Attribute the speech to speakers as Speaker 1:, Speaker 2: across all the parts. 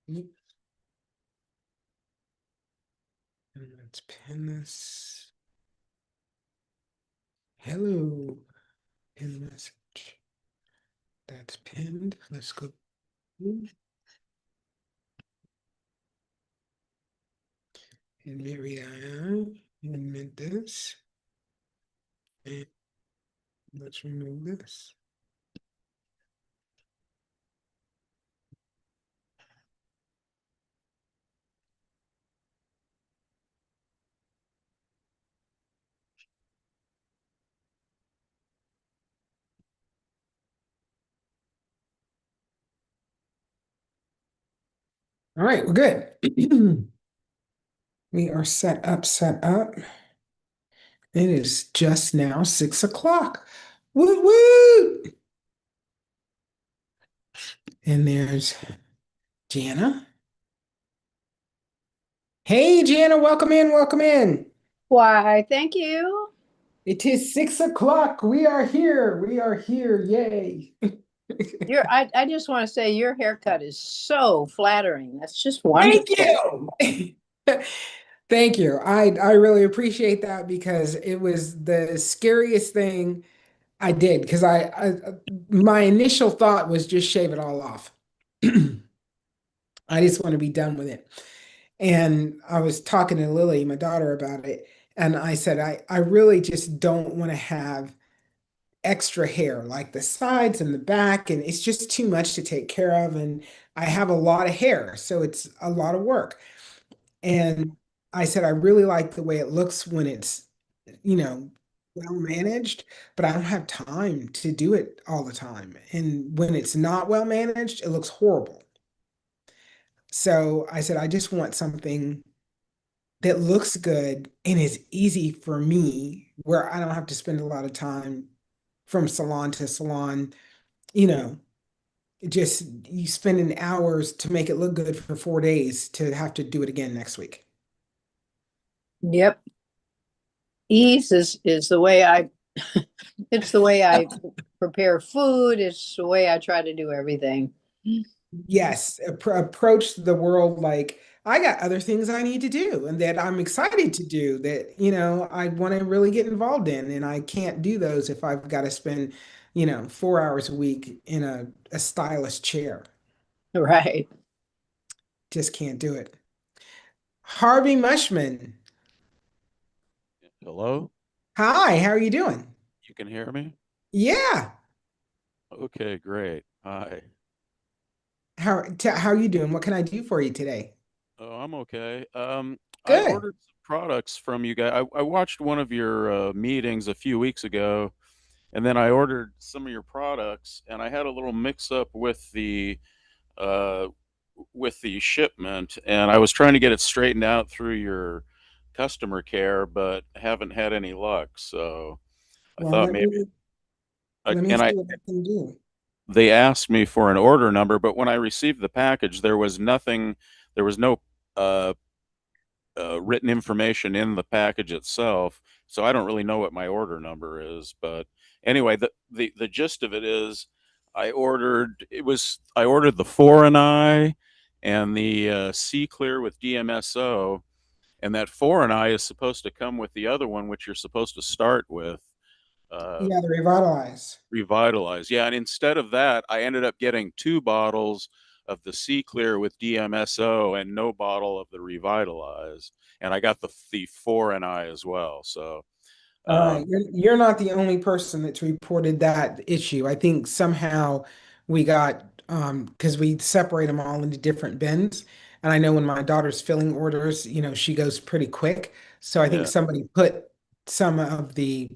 Speaker 1: And let's pin this. Hello. Pin message. That's pinned. Let's go. And maybe I admit this. And let's remove this. All right, we're good. We are set up, set up. It is just now 6 o'clock. Woo woo! And there's Jana. Hey, Jana, welcome in, welcome in.
Speaker 2: Why, thank you.
Speaker 1: It is 6 o'clock. We are here. We are here. Yay.
Speaker 2: I just want to say your haircut is so flattering. That's just
Speaker 1: Thank
Speaker 2: wonderful.
Speaker 1: you. Thank you. I really appreciate that because it was the scariest thing I did because my initial thought was just shave it all off. I just want to be done with it. And I was talking to Lily, my daughter, about it, and I said I really just don't want to have extra hair like the sides and the back, and it's just too much to take care of, and I have a lot of hair, so it's a lot of work. And I said, I really like the way it looks when it's, you know, well managed, but I don't have time to do it all the time. And when it's not well managed, it looks horrible. So I said, I just want something that looks good and is easy for me, where I don't have to spend a lot of time from salon to salon, you know, just you spending hours to make it look good for 4 days to have to do it again next week.
Speaker 2: Yep. Ease is the way I it's the way I prepare food. It's the way I try to do everything.
Speaker 1: Yes, approach the world like I got other things I need to do and that I'm excited to do that, I want to really get involved in. And I can't do those if I've got to spend, 4 hours a week in a stylist chair.
Speaker 2: Right.
Speaker 1: Just can't do it. Harvey Mushman.
Speaker 3: Hello?
Speaker 1: Hi, how are you doing?
Speaker 3: You can hear me?
Speaker 1: Yeah.
Speaker 3: Okay, great. Hi.
Speaker 1: How are you doing? What can I do for you today?
Speaker 3: Oh, I'm okay. I
Speaker 1: Good.
Speaker 3: ordered some products from you guys. I watched one of your meetings a few weeks ago, and then I ordered some of your products, and I had a little mix up uh with the shipment, and I was trying to get it straightened out through your customer care, but haven't had any luck. So I
Speaker 1: Well,
Speaker 3: thought
Speaker 1: let
Speaker 3: maybe
Speaker 1: me let me
Speaker 3: and
Speaker 1: see
Speaker 3: I
Speaker 1: what I can do.
Speaker 3: they asked me for an order number, but when I received the package, there was nothing, there was no uh, written information in the package itself. So I don't really know what my order number is. But anyway, the gist of it is I ordered the 4 and I and the C Clear with DMSO. And that 4 and I is supposed to come with the other one, which you're supposed to start with. Uh,
Speaker 1: Yeah, the revitalize.
Speaker 3: Revitalize. Yeah, and instead of that, I ended up getting 2 bottles of the Sea Clear with DMSO and no bottle of the Revitalize. And I got the 4 and I as well. So,
Speaker 1: All right,
Speaker 3: um,
Speaker 1: you're not the only person that's reported that issue. I think somehow we got because we separate them all into different bins. And I know when my daughter's filling orders, she goes pretty quick. So I think
Speaker 3: yeah,
Speaker 1: somebody put some of the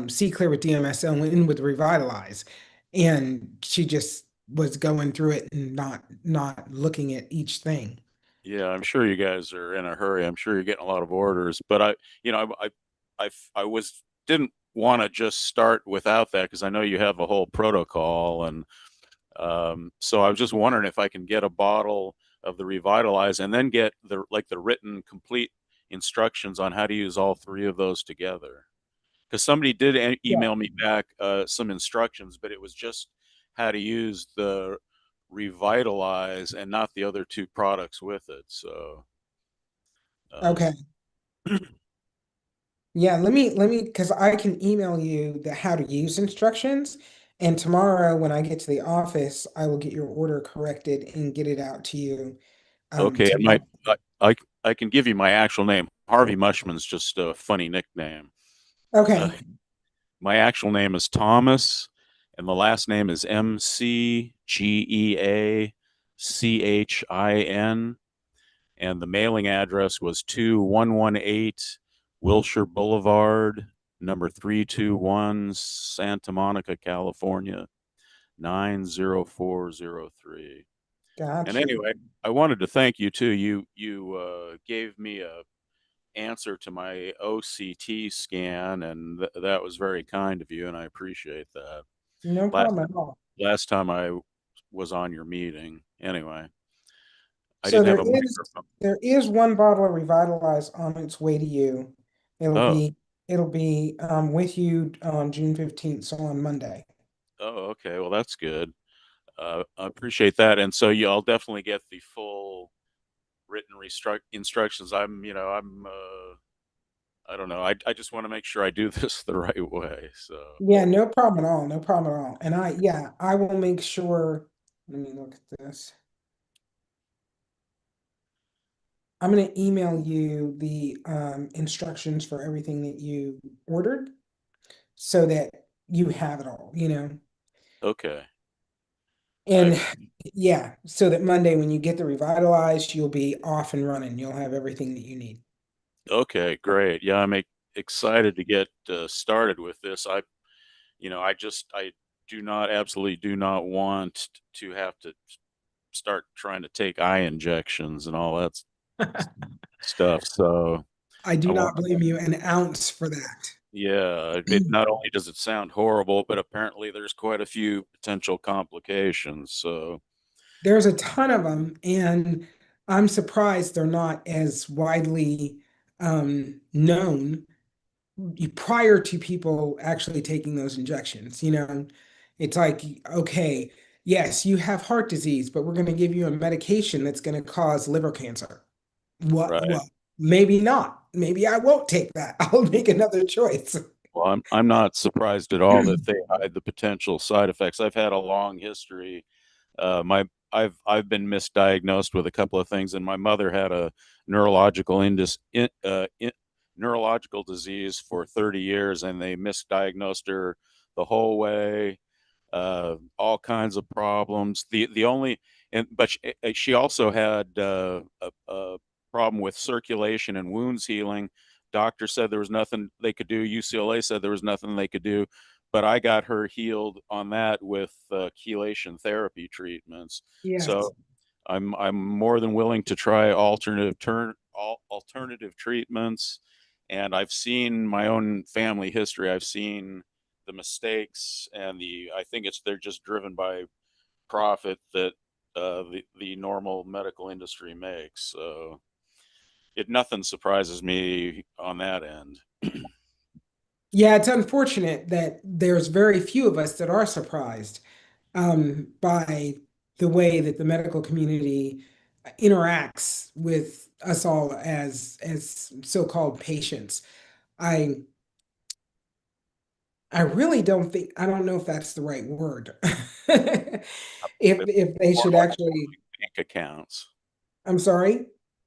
Speaker 1: C Clear with DMSO in with Revitalize, and she just was going through it and not looking at each thing.
Speaker 3: yeah, I'm sure you guys are in a hurry. I'm sure you're getting a lot of orders, but I was didn't want to just start without that because I know you have a whole protocol. And so I was just wondering if I can get a bottle of the Revitalize and then get the written complete instructions on how to use all 3 of those together. Because somebody did
Speaker 1: Yeah.
Speaker 3: email me back some instructions, but it was just how to use the Revitalize and not the other two products with it. So, um,
Speaker 1: Okay. Yeah, because I can email you the how to use instructions. And tomorrow when I get to the office, I will get your order corrected and get it out to you
Speaker 3: okay, and
Speaker 1: tomorrow.
Speaker 3: I can give you my actual name. Harvey Mushman's just a funny nickname. Uh,
Speaker 1: Okay,
Speaker 3: my actual name is Thomas, and the last name is Mcgeachin, and the mailing address was 2118 Wilshire Boulevard, number 321, Santa Monica, California, 90403. And
Speaker 1: got you.
Speaker 3: anyway, I wanted to thank you too. You gave me a answer to my OCT scan, and that was very kind of you, and I appreciate that.
Speaker 1: No
Speaker 3: Last
Speaker 1: problem at all.
Speaker 3: last time I was on your meeting, anyway, I
Speaker 1: So
Speaker 3: didn't have a microphone.
Speaker 1: there is one bottle of Revitalize on its way to you. It'll
Speaker 3: Oh,
Speaker 1: be it'll be with you on June 15th, so on Monday.
Speaker 3: oh, okay. Well, that's good. I appreciate that, and so you, I'll definitely get the full written instructions. I don't know. I just want to make sure I do this the right way. So,
Speaker 1: Yeah, no problem at all. No problem at all. And I will make sure. Let me look at this. I'm going to email you the instructions for everything that you ordered so that you have it all, you know.
Speaker 3: okay. I
Speaker 1: And yeah, so that Monday when you get the revitalized, you'll be off and running. You'll have everything that you need.
Speaker 3: Okay, great. Yeah, excited to get started with this. I absolutely do not want to have to start trying to take eye injections and all that stuff. So
Speaker 1: I
Speaker 3: I
Speaker 1: do
Speaker 3: want,
Speaker 1: not blame you an ounce for that.
Speaker 3: yeah, it not only does it sound horrible, but apparently there's quite a few potential complications. So,
Speaker 1: There's a ton of them, and I'm surprised they're not as widely known prior to people actually taking those injections. You know, it's like, okay, yes, you have heart disease, but we're going to give you a medication that's going to cause liver cancer. What?
Speaker 3: right.
Speaker 1: What? Maybe not. Maybe I won't take that. I'll make another choice.
Speaker 3: Well, I'm not surprised at all that they hide the potential side effects. I've had a long history. My I've been misdiagnosed with a couple of things, and my mother had a neurological neurological disease for 30 years, and they misdiagnosed her the whole way. All kinds of problems. The only and but she also had a problem with circulation and wounds healing. Doctor said there was nothing they could do. UCLA said there was nothing they could do, but I got her healed on that with chelation therapy treatments.
Speaker 1: Yes.
Speaker 3: So I'm more than willing to try alternative treatments, and I've seen my own family history. I've seen the mistakes and I think they're just driven by profit that the normal medical industry makes. So it nothing surprises me on that end.
Speaker 1: Yeah, it's unfortunate that there's very few of us that are surprised by the way that the medical community interacts with us all as so-called patients. I I really don't think I don't know if that's the right word. If they
Speaker 3: More
Speaker 1: should
Speaker 3: like
Speaker 1: actually,
Speaker 3: bank accounts
Speaker 1: I'm sorry.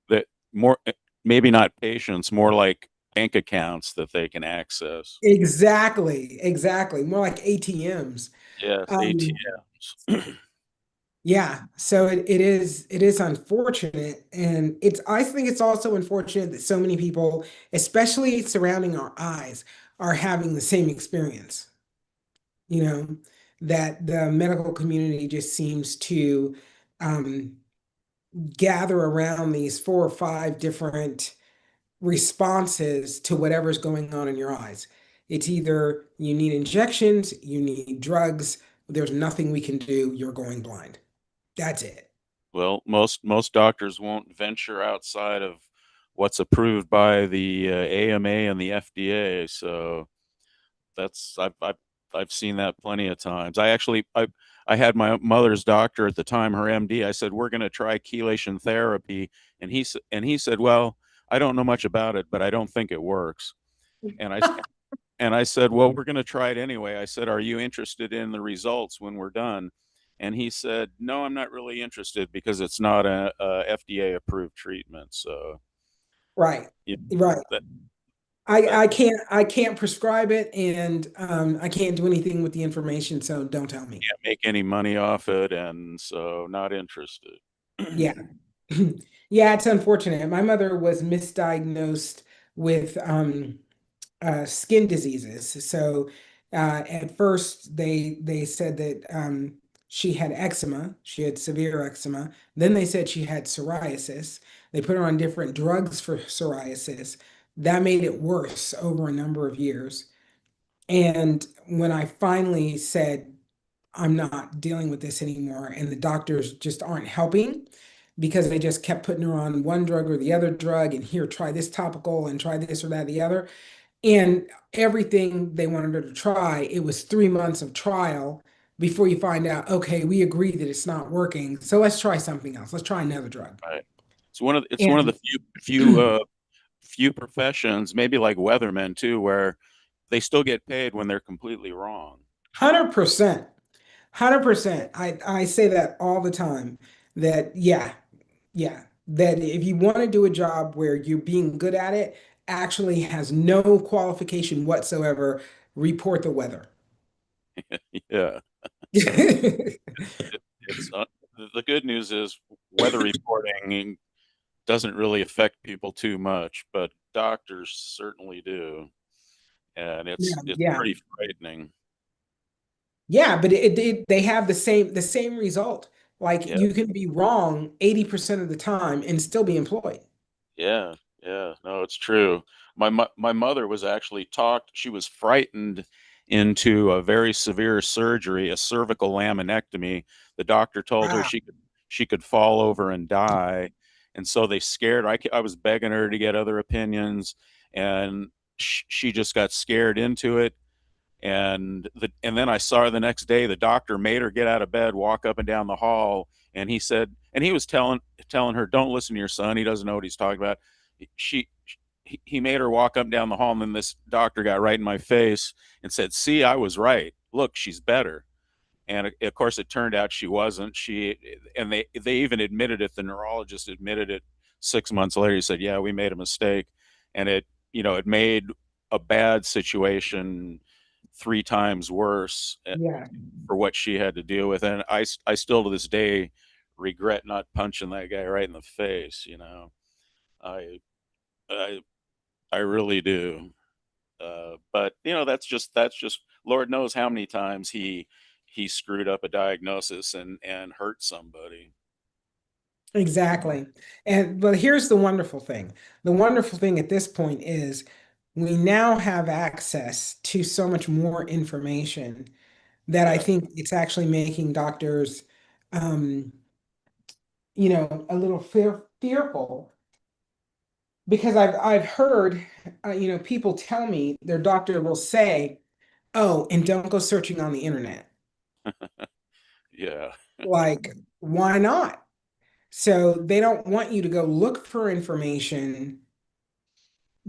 Speaker 3: that more maybe not patients, more like bank accounts that they can access.
Speaker 1: Exactly, exactly. More like ATMs.
Speaker 3: Yes,
Speaker 1: Um,
Speaker 3: ATMs.
Speaker 1: yeah, so it is unfortunate, and I think it's also unfortunate that so many people, especially surrounding our eyes, are having the same experience. You know, that the medical community just seems to um, gather around these four or five different responses to whatever's going on in your eyes. It's either you need injections, you need drugs, there's nothing we can do, you're going blind. That's it.
Speaker 3: Well, most doctors won't venture outside of what's approved by the AMA and the FDA. So that's I've seen that plenty of times. I had my mother's doctor at the time, her MD. I said, "We're going to try chelation therapy," and he said, "Well, I don't know much about it, but I don't think it works." And I said, "Well, we're going to try it anyway." I said, "Are you interested in the results when we're done?" And he said, "No, I'm not really interested because it's not a FDA approved treatment." So,
Speaker 1: Right.
Speaker 3: yeah,
Speaker 1: Right.
Speaker 3: that
Speaker 1: I,
Speaker 3: that
Speaker 1: I can't I can't prescribe it, and I can't do anything with the information, so don't tell me.
Speaker 3: can't make any money off it, and so not interested.
Speaker 1: Yeah. Yeah, it's unfortunate. My mother was misdiagnosed with skin diseases. So at first they said that she had eczema, she had severe eczema. Then they said she had psoriasis. They put her on different drugs for psoriasis. That made it worse over a number of years. And when I finally said, I'm not dealing with this anymore, and the doctors just aren't helping because they just kept putting her on one drug or the other drug, and here, try this topical and try this or that, the other. And everything they wanted her to try, it was 3 months of trial before you find out, okay, we agree that it's not working. So let's try something else. Let's try another drug.
Speaker 3: Right. It's one of the
Speaker 1: And
Speaker 3: few professions, maybe like weathermen too, where they still get paid when they're completely wrong.
Speaker 1: 100%, 100%. I say that all the time that, yeah, yeah, that if you want to do a job where you're being good at it, actually has no qualification whatsoever, report the weather.
Speaker 3: Yeah. It, it's the good news is weather reporting doesn't really affect people too much, but doctors certainly do, and
Speaker 1: Yeah,
Speaker 3: it's
Speaker 1: yeah.
Speaker 3: pretty frightening.
Speaker 1: Yeah, but they have the same result. Like
Speaker 3: Yeah.
Speaker 1: you can be wrong 80% of the time and still be employed.
Speaker 3: Yeah, yeah, no, it's true. My mother was actually talked. She was frightened into a very severe surgery, a cervical laminectomy. The doctor told her
Speaker 1: Wow.
Speaker 3: she could fall over and die, and so they scared. I was begging her to get other opinions, and she just got scared into it. And then I saw her the next day. The doctor made her get out of bed, walk up and down the hall, and he was telling her, "Don't listen to your son. He doesn't know what he's talking about." She he made her walk up and down the hall, and then this doctor got right in my face and said, "See, I was right. Look, she's better." And of course, it turned out she wasn't. They even admitted it. The neurologist admitted it 6 months later. He said, "Yeah, we made a mistake," and it made a bad situation 3 times worse
Speaker 1: Yeah.
Speaker 3: for what she had to deal with. And I still to this day regret not punching that guy right in the face. I I I really do. But that's just Lord knows how many times he screwed up a diagnosis and hurt somebody.
Speaker 1: Exactly. And but here's the wonderful thing. The wonderful thing at this point is we now have access to so much more information that I
Speaker 3: Yeah.
Speaker 1: think it's actually making doctors um, a little fearful because I've heard people tell me their doctor will say, "Oh, and don't go searching on the internet."
Speaker 3: Yeah.
Speaker 1: Like, why not? So they don't want you to go look for information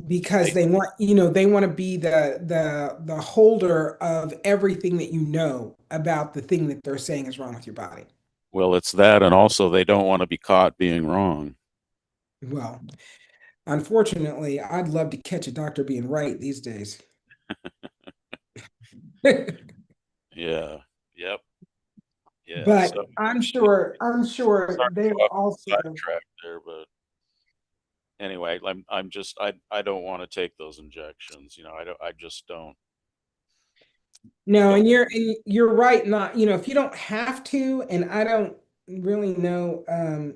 Speaker 1: because
Speaker 3: They,
Speaker 1: they want to be the holder of everything that you know about the thing that they're saying is wrong with your body.
Speaker 3: well, it's that, and also they don't want to be caught being wrong.
Speaker 1: Well, unfortunately, I'd love to catch a doctor being right these days.
Speaker 3: Yeah. Yep. Yeah.
Speaker 1: But
Speaker 3: So
Speaker 1: I'm sure
Speaker 3: sorry
Speaker 1: they
Speaker 3: to go
Speaker 1: will
Speaker 3: off the
Speaker 1: also.
Speaker 3: sidetrack there, but anyway, I'm just I don't want to take those injections. I just don't. I
Speaker 1: No,
Speaker 3: don't.
Speaker 1: and you're right. Not, if you don't have to, and I don't really know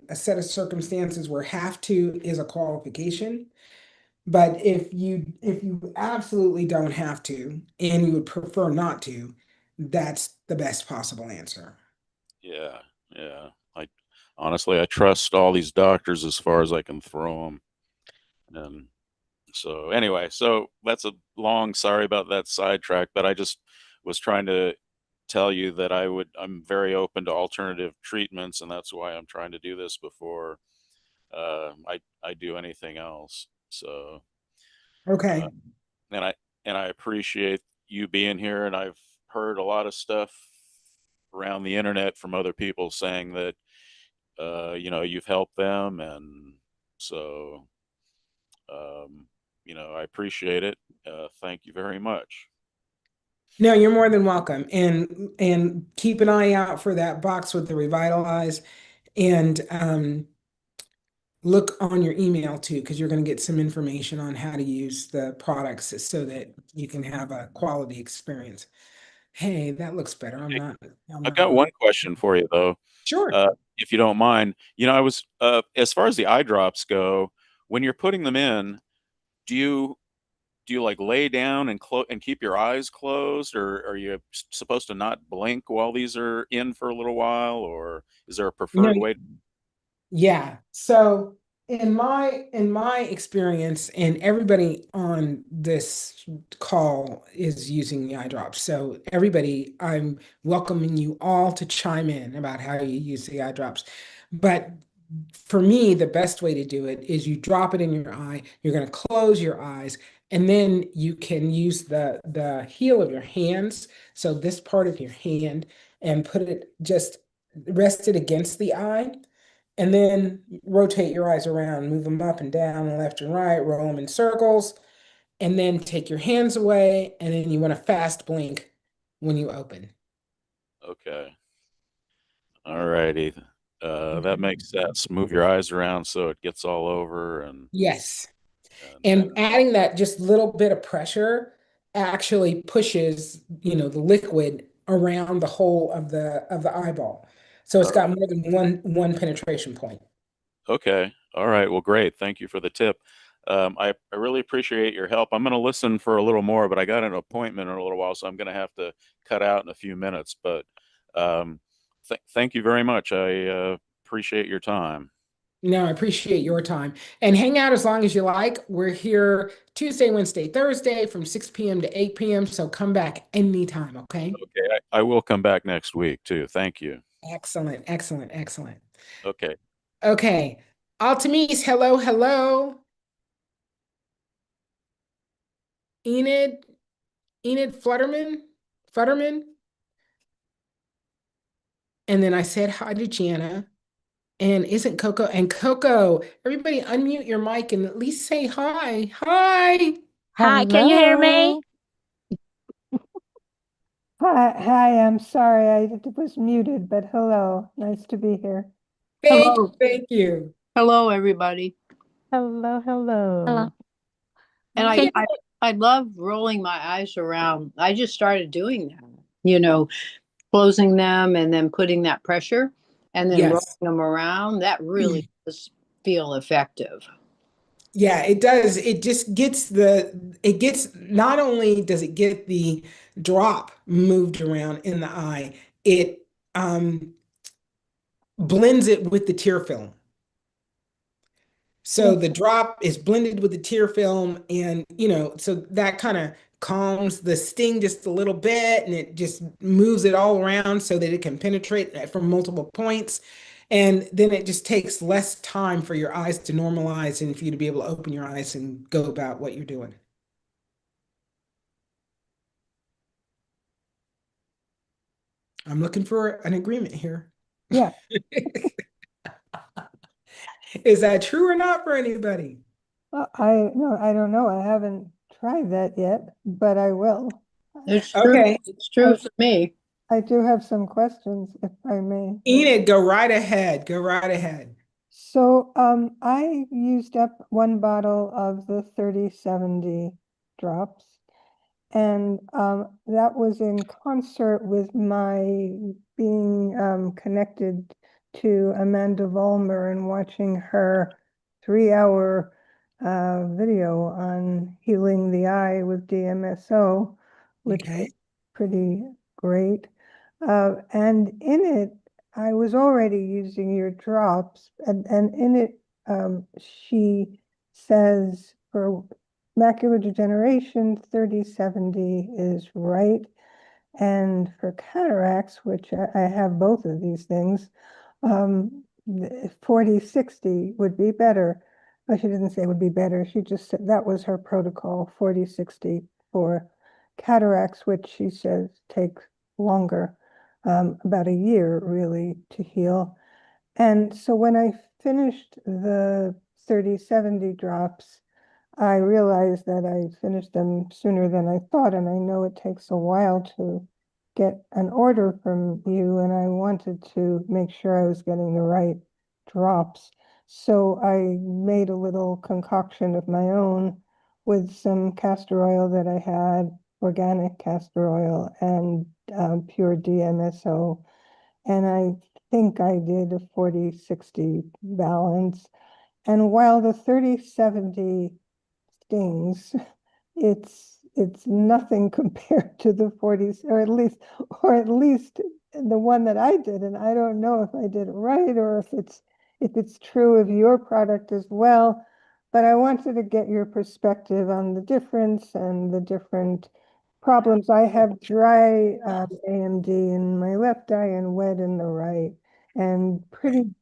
Speaker 1: a set of circumstances where have to is a qualification. But if you absolutely don't have to, and you would prefer not to, that's the best possible answer.
Speaker 3: Yeah. Yeah. I trust all these doctors as far as I can throw them. And so anyway, so that's a long sorry about that sidetrack, but I just was trying to tell you that I'm very open to alternative treatments, and that's why I'm trying to do this before I do anything else. So, uh,
Speaker 1: Okay.
Speaker 3: and I appreciate you being here, and I've heard a lot of stuff around the internet from other people saying that you've helped them, and so I appreciate it. Thank you very much.
Speaker 1: No, you're more than welcome. And keep an eye out for that box with the Revitalize, and look on your email too, because you're going to get some information on how to use the products so that you can have a quality experience. Hey, that looks better.
Speaker 3: Hey,
Speaker 1: I'm
Speaker 3: I've
Speaker 1: not
Speaker 3: got
Speaker 1: looking.
Speaker 3: one question for you though,
Speaker 1: Sure.
Speaker 3: uh, if you don't mind. I was as far as the eye drops go, when you're putting them in, do you like lay down and keep your eyes closed, or are you supposed to not blink while these are in for a little while, or is there a
Speaker 1: No,
Speaker 3: preferred way?
Speaker 1: yeah. So in my experience, and everybody on this call is using the eye drops. So everybody, I'm welcoming you all to chime in about how you use the eye drops. But for me, the best way to do it is you drop it in your eye. You're going to close your eyes, and then you can use the heel of your hands. So this part of your hand, and put it just rest it against the eye, and then rotate your eyes around, move them up and down and left and right, roll them in circles, and then take your hands away. And then you want to fast blink when you open.
Speaker 3: Okay. All righty. That
Speaker 1: Okay.
Speaker 3: makes sense. Move your eyes around so it gets all over,
Speaker 1: Yes.
Speaker 3: and
Speaker 1: And adding that just little bit of pressure actually pushes, the liquid around the whole of the eyeball. So it's
Speaker 3: all
Speaker 1: got
Speaker 3: right.
Speaker 1: more than one penetration point.
Speaker 3: Okay. All right. Well, great. Thank you for the tip. I really appreciate your help. I'm going to listen for a little more, but I got an appointment in a little while, so I'm going to have to cut out in a few minutes. But um, thank you very much. I appreciate your time.
Speaker 1: No, I appreciate your time. And hang out as long as you like. We're here Tuesday, Wednesday, Thursday from 6 p.m. to 8 p.m. So come back anytime, okay?
Speaker 3: Okay. I will come back next week too. Thank you.
Speaker 1: Excellent, excellent, excellent.
Speaker 3: Okay.
Speaker 1: Okay. Altamise, hello, hello. Enid, Enid Futterman. And then I said hi to Jana. And isn't Coco and Coco? Everybody unmute your mic and at least say hi. Hi.
Speaker 4: Hi, can you hear me?
Speaker 5: Hello. Hi, I'm sorry I was muted, but hello. Nice to be here.
Speaker 1: Thank you,
Speaker 2: Hello.
Speaker 1: thank you.
Speaker 2: Hello, everybody.
Speaker 5: Hello,
Speaker 4: Hello.
Speaker 5: hello.
Speaker 2: And
Speaker 4: Can
Speaker 2: I love rolling my eyes around. I just started doing that, you know, closing them and then putting that pressure and then rolling
Speaker 1: Yes.
Speaker 2: them around. That really does feel effective.
Speaker 1: Yeah, it does. It gets, not only does it get the drop moved around in the eye, it blends it with the tear film.
Speaker 5: Yeah.
Speaker 1: So the drop is blended with the tear film, and so that kind of calms the sting just a little bit, and it just moves it all around so that it can penetrate from multiple points. And then it just takes less time for your eyes to normalize and for you to be able to open your eyes and go about what you're doing. I'm looking for an agreement here.
Speaker 5: Yeah.
Speaker 1: Is that true or not for anybody?
Speaker 5: I don't know. I haven't tried that yet, but I will.
Speaker 2: It's true.
Speaker 1: Okay.
Speaker 2: It's true for me.
Speaker 5: I do have some questions, if I may.
Speaker 1: Enid, go right ahead. Go right ahead.
Speaker 5: So, I used up one bottle of the 3070 drops. And that was in concert with my being connected to Amanda Vollmer and watching her 3-hour video on healing the eye with DMSO, which was
Speaker 1: Okay.
Speaker 5: pretty great. And in it, I was already using your drops, and in it, she says for macular degeneration, 3070 is right. And for cataracts, which I have both of these things, 40/60 would be better. Oh, she didn't say would be better. She just said that was her protocol, 40/60 for cataracts, which she says take longer, about a year really to heal. And so when I finished the 30/70 drops, I realized that I finished them sooner than I thought, and I know it takes a while to get an order from you, and I wanted to make sure I was getting the right drops. So I made a little concoction of my own with some castor oil that I had, organic castor oil, and pure DMSO. And I think I did a 40/60 balance. And while the 30/70 stings, it's nothing compared to the 40s, or at least the one that I did. And I don't know if I did it right or if it's true of your product as well. But I wanted to get your perspective on the difference and the different problems. I have dry AMD in my left eye and wet in the right, and pretty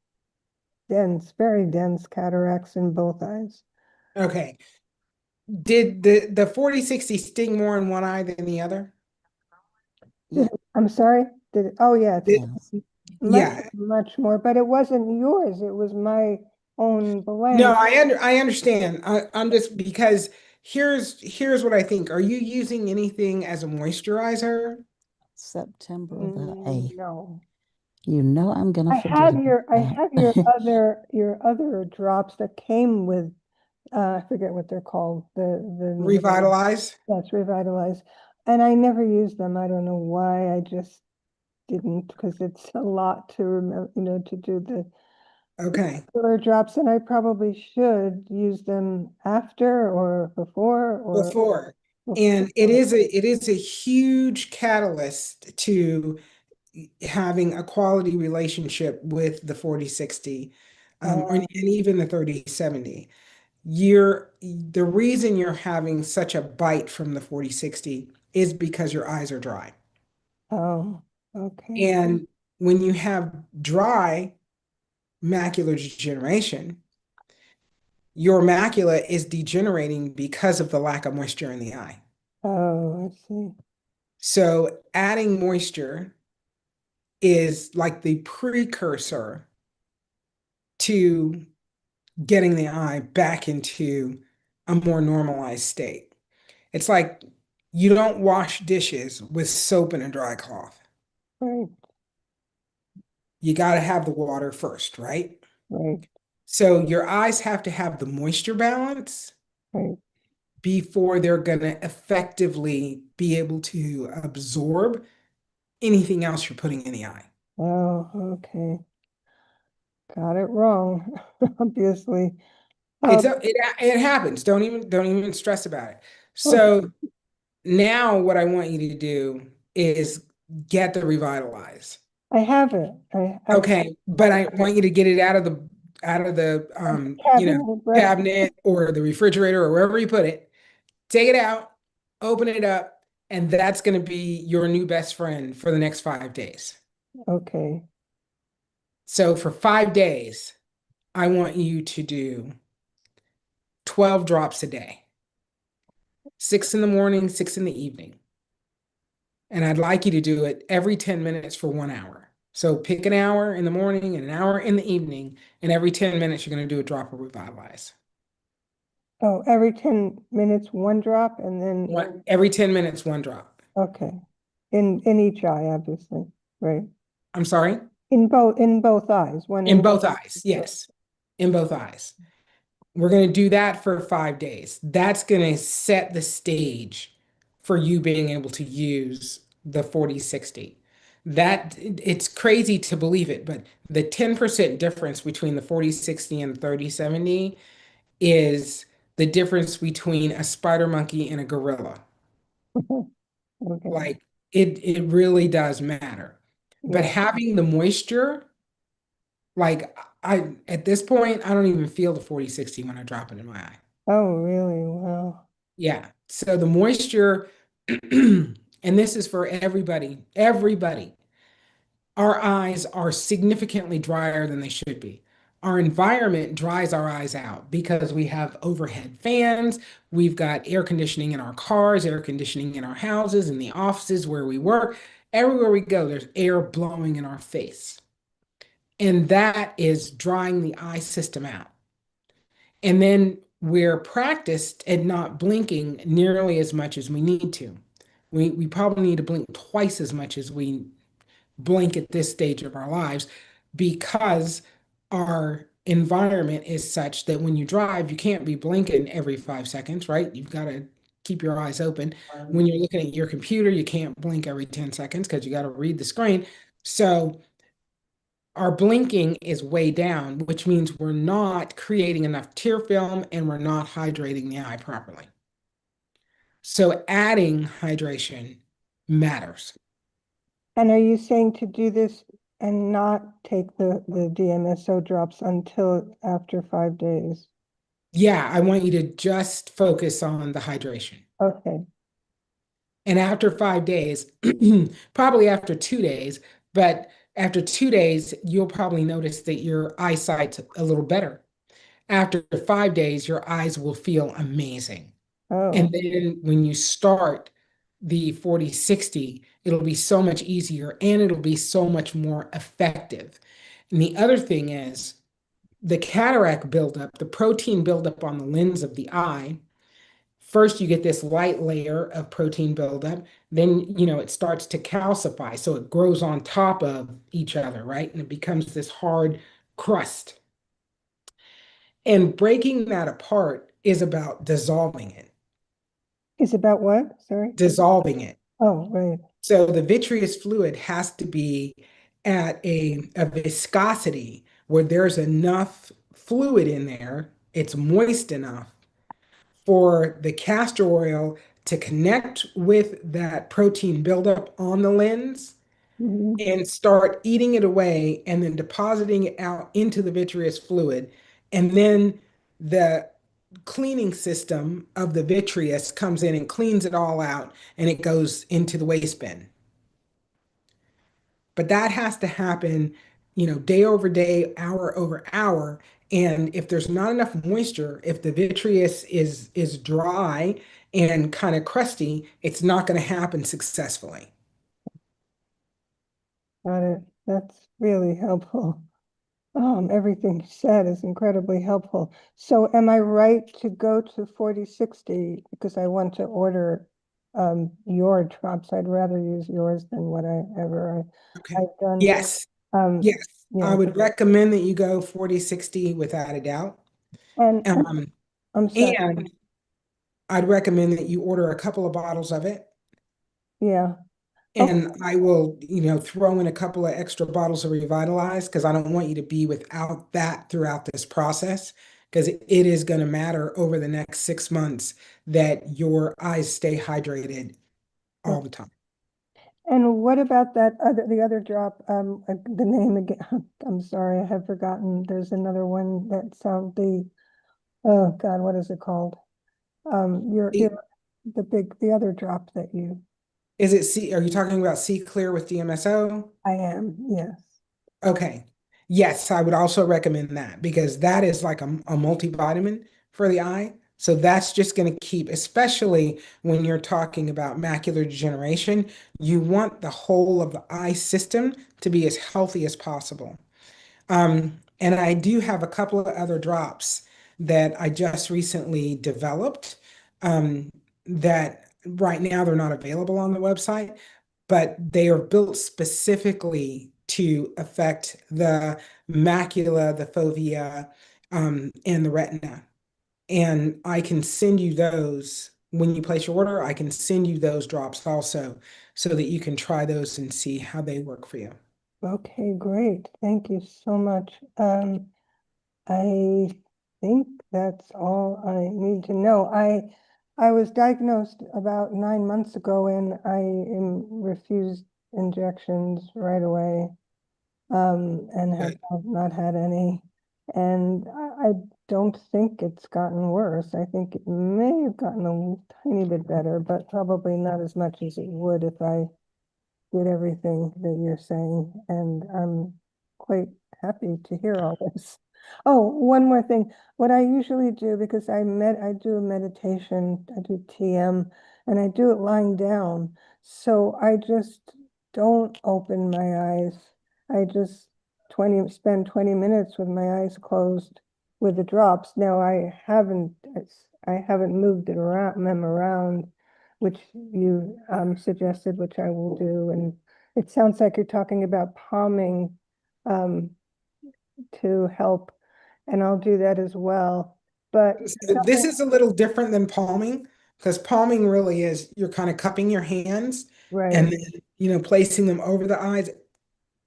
Speaker 5: dense, very dense cataracts in both eyes.
Speaker 1: Okay. Did the 40/60 sting more in one eye than the other?
Speaker 5: I'm sorry, oh, yeah, it's
Speaker 4: Yes.
Speaker 5: much,
Speaker 1: Yeah.
Speaker 5: much more, but it wasn't yours. It was my own
Speaker 1: No,
Speaker 5: blend.
Speaker 1: I understand. I'm just because here's what I think. Are you using anything as a moisturizer?
Speaker 4: September the 8th.
Speaker 5: No.
Speaker 4: You know I'm gonna
Speaker 5: I
Speaker 4: forget
Speaker 5: have
Speaker 4: about
Speaker 5: your I
Speaker 4: that.
Speaker 5: have your other drops that came with I forget what they're called. The
Speaker 1: Revitalize?
Speaker 5: That's revitalized. And I never used them. I don't know why. I just didn't, because it's a lot to remember, to do the
Speaker 1: Okay.
Speaker 5: filler drops, and I probably should use them after or before or
Speaker 1: Before. And
Speaker 5: before.
Speaker 1: it is a huge catalyst to having a quality relationship with the 40/60, and even the 30/70. The reason you're having such a bite from the 40/60 is because your eyes are dry.
Speaker 5: Oh, okay.
Speaker 1: And when you have dry macular degeneration, your macula is degenerating because of the lack of moisture in the eye.
Speaker 5: Oh, I see.
Speaker 1: So adding moisture is like the precursor to getting the eye back into a more normalized state. It's like you don't wash dishes with soap and a dry cloth.
Speaker 5: Right,
Speaker 1: You got to have the water first, right?
Speaker 5: right,
Speaker 1: So your eyes have to have the moisture balance
Speaker 5: right.
Speaker 1: before they're going to effectively be able to absorb anything else you're putting in the eye.
Speaker 5: Oh, okay. Got it wrong, obviously.
Speaker 1: It's
Speaker 5: Um,
Speaker 1: it happens. Don't even stress about it.
Speaker 5: okay.
Speaker 1: So now what I want you to do is get the revitalize.
Speaker 5: I have it.
Speaker 1: Okay, but I want you to get it out of the
Speaker 5: Cabinet, right?
Speaker 1: cabinet or the refrigerator or wherever you put it. Take it out, open it up, and that's going to be your new best friend for the next 5 days.
Speaker 5: Okay.
Speaker 1: So for 5 days, I want you to do 12 drops a day, 6 in the morning, 6 in the evening. And I'd like you to do it every 10 minutes for 1 hour. So pick an hour in the morning and an hour in the evening, and every 10 minutes, you're going to do a drop of Revitalize.
Speaker 5: Oh, every 10 minutes, one drop, and then,
Speaker 1: Every 10 minutes, one drop.
Speaker 5: okay. In each eye, obviously, right?
Speaker 1: I'm sorry?
Speaker 5: In both eyes, one
Speaker 1: In
Speaker 5: in.
Speaker 1: both eyes, yes. In both eyes. We're going to do that for 5 days. That's going to set the stage for you being able to use the 40/60. That it's crazy to believe it, but the 10% difference between the 40/60 and the 30/70 is the difference between a spider monkey and a gorilla.
Speaker 5: Okay,
Speaker 1: Like it really does matter. But
Speaker 5: yeah.
Speaker 1: having the moisture, like I at this point, I don't even feel the 40/60 when I drop it in my eye.
Speaker 5: Oh, really? Wow.
Speaker 1: Yeah. So the moisture and this is for everybody, everybody. Our eyes are significantly drier than they should be. Our environment dries our eyes out because we have overhead fans, we've got air conditioning in our cars, air conditioning in our houses, in the offices where we work. Everywhere we go, there's air blowing in our face. And that is drying the eye system out. And then we're practiced at not blinking nearly as much as we need to. We probably need to blink twice as much as we blink at this stage of our lives because our environment is such that when you drive, you can't be blinking every 5 seconds, right? You've got to keep your eyes open. When you're looking at your computer, you can't blink every 10 seconds because you got to read the screen. So our blinking is way down, which means we're not creating enough tear film and we're not hydrating the eye properly. So adding hydration matters.
Speaker 5: And are you saying to do this and not take the DMSO drops until after 5 days?
Speaker 1: Yeah, I want you to just focus on the hydration.
Speaker 5: Okay.
Speaker 1: And after 5 days, probably after 2 days, but after 2 days, you'll probably notice that your eyesight's a little better. After 5 days, your eyes will feel amazing. And
Speaker 5: Oh,
Speaker 1: then when you start the 40/60, it'll be so much easier and it'll be so much more effective. And the other thing is the cataract buildup, the protein buildup on the lens of the eye. First, you get this light layer of protein buildup. Then, it starts to calcify. So it grows on top of each other, right? And it becomes this hard crust. And breaking that apart is about dissolving it,
Speaker 5: is about what? Sorry.
Speaker 1: dissolving it.
Speaker 5: Oh, right.
Speaker 1: So the vitreous fluid has to be at a viscosity where there's enough fluid in there, it's moist enough for the castor oil to connect with that protein buildup on the lens
Speaker 5: Mhm.
Speaker 1: and start eating it away and then depositing it out into the vitreous fluid. And then the cleaning system of the vitreous comes in and cleans it all out and it goes into the waste bin. But that has to happen, day over day, hour over hour. And if there's not enough moisture, if the vitreous is dry and kind of crusty, it's not going to happen successfully.
Speaker 5: Got it. That's really helpful. Everything you said is incredibly helpful. So am I right to go to 40/60 because I want to order your drops? I'd rather use yours than whatever
Speaker 1: Okay.
Speaker 5: I've done.
Speaker 1: Yes.
Speaker 5: Um,
Speaker 1: Yes. I
Speaker 5: yeah.
Speaker 1: would recommend that you go 40/60 without a doubt.
Speaker 5: And
Speaker 1: Um,
Speaker 5: I'm sorry.
Speaker 1: and I'd recommend that you order a couple of bottles of it.
Speaker 5: Yeah. Okay.
Speaker 1: And I will, throw in a couple of extra bottles of Revitalize because I don't want you to be without that throughout this process because it is going to matter over the next 6 months that your eyes stay hydrated all the time.
Speaker 5: And what about the other drop, the name again, I'm sorry, I have forgotten. There's another one that sound oh God, what is it called?
Speaker 1: I-
Speaker 5: The other drop that
Speaker 1: Is it C? Are you talking about C Clear with DMSO?
Speaker 5: I am, yes.
Speaker 1: Okay. Yes, I would also recommend that because that is like a multivitamin for the eye. So that's just going to keep, especially when you're talking about macular degeneration, you want the whole of the eye system to be as healthy as possible. And I do have a couple of other drops that I just recently developed that right now they're not available on the website, but they are built specifically to affect the macula, the fovea, and the retina. And I can send you those when you place your order. I can send you those drops also so that you can try those and see how they work for you.
Speaker 5: Okay, great. Thank you so much. I think that's all I need to know. I was diagnosed about 9 months ago and I refused injections right away. And have not had any. And don't think it's gotten worse. I think it may have gotten a tiny bit better, but probably not as much as it would if I did everything that you're saying. And I'm quite happy to hear all this. Oh, one more thing. What I usually do, because I do a meditation, I do TM, and I do it lying down. So I just don't open my eyes. I just spend 20 minutes with my eyes closed with the drops. Now I haven't moved them around, which you suggested, which I will do. And it sounds like you're talking about palming um, to help, and I'll do that as well. But
Speaker 1: So this is a little different than palming, because palming really is you're kind of cupping your hands
Speaker 5: right,
Speaker 1: and then, placing them over the eyes. It's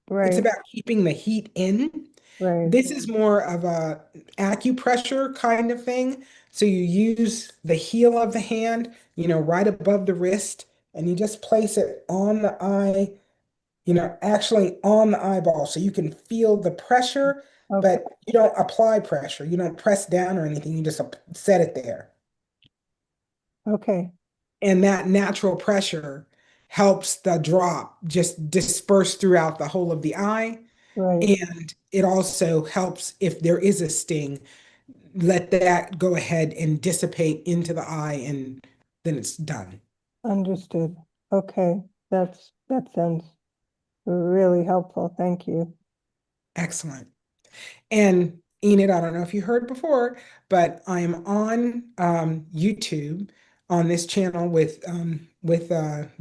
Speaker 5: right,
Speaker 1: about keeping the heat in.
Speaker 5: right.
Speaker 1: This is more of a acupressure kind of thing. So you use the heel of the hand, right above the wrist, and you just place it on the eye, actually on the eyeball. So you can feel the pressure,
Speaker 5: Okay,
Speaker 1: but you don't apply pressure. You don't press down or anything. You just set it there.
Speaker 5: okay,
Speaker 1: And that natural pressure helps the drop just disperse throughout the whole of the eye.
Speaker 5: right.
Speaker 1: And it also helps if there is a sting, let that go ahead and dissipate into the eye, and then it's done.
Speaker 5: Understood. Okay, that sounds really helpful. Thank you.
Speaker 1: Excellent. And Enid, I don't know if you heard before, but I am on YouTube on this channel with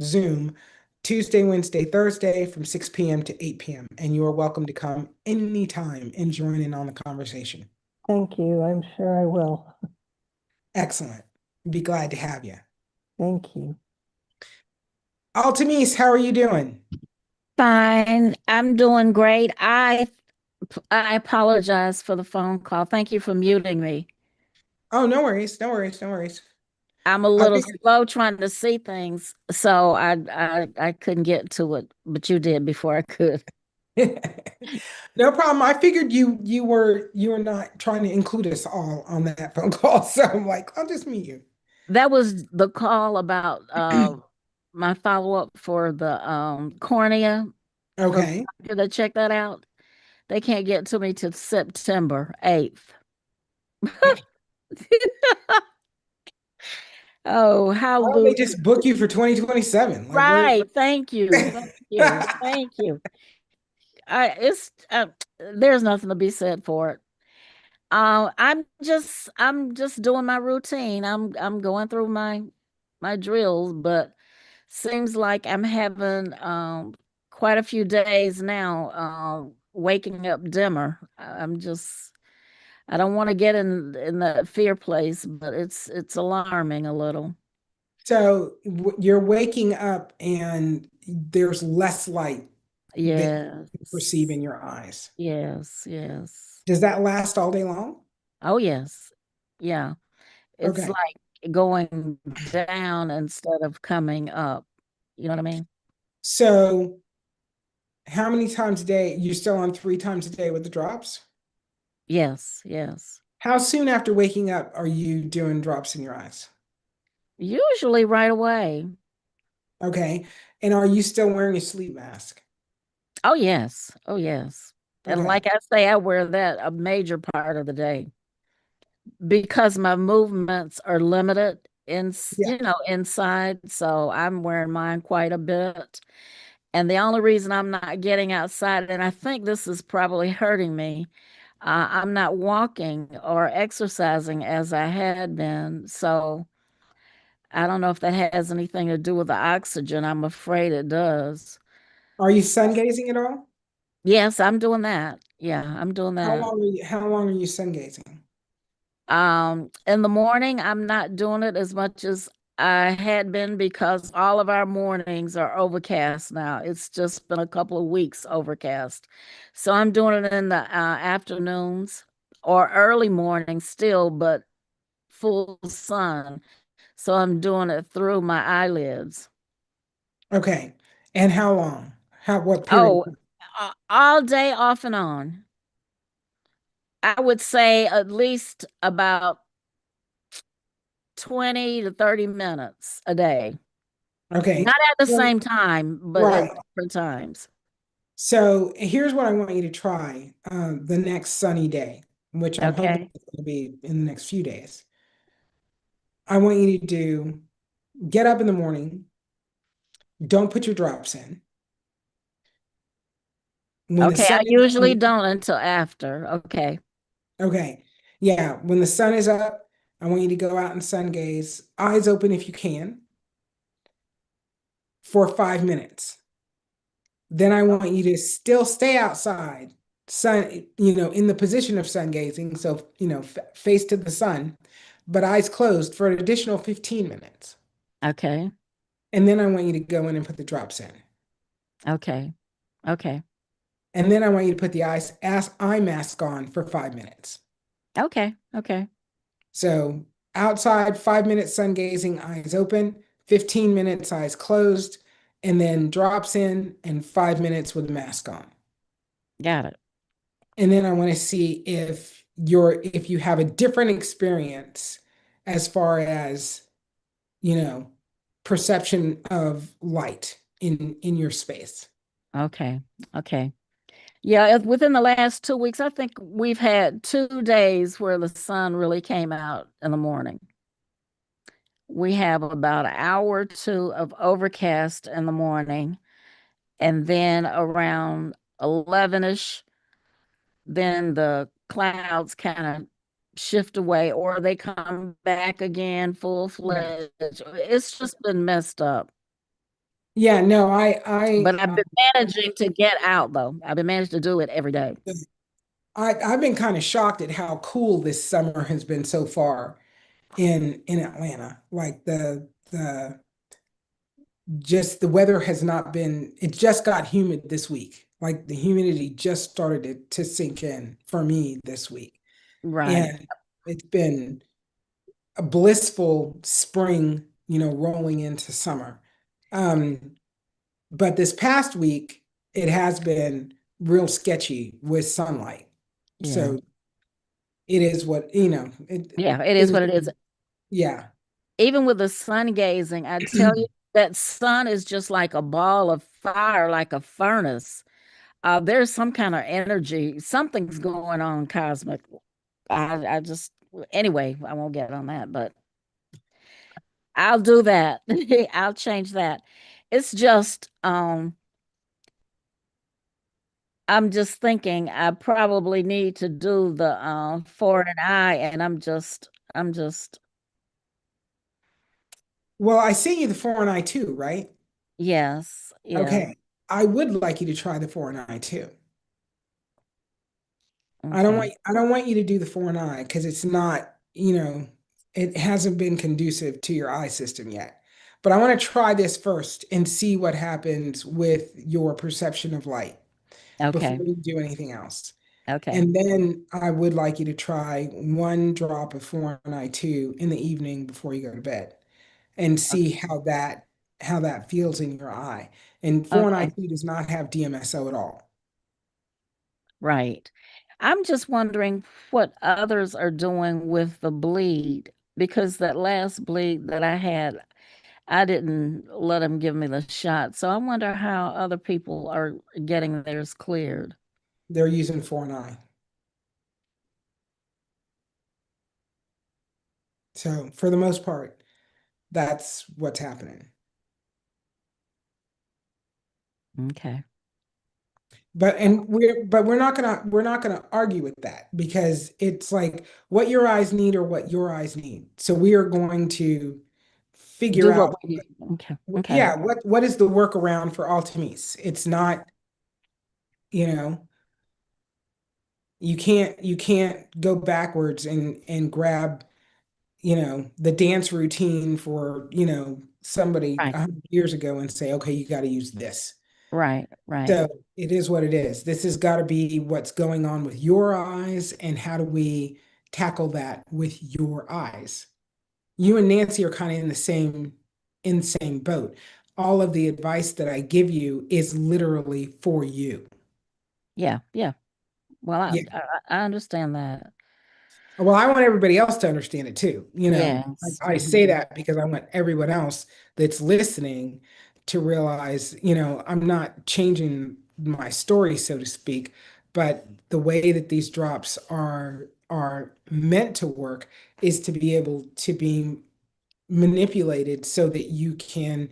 Speaker 1: Zoom Tuesday, Wednesday, Thursday from 6 p.m. to 8 p.m. And you are welcome to come anytime and join in on the conversation.
Speaker 5: Thank you. I'm sure I will.
Speaker 1: Excellent. Be glad to have you.
Speaker 5: Thank you.
Speaker 1: Altamise, how are you doing?
Speaker 4: Fine. I'm doing great. I apologize for the phone call. Thank you for muting me.
Speaker 1: Oh, no worries, no worries, no worries.
Speaker 4: I'm a
Speaker 1: I
Speaker 4: little
Speaker 1: figured
Speaker 4: slow trying to see things, so I couldn't get to it, but you did before I could.
Speaker 1: no problem. I figured you were not trying to include us all on that phone call. So I'm like, I'll just meet you.
Speaker 4: That was the call about my follow-up for the cornea for the
Speaker 1: Okay.
Speaker 4: doctor to check that out. They can't get to me till September 8th. Oh, how
Speaker 1: Why don't they
Speaker 4: Lou.
Speaker 1: just book you for 2027? Like we're
Speaker 4: Right. Thank you. Thank you. Thank you. There's nothing to be said for it. I'm just doing my routine. I'm going through my drills, but seems like I'm having quite a few days now waking up dimmer. I don't want to get in the fear place, but it's alarming a little.
Speaker 1: so you're waking up and there's less light that you perceive
Speaker 4: Yes.
Speaker 1: in your eyes.
Speaker 4: Yes, yes.
Speaker 1: Does that last all day long?
Speaker 4: Oh yes. Yeah. It's
Speaker 1: Okay.
Speaker 4: like going down instead of coming up. You know what I mean?
Speaker 1: So how many times a day? You're still on 3 times a day with the drops?
Speaker 4: Yes, yes.
Speaker 1: How soon after waking up are you doing drops in your eyes?
Speaker 4: Usually right away.
Speaker 1: Okay. And are you still wearing a sleep mask?
Speaker 4: Oh yes. Oh yes. And
Speaker 1: Okay.
Speaker 4: like I say, I wear that a major part of the day because my movements are limited
Speaker 1: Yeah.
Speaker 4: inside. So I'm wearing mine quite a bit. And the only reason I'm not getting outside, and I think this is probably hurting me, I'm not walking or exercising as I had been. So I don't know if that has anything to do with the oxygen. I'm afraid it does.
Speaker 1: Are you sun gazing at all?
Speaker 4: Yes, I'm doing that. Yeah, I'm doing that.
Speaker 1: How long are you sun gazing?
Speaker 4: In the morning, I'm not doing it as much as I had been because all of our mornings are overcast now. It's just been a couple of weeks overcast. So I'm doing it in the afternoons or early morning still, but full sun. So I'm doing it through my eyelids.
Speaker 1: Okay. And how long? What period?
Speaker 4: Oh, all day off and on. I would say at least about 20 to 30 minutes a day.
Speaker 1: Okay.
Speaker 4: Not at the
Speaker 1: Well,
Speaker 4: same time, but at
Speaker 1: right.
Speaker 4: different times.
Speaker 1: So here's what I want you to try the next sunny day, which I'm hoping
Speaker 4: Okay.
Speaker 1: is going to be in the next few days. I want you to get up in the morning, don't put your drops in. When the
Speaker 4: Okay.
Speaker 1: sun
Speaker 4: I
Speaker 1: is
Speaker 4: usually don't until after. Okay.
Speaker 1: okay, yeah, when the sun is up, I want you to go out and sun gaze, eyes open if you can, for 5 minutes. Then I want you to still stay outside, sun, in the position of sun gazing. So, face to the sun, but eyes closed for an additional 15 minutes.
Speaker 4: Okay.
Speaker 1: And then I want you to go in and put the drops in.
Speaker 4: Okay. Okay.
Speaker 1: And then I want you to put the eye mask on for 5 minutes.
Speaker 4: Okay. Okay.
Speaker 1: So outside, 5 minutes sun gazing, eyes open, 15 minutes, eyes closed, and then drops in and 5 minutes with the mask on.
Speaker 4: Got it.
Speaker 1: And then I want to see if you have a different experience as far as, you know, perception of light in your space.
Speaker 4: Okay. Okay. Yeah, within the last 2 weeks, I think we've had 2 days where the sun really came out in the morning. We have about an hour or two of overcast in the morning, and then around 11ish, then the clouds kind of shift away or they come back again full
Speaker 1: Yeah.
Speaker 4: fledged. It's just been messed up.
Speaker 1: Yeah, no, I
Speaker 4: But I've been managing to get out though. I've been managing to do it every day.
Speaker 1: I've been kind of shocked at how cool this summer has been so far in Atlanta. Like the weather has not been, it just got humid this week. Like the humidity just started to sink in for me this week.
Speaker 4: Right.
Speaker 1: And it's been a blissful spring, rolling into summer. Um, but this past week, it has been real sketchy with sunlight.
Speaker 4: Yeah.
Speaker 1: So it is what,
Speaker 4: Yeah, it
Speaker 1: it
Speaker 4: is
Speaker 1: is,
Speaker 4: what it is.
Speaker 1: yeah.
Speaker 4: Even with the sun gazing, I tell you that sun is just like a ball of fire, like a furnace. There's some kind of energy, something's going on cosmic. I just anyway, I won't get on that, but I'll do that. I'll change that. It's just I'm just thinking I probably need to do the foreign eye and I'm just
Speaker 1: Well, I sent you the 4 and I too, right?
Speaker 4: yes, yeah,
Speaker 1: Okay. I would like you to try the 4 and I too.
Speaker 4: okay.
Speaker 1: I don't want you to do the 4 and I because it's not, it hasn't been conducive to your eye system yet. But I want to try this first and see what happens with your perception of light before
Speaker 4: Okay.
Speaker 1: you do anything else.
Speaker 4: Okay.
Speaker 1: And then I would like you to try one drop of 4 and I too in the evening before you go to bed and see how that feels in your eye. And 4 and I
Speaker 4: Okay.
Speaker 1: too does not have DMSO at all.
Speaker 4: Right. I'm just wondering what others are doing with the bleed because that last bleed that I had, I didn't let them give me the shot. So I wonder how other people are getting theirs cleared.
Speaker 1: They're using 4 and I. So for the most part, that's what's happening.
Speaker 4: Okay.
Speaker 1: But we're not gonna argue with that because it's like what your eyes need or what your eyes need. So we are going to figure
Speaker 4: Do what
Speaker 1: out,
Speaker 4: we need. Okay. Okay.
Speaker 1: yeah, what is the workaround for Altemis? It's not, you know, you can't go backwards and grab, the dance routine for, somebody
Speaker 4: Right.
Speaker 1: 100 years ago and say, okay, you got to use this.
Speaker 4: Right. Right.
Speaker 1: So it is what it is. This has got to be what's going on with your eyes, and how do we tackle that with your eyes? You and Nancy are kind of in the same boat. All of the advice that I give you is literally for you.
Speaker 4: Yeah. Yeah. Well,
Speaker 1: Yeah.
Speaker 4: I understand that.
Speaker 1: Well, I want everybody else to understand it too.
Speaker 4: Yes.
Speaker 1: I say that because I want everyone else that's listening to realize, I'm not changing my story, so to speak, but the way that these drops are meant to work is to be able to be manipulated so that you can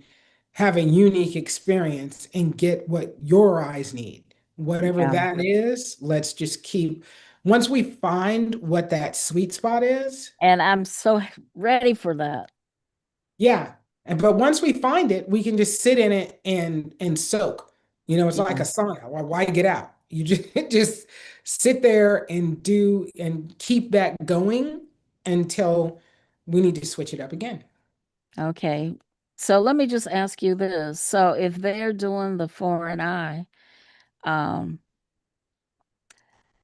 Speaker 1: have a unique experience and get what your eyes need. Whatever
Speaker 4: Yeah.
Speaker 1: that is, let's just keep, once we find what that sweet spot is,
Speaker 4: And I'm so ready for that.
Speaker 1: yeah. But once we find it, we can just sit in it and soak. It's like
Speaker 4: Yeah.
Speaker 1: a sauna. Why get out? You just just sit there and do and keep that going until we need to switch it up again.
Speaker 4: Okay. So let me just ask you this. So if they're doing the foreign eye, um,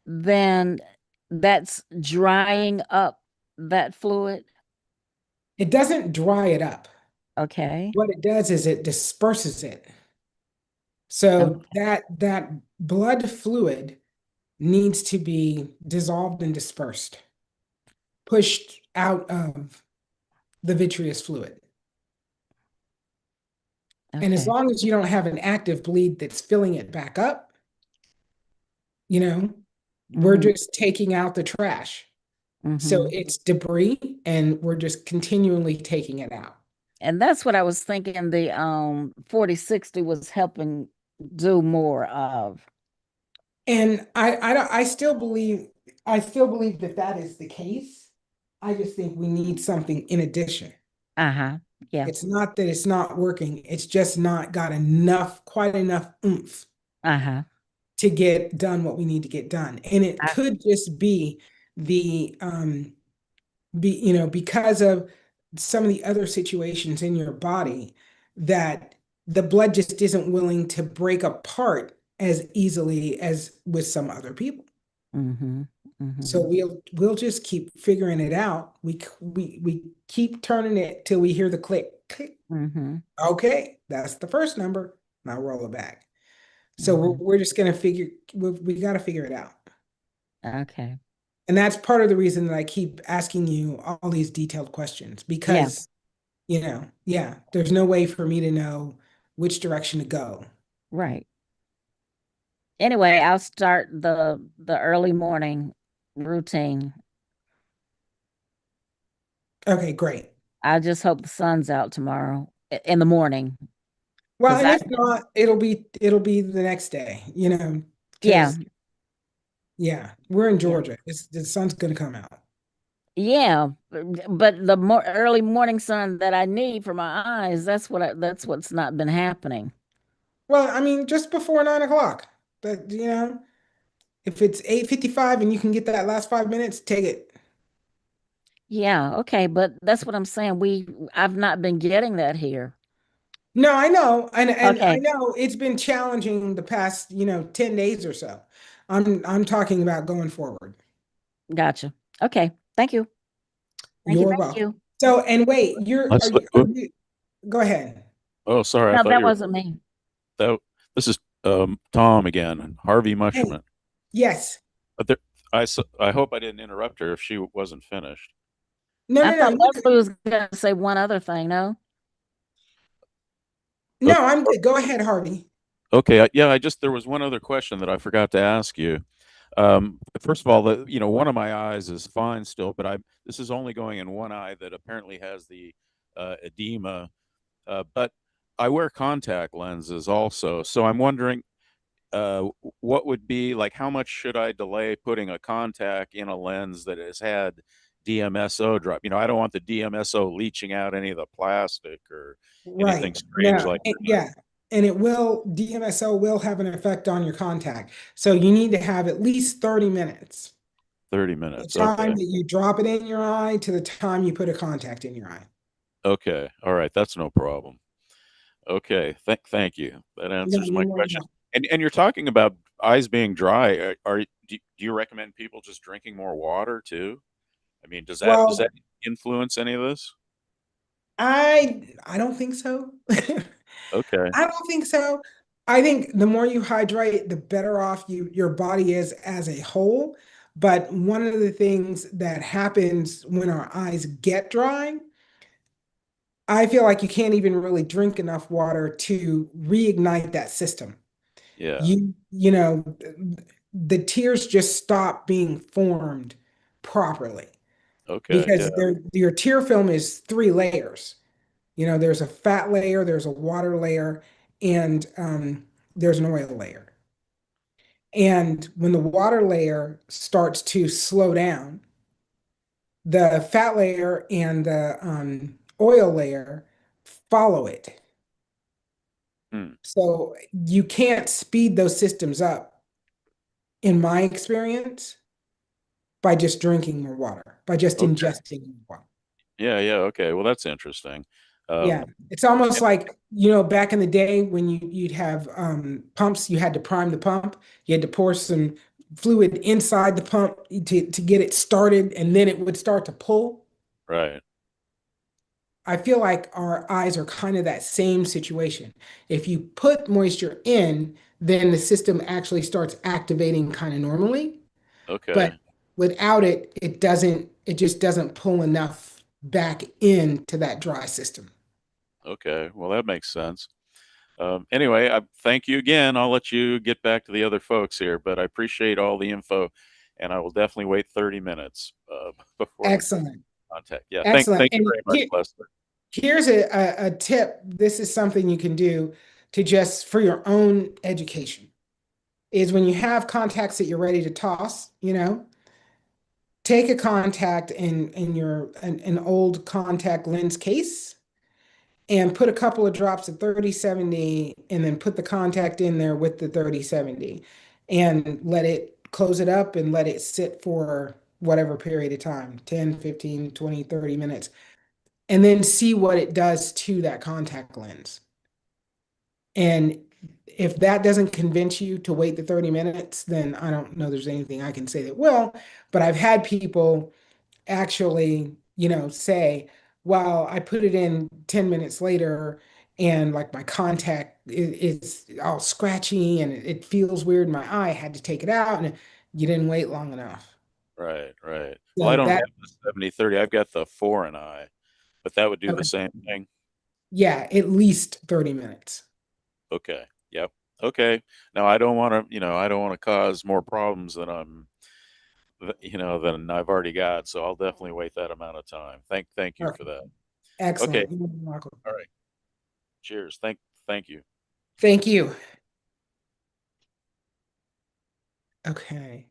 Speaker 4: then that's drying up that fluid.
Speaker 1: It doesn't dry it up.
Speaker 4: Okay.
Speaker 1: What it does is it disperses it. So
Speaker 4: Okay.
Speaker 1: that blood fluid needs to be dissolved and dispersed, pushed out of the vitreous fluid. And as
Speaker 4: Okay.
Speaker 1: long as you don't have an active bleed that's filling it back up, you know, we're
Speaker 4: Mm-hmm.
Speaker 1: just taking out the trash. So
Speaker 4: Mm-hmm.
Speaker 1: it's debris and we're just continually taking it out.
Speaker 4: And that's what I was thinking the 4060 was helping do more of.
Speaker 1: And I still believe that that is the case. I just think we need something in addition.
Speaker 4: Uh-huh. Yeah.
Speaker 1: It's not that it's not working. It's just not got quite enough oomph
Speaker 4: Uh-huh.
Speaker 1: to get done what we need to get done. And it
Speaker 4: I,
Speaker 1: could just be the because of some of the other situations in your body that the blood just isn't willing to break apart as easily as with some other people.
Speaker 4: mm-hmm.
Speaker 1: So
Speaker 4: Mm-hmm.
Speaker 1: we'll just keep figuring it out. We keep turning it till we hear the click, click.
Speaker 4: Mm-hmm.
Speaker 1: Okay, that's the first number. Now roll it back. So
Speaker 4: Mm-hmm.
Speaker 1: we're just gonna we got to figure it out.
Speaker 4: Okay.
Speaker 1: And that's part of the reason that I keep asking you all these detailed questions
Speaker 4: Yeah.
Speaker 1: because, yeah, there's no way for me to know which direction to go.
Speaker 4: Right. Anyway, I'll start the early morning routine.
Speaker 1: Okay, great.
Speaker 4: I just hope the sun's out tomorrow in the morning.
Speaker 1: Well,
Speaker 4: Because
Speaker 1: and
Speaker 4: I,
Speaker 1: if not, it'll be the next day,
Speaker 4: yeah,
Speaker 1: because yeah, we're in
Speaker 4: yeah,
Speaker 1: Georgia. The sun's gonna come out.
Speaker 4: yeah. But the more early morning sun that I need for my eyes, that's what's not been happening.
Speaker 1: Well, I mean, just before 9 o'clock. But if it's 8:55 and you can get that last 5 minutes, take it.
Speaker 4: Yeah, okay, but that's what I'm saying. I've not been getting that here.
Speaker 1: No, I know, and I
Speaker 4: Okay,
Speaker 1: know it's been challenging the past, 10 days or so. I'm talking about going forward.
Speaker 4: gotcha. Okay, thank you. Thank you,
Speaker 1: You're
Speaker 4: thank
Speaker 1: welcome.
Speaker 4: you.
Speaker 1: So, and wait,
Speaker 3: Leslie,
Speaker 1: are you, go ahead.
Speaker 3: oh, sorry, I
Speaker 4: No,
Speaker 3: thought
Speaker 4: that
Speaker 3: you were
Speaker 4: wasn't me.
Speaker 3: that. This is Tom again, Harvey
Speaker 1: Hey,
Speaker 3: Mushman.
Speaker 1: yes.
Speaker 3: But I hope I didn't interrupt her if she wasn't finished.
Speaker 1: No,
Speaker 4: I
Speaker 1: no, no,
Speaker 4: thought Leslie was gonna say one other thing, no?
Speaker 1: no, I'm good. Go ahead, Harvey.
Speaker 3: Okay, yeah, there was one other question that I forgot to ask you. First of all, one of my eyes is fine still, but this is only going in one eye that apparently has the edema. But I wear contact lenses also, so I'm wondering uh, what would be like, how much should I delay putting a contact in a lens that has had DMSO drop? I don't want the DMSO leaching out any of the plastic or anything
Speaker 1: Right.
Speaker 3: strange
Speaker 1: No,
Speaker 3: like that.
Speaker 1: yeah. And DMSO will have an effect on your contact. So you need to have at least 30 minutes.
Speaker 3: 30
Speaker 1: The
Speaker 3: minutes.
Speaker 1: time
Speaker 3: Okay.
Speaker 1: that you drop it in your eye to the time you put a contact in your eye.
Speaker 3: Okay. All right. That's no problem. Okay. Thank you. That
Speaker 1: No,
Speaker 3: answers
Speaker 1: you're
Speaker 3: my
Speaker 1: more than
Speaker 3: question.
Speaker 1: welcome.
Speaker 3: And you're talking about eyes being dry. Do you recommend people just drinking more water too? I mean, does that
Speaker 1: Well,
Speaker 3: influence any of this?
Speaker 1: I don't think so.
Speaker 3: Okay.
Speaker 1: I don't think so. I think the more you hydrate, the better off your body is as a whole. But one of the things that happens when our eyes get dry, I feel like you can't even really drink enough water to reignite that system.
Speaker 3: Yeah.
Speaker 1: You know, the tears just stop being formed properly
Speaker 3: Okay. Yeah.
Speaker 1: because your tear film is three layers. You know, there's a fat layer, there's a water layer, and there's an oil layer. And when the water layer starts to slow down, the fat layer and the oil layer follow it.
Speaker 3: Hmm.
Speaker 1: So you can't speed those systems up, in my experience, by just drinking more water, by just
Speaker 3: Okay.
Speaker 1: ingesting more water.
Speaker 3: Yeah. Yeah. Okay. Well, that's interesting.
Speaker 1: Yeah,
Speaker 3: Um,
Speaker 1: it's almost like, you know, back in the day when you'd have pumps, you had to prime the pump. You had to pour some fluid inside the pump to get it started, and then it would start to pull.
Speaker 3: right.
Speaker 1: I feel like our eyes are kind of that same situation. If you put moisture in, then the system actually starts activating kind of normally, but
Speaker 3: Okay.
Speaker 1: without it, it just doesn't pull enough back into that dry system.
Speaker 3: Okay. Well, that makes sense. Anyway, I thank you again. I'll let you get back to the other folks here, but I appreciate all the info, and I will definitely wait 30 minutes before I
Speaker 1: Excellent.
Speaker 3: contact. Yeah.
Speaker 1: Excellent.
Speaker 3: Thank you
Speaker 1: And
Speaker 3: very much, Leslie.
Speaker 1: here's a tip. This is something you can do to just for your own education is when you have contacts that you're ready to toss, you know, take a contact in your an old contact lens case and put a couple of drops of 3070 and then put the contact in there with the 3070 and let it close it up and let it sit for whatever period of time, 10, 15, 20, 30 minutes, and then see what it does to that contact lens. And if that doesn't convince you to wait the 30 minutes, then I don't know there's anything I can say that will. But I've had people actually, you know, say, well, I put it in 10 minutes later and like my contact is all scratchy and it feels weird in my eye. I had to take it out and you didn't wait long enough.
Speaker 3: Right, right. Well, I
Speaker 1: So
Speaker 3: don't
Speaker 1: that,
Speaker 3: have the 70/30. I've got the 4 and I, but that would do the
Speaker 1: okay,
Speaker 3: same thing.
Speaker 1: yeah, at least 30 minutes.
Speaker 3: Okay. Yep. Okay. Now I don't want to, I don't want to cause more problems than I've already got. So I'll definitely wait that amount of time. Thank you for
Speaker 1: Okay,
Speaker 3: that. Okay.
Speaker 1: excellent. You're welcome.
Speaker 3: All right. Cheers. Thank you.
Speaker 1: Thank you. Okay.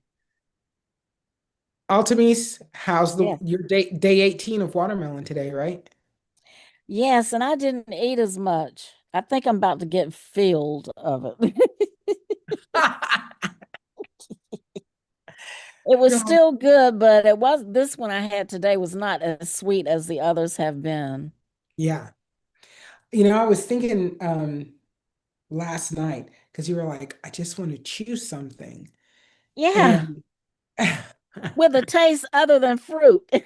Speaker 1: Altamise, how's the
Speaker 4: Yeah.
Speaker 1: your day 18 of watermelon today, right?
Speaker 4: Yes, and I didn't eat as much. I think I'm about to get filled of it. It was
Speaker 1: No.
Speaker 4: still good, but it was this one I had today was not as sweet as the others have been.
Speaker 1: Yeah. You know, I was thinking last night because you were like, I just want to choose something.
Speaker 4: Yeah,
Speaker 1: And
Speaker 4: with a taste other than fruit. That's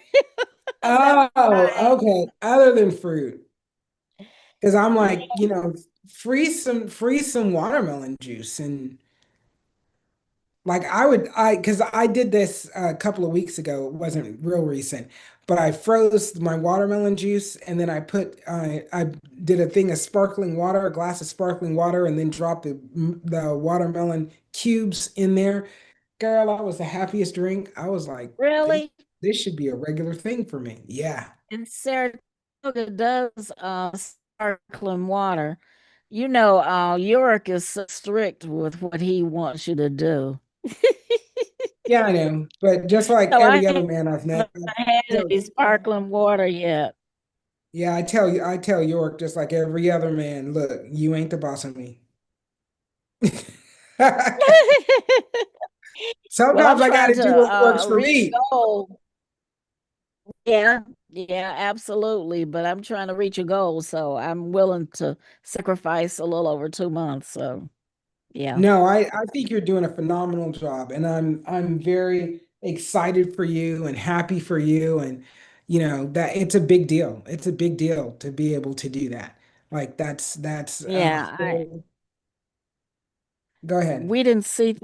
Speaker 1: oh,
Speaker 4: right.
Speaker 1: okay. Other than fruit. Because I'm like,
Speaker 4: Yeah.
Speaker 1: you know, freeze some watermelon juice and like because I did this a couple of weeks ago. It wasn't real recent, but I froze my watermelon juice and then I did a thing of sparkling water, a glass of sparkling water, and then dropped the watermelon cubes in there. Girl, that was the happiest drink. I was like,
Speaker 4: Really?
Speaker 1: this should be a regular thing for me. Yeah.
Speaker 4: And Saratoga does sparkling water. You know, Yorick is so strict with what he wants you to do.
Speaker 1: Yeah, I know. But just like
Speaker 4: So I
Speaker 1: every other man I've met,
Speaker 4: haven't had any sparkling water yet.
Speaker 1: yeah, I tell York just like every other man, look, you ain't the boss of me.
Speaker 4: Well, I'm
Speaker 1: Sometimes I got
Speaker 4: trying
Speaker 1: to
Speaker 4: to
Speaker 1: do what works for
Speaker 4: reach a
Speaker 1: me.
Speaker 4: goal. Yeah, yeah, absolutely. But I'm trying to reach a goal, so I'm willing to sacrifice a little over 2 months. So yeah.
Speaker 1: No, I think you're doing a phenomenal job, and I'm very excited for you and happy for you, and you know that it's a big deal. It's a big deal to be able to do that. Like that's a
Speaker 4: Yeah, I
Speaker 1: whole. Go ahead.
Speaker 4: we didn't see,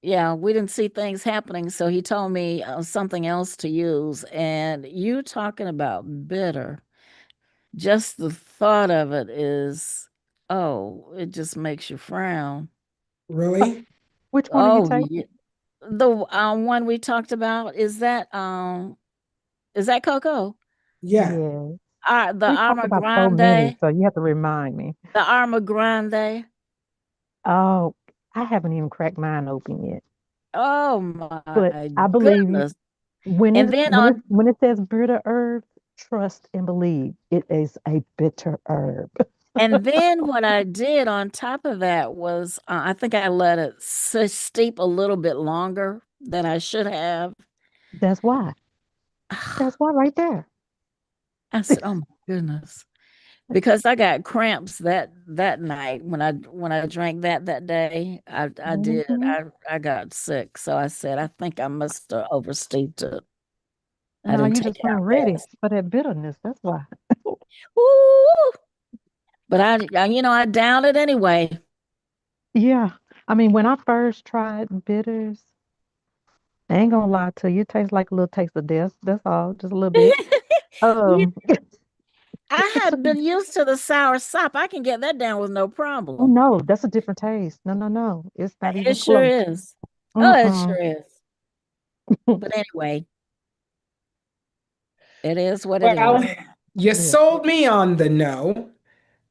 Speaker 4: yeah, we didn't see things happening. So he told me something else to use. And you talking about bitter, just the thought of it is, oh, it just makes you frown.
Speaker 1: Really?
Speaker 6: Which one are you
Speaker 4: Oh,
Speaker 6: taking?
Speaker 4: the one we talked about, is that Coco?
Speaker 1: Yeah.
Speaker 6: Yes.
Speaker 4: The
Speaker 6: We talked
Speaker 4: Armor
Speaker 6: about so many,
Speaker 4: Grande,
Speaker 6: so you have to remind me.
Speaker 4: the Armor Grande.
Speaker 6: Oh, I haven't even cracked mine open yet.
Speaker 4: Oh
Speaker 6: But
Speaker 4: my
Speaker 6: I believe you
Speaker 4: goodness.
Speaker 6: when
Speaker 4: And
Speaker 6: it
Speaker 4: then
Speaker 6: when it
Speaker 4: on
Speaker 6: when it says bitter herb, trust and believe it is a bitter herb.
Speaker 4: And then what I did on top of that was I think I let it steep a little bit longer than I should have.
Speaker 6: That's why. That's why right there.
Speaker 4: I said, "Oh my goodness," because I got cramps that night when I drank that day. I did.
Speaker 6: Hmm.
Speaker 4: I got sick, so I said, "I think I must have oversteeped it. I
Speaker 6: No,
Speaker 4: didn't
Speaker 6: you
Speaker 4: take
Speaker 6: just
Speaker 4: it
Speaker 6: weren't
Speaker 4: out
Speaker 6: ready
Speaker 4: fast."
Speaker 6: for that bitterness. That's why.
Speaker 4: Ooh, but I downed it anyway.
Speaker 6: Yeah. I mean, when I first tried bitters, I ain't gonna lie to you, it tastes like a little taste of death. That's all, just a little bit.
Speaker 4: Yeah,
Speaker 6: Um,
Speaker 4: I
Speaker 6: it
Speaker 4: had
Speaker 6: took me.
Speaker 4: been used to the sour sop. I can get that down with no
Speaker 6: Oh
Speaker 4: problem.
Speaker 6: no, that's a different taste. No, no, no. It's not
Speaker 4: It
Speaker 6: even
Speaker 4: sure
Speaker 6: close.
Speaker 4: is. Oh, it
Speaker 6: Mm-mm.
Speaker 4: sure is. But anyway, it is what it
Speaker 1: Well,
Speaker 4: is.
Speaker 1: you
Speaker 6: Yeah.
Speaker 1: sold me on the no.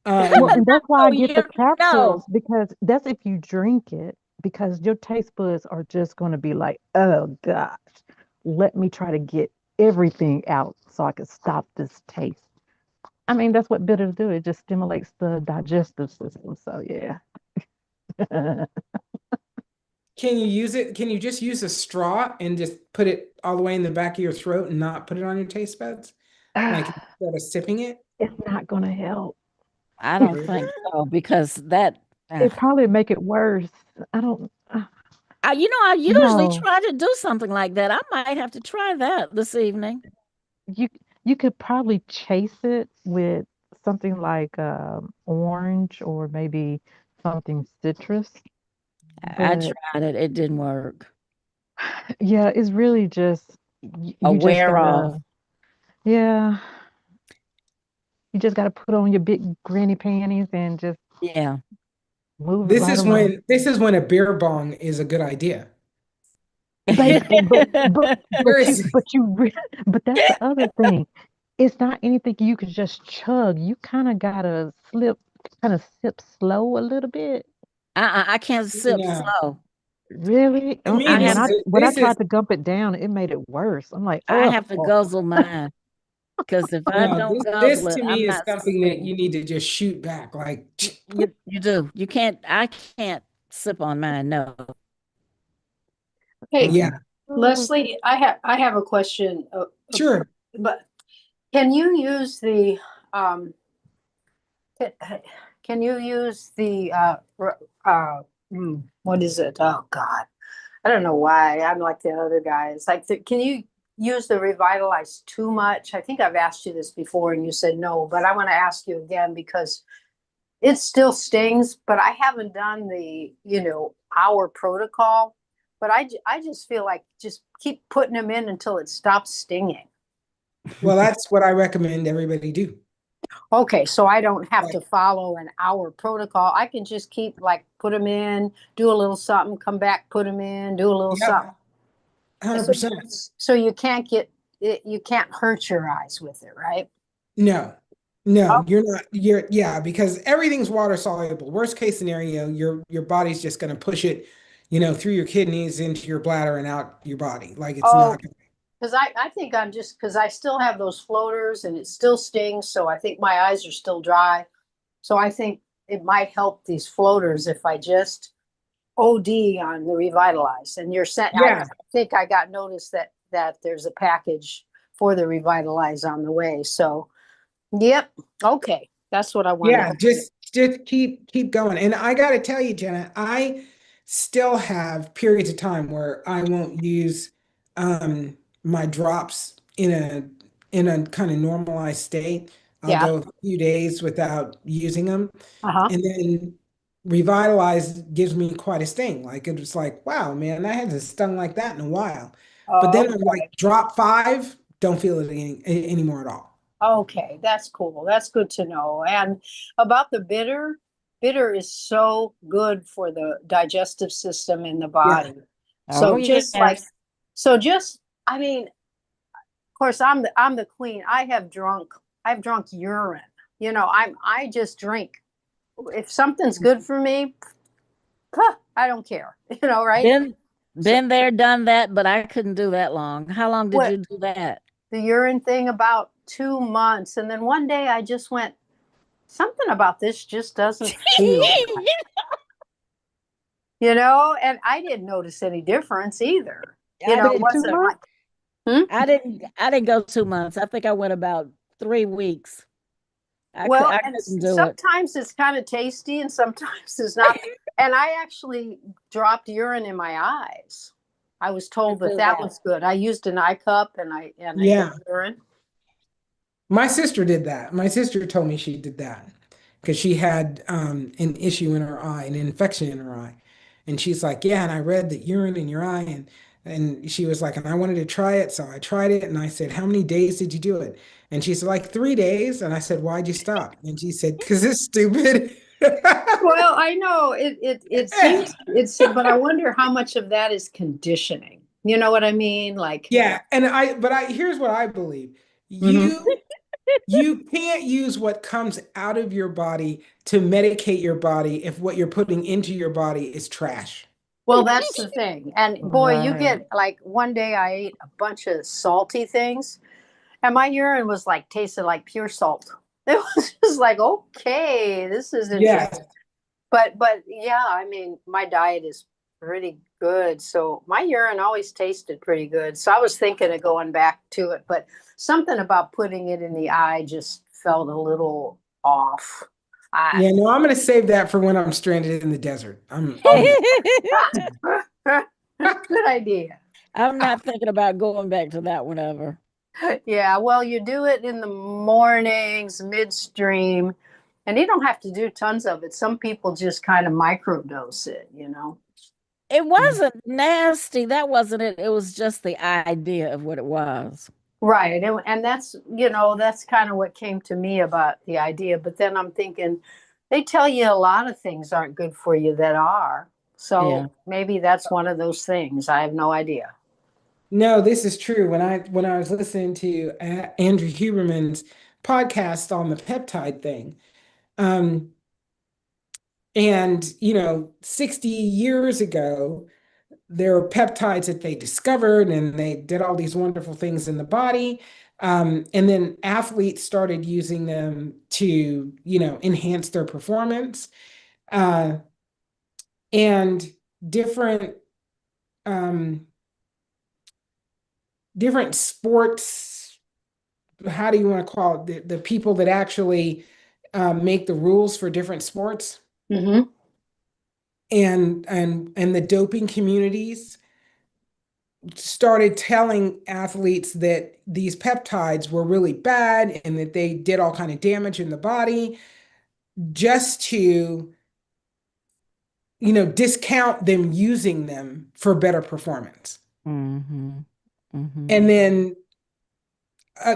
Speaker 6: Well, and
Speaker 1: Um,
Speaker 6: that's why I
Speaker 4: No,
Speaker 6: get the
Speaker 4: no.
Speaker 6: capsules because that's if you drink it, because your taste buds are just going to be like, oh gosh, let me try to get everything out so I can stop this taste. I mean, that's what bitters do. It just stimulates the digestive system. So yeah.
Speaker 1: can you use it? Can you just use a straw and just put it all the way in the back of your throat and not put it on your taste buds? Like instead of sipping it?
Speaker 6: It's not going to help.
Speaker 4: I don't think so because uh,
Speaker 6: It probably make it worse. I don't
Speaker 4: I usually
Speaker 6: no.
Speaker 4: try to do something like that. I might have to try that this evening.
Speaker 6: You you could probably chase it with something like orange or maybe something citrus.
Speaker 4: I
Speaker 6: But
Speaker 4: tried it. It didn't work.
Speaker 6: yeah, it's really just
Speaker 4: A
Speaker 6: you just
Speaker 4: wear off.
Speaker 6: gotta yeah, you just gotta put on your big granny panties and just
Speaker 4: Yeah.
Speaker 6: move it right along.
Speaker 1: This is when a beer bong is a good idea.
Speaker 6: Baby,
Speaker 1: Seriously.
Speaker 6: but that's the other thing. It's not anything you could just chug. You kind of gotta kind of sip slow a little bit.
Speaker 4: I can't sip
Speaker 1: No.
Speaker 4: slow.
Speaker 6: Really?
Speaker 1: To me,
Speaker 4: I
Speaker 1: this
Speaker 4: have
Speaker 1: is
Speaker 6: When I
Speaker 1: this is
Speaker 6: tried to gump it down, it made it worse. I'm like,
Speaker 4: I
Speaker 6: oh,
Speaker 4: have to guzzle mine because if I
Speaker 1: no,
Speaker 4: don't
Speaker 1: this
Speaker 4: guzzle it,
Speaker 1: to me
Speaker 4: I'm
Speaker 1: is
Speaker 4: not
Speaker 1: something that
Speaker 4: sipping.
Speaker 1: you need to just shoot back. Like,
Speaker 4: You do. You can't. I can't sip on mine. No.
Speaker 2: Hey,
Speaker 1: yeah,
Speaker 6: mm-mm.
Speaker 2: Leslie, I have a question,
Speaker 1: sure.
Speaker 2: but can you use the um ca- can you use the what is it? Oh God, I don't know why I'm like the other guys. Like, can you use the Revitalize too much? I think I've asked you this before, and you said no, but I want to ask you again because it still stings. But I haven't done the hour protocol. But I just feel like just keep putting them in until it stops stinging.
Speaker 1: Well, that's what I recommend everybody do.
Speaker 2: Okay, so I don't have
Speaker 1: Like,
Speaker 2: to follow an hour protocol. I can just keep like put them in, do a little something, come back, put them in, do a little
Speaker 1: yep,
Speaker 2: something. So,
Speaker 1: 100%.
Speaker 2: so you can't get it, you can't hurt your eyes with it, right?
Speaker 1: No, no,
Speaker 2: Oh,
Speaker 1: you're not. Yeah, because everything's water soluble. Worst case scenario, your body's just going to push it, through your kidneys into your bladder and out your body. Like it's
Speaker 2: oh,
Speaker 1: not.
Speaker 2: because I think I'm just because I still have those floaters and it still stings, so I think my eyes are still dry. So I think it might help these floaters if I just OD on the Revitalize. And you're saying I
Speaker 1: Yeah,
Speaker 2: think I got notice that there's a package for the Revitalize on the way. So yep, okay, that's what I wanted.
Speaker 1: yeah, just keep going. And I got to tell you, Jenna, I still have periods of time where I won't use my drops in a kind of normalized state. I'll
Speaker 2: Yeah.
Speaker 1: go a few days without using them.
Speaker 2: Uh huh.
Speaker 1: And then Revitalize gives me quite a sting. Like it was like, wow, man, I haven't stung like that in a while. But
Speaker 2: Oh,
Speaker 1: then I'm like,
Speaker 2: okay.
Speaker 1: drop five, don't feel it anymore at all.
Speaker 2: Okay, that's cool. That's good to know. And about the bitter, bitter is so good for the digestive system in the
Speaker 1: Yeah.
Speaker 2: body.
Speaker 4: Oh,
Speaker 2: So just like,
Speaker 4: yes.
Speaker 2: so just, I mean, of course, I'm the queen. I've drunk urine. I just drink. If something's good for me, I don't care. Right?
Speaker 4: Been
Speaker 2: So
Speaker 4: been there, done that, but I couldn't do that long. How long did
Speaker 2: what
Speaker 4: you do that?
Speaker 2: the urine thing about 2 months, and then one day I just went, something about this just doesn't feel right. And I didn't notice any difference either.
Speaker 4: I
Speaker 2: It
Speaker 6: Wait,
Speaker 4: didn't.
Speaker 6: 2
Speaker 2: wasn't like,
Speaker 6: months?
Speaker 2: hmm?
Speaker 4: I didn't go 2 months. I think I went about 3 weeks.
Speaker 2: Well,
Speaker 4: I
Speaker 2: and
Speaker 4: couldn't do it.
Speaker 2: sometimes it's kind of tasty and sometimes it's not. And I actually dropped urine in my eyes. I was told that
Speaker 4: Do
Speaker 2: that
Speaker 4: that.
Speaker 2: was good. I used an eye cup and I took
Speaker 1: Yeah.
Speaker 2: urine.
Speaker 1: My sister did that. My sister told me she did that because she had an issue in her eye, an infection in her eye. And she's like, yeah, and I read that urine in your eye, and she was like, and I wanted to try it, so I tried it, and I said, how many days did you do it? And she said, like 3 days. And I said, why'd you stop? And she said, because it's stupid.
Speaker 2: Well, I know it seems but I wonder how much of that is conditioning. You know what I mean? Like,
Speaker 1: Yeah, but here's what I believe.
Speaker 2: mhm.
Speaker 1: You can't use what comes out of your body to medicate your body if what you're putting into your body is trash.
Speaker 2: Well, that's the thing. And boy, you
Speaker 4: Right.
Speaker 2: get like one day I ate a bunch of salty things and my urine was like tasted like pure salt. It was just like, okay, this is
Speaker 1: Yes.
Speaker 2: interesting. But yeah, I mean, my diet is pretty good. So my urine always tasted pretty good. So I was thinking of going back to it, but something about putting it in the eye just felt a little off. I
Speaker 1: Yeah, no, I'm gonna save that for when I'm stranded in the desert. I'm
Speaker 2: Good idea.
Speaker 4: I'm not thinking about going back to that one ever.
Speaker 2: Yeah, well, you do it in the mornings, midstream, and you don't have to do tons of it. Some people just kind of microdose it.
Speaker 4: It wasn't nasty. That wasn't it. It was just the idea of what it was.
Speaker 2: Right. And that's kind of what came to me about the idea. But then I'm thinking, they tell you a lot of things aren't good for you that are.
Speaker 4: Yeah.
Speaker 2: So maybe that's one of those things. I have no idea.
Speaker 1: No, this is true. When I was listening to Andrew Huberman's podcast on the peptide thing, um, and 60 years ago, there were peptides that they discovered, and they did all these wonderful things in the body. And then athletes started using them to, enhance their performance. Uh, and different um, different sports, how do you want to call it? The people that actually make the rules for different sports
Speaker 2: Hmm.
Speaker 1: and the doping communities started telling athletes that these peptides were really bad and that they did all kind of damage in the body just to discount them using them for better performance.
Speaker 4: Mm-hmm. Mm-hmm.
Speaker 1: And then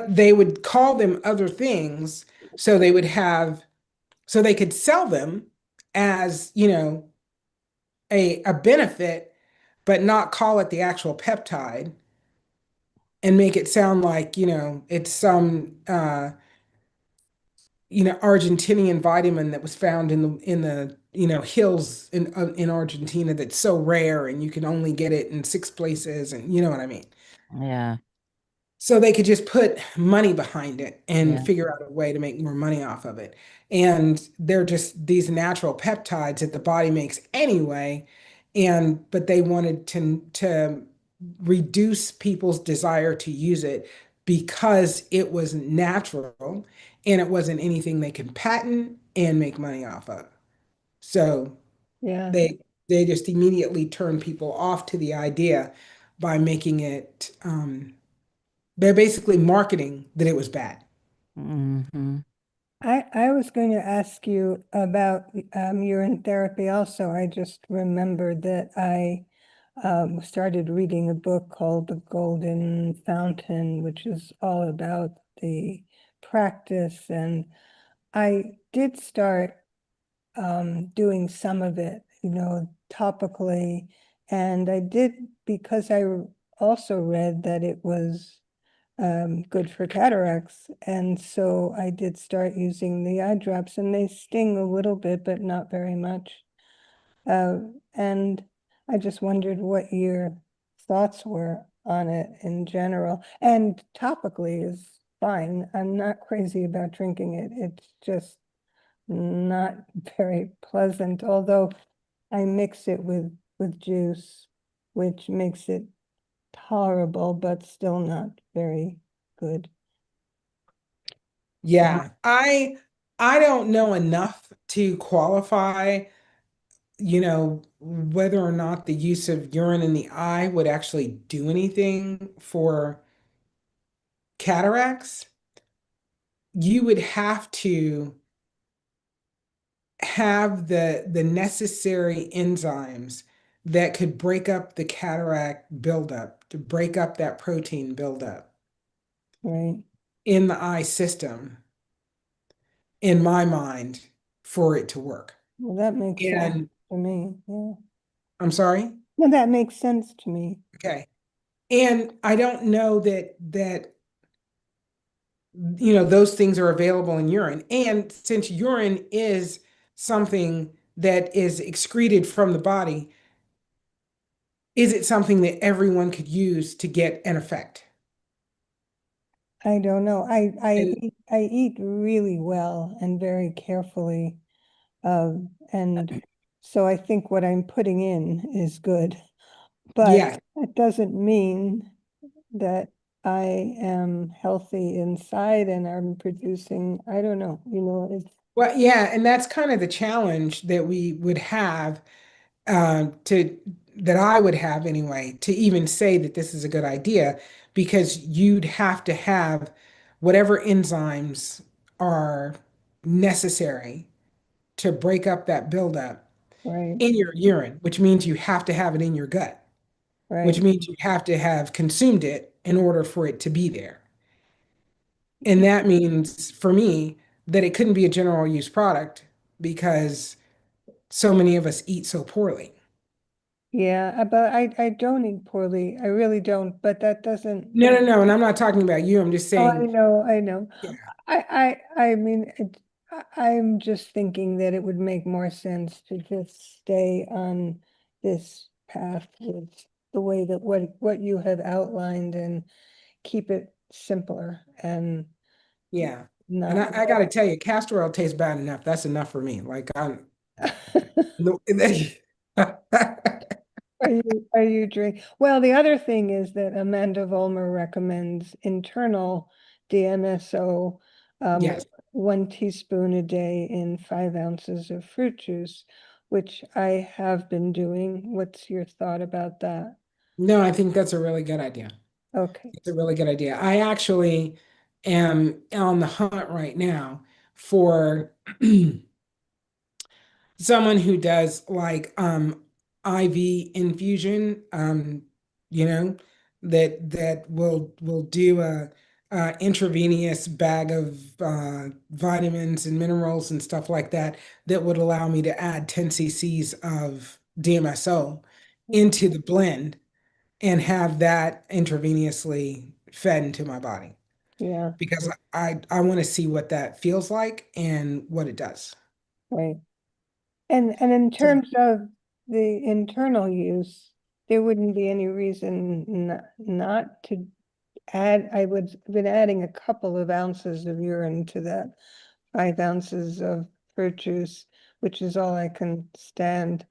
Speaker 1: they would call them other things so they could sell them as a benefit, but not call it the actual peptide and make it sound like it's some Argentinian vitamin that was found in the hills in Argentina that's so rare and you can only get it in six places, and you know what I mean.
Speaker 4: Yeah.
Speaker 1: So they could just put money behind it and
Speaker 4: Yeah.
Speaker 1: figure out a way to make more money off of it. And they're just these natural peptides that the body makes anyway. But they wanted to reduce people's desire to use it because it was natural and it wasn't anything they could patent and make money off of. So
Speaker 5: Yeah.
Speaker 1: they just immediately turned people off to the idea by making it they're basically marketing that it was bad.
Speaker 4: Mm-hmm.
Speaker 5: I was going to ask you about urine therapy also. I just remembered that I started reading a book called The Golden Fountain, which is all about the practice. And I did start doing some of it, topically. And I did because also read that it was good for cataracts. And so I did start using the eye drops, and they sting a little bit, but not very much. And I just wondered what your thoughts were on it in general. And topically is fine. I'm not crazy about drinking it. It's just not very pleasant, although I mix it with juice, which makes it tolerable, but still not very good.
Speaker 1: Yeah, I don't know enough to qualify, whether or not the use of urine in the eye would actually do anything for cataracts. You would have to have the necessary enzymes that could break up the cataract buildup, to break up that protein buildup
Speaker 5: Right.
Speaker 1: in the eye system, in my mind, for it to work.
Speaker 5: Well, that makes sense
Speaker 1: And
Speaker 5: to me. Yeah.
Speaker 1: I'm sorry?
Speaker 5: No, that makes sense to me.
Speaker 1: Okay. And I don't know that those things are available in urine. And since urine is something that is excreted from the body, is it something that everyone could use to get an effect?
Speaker 5: I don't know.
Speaker 1: And
Speaker 5: I eat really well and very carefully. And so I think what I'm putting in is good, but
Speaker 1: yeah,
Speaker 5: it doesn't mean that I am healthy inside and I'm producing, I don't know, it's
Speaker 1: well, yeah, and that's kind of the challenge that we would have to that I would have anyway, to even say that this is a good idea, because you'd have to have whatever enzymes are necessary to break up that buildup
Speaker 5: right,
Speaker 1: in your urine, which means you have to have it in your gut, which
Speaker 5: right.
Speaker 1: means you have to have consumed it in order for it to be there. And that means for me that it couldn't be a general use product because so many of us eat so poorly.
Speaker 5: Yeah, but I don't eat poorly. I really don't, but that doesn't,
Speaker 1: No, no, no. And I'm not talking about you. I'm just
Speaker 5: oh, I
Speaker 1: saying,
Speaker 5: know, I know.
Speaker 1: yeah,
Speaker 5: I mean, I'm just thinking that it would make more sense to just stay on this path with the way that what you have outlined and keep it simpler and
Speaker 1: yeah. And
Speaker 5: not.
Speaker 1: I got to tell you, castor oil tastes bad enough. That's enough for me. Like I'm, no,
Speaker 5: Are you drink? Well, the other thing is that Amanda Vollmer recommends internal DMSO, um,
Speaker 1: yes.
Speaker 5: 1 teaspoon a day in 5 ounces of fruit juice, which I have been doing. What's your thought about that?
Speaker 1: No, I think that's a really good idea.
Speaker 5: Okay,
Speaker 1: It's a really good idea. I actually am on the hunt right now for someone who does like IV infusion, you know, that will do a intravenous bag of vitamins and minerals and stuff like that, that would allow me to add 10 cc's of DMSO into the blend and have that intravenously fed into my body,
Speaker 5: yeah,
Speaker 1: because I want to see what that feels like and what it does.
Speaker 5: right. And in
Speaker 1: So
Speaker 5: terms of the internal use, there wouldn't be any reason not to add, I would been adding a couple of ounces of urine to that 5 ounces of fruit juice, which is all I can stand.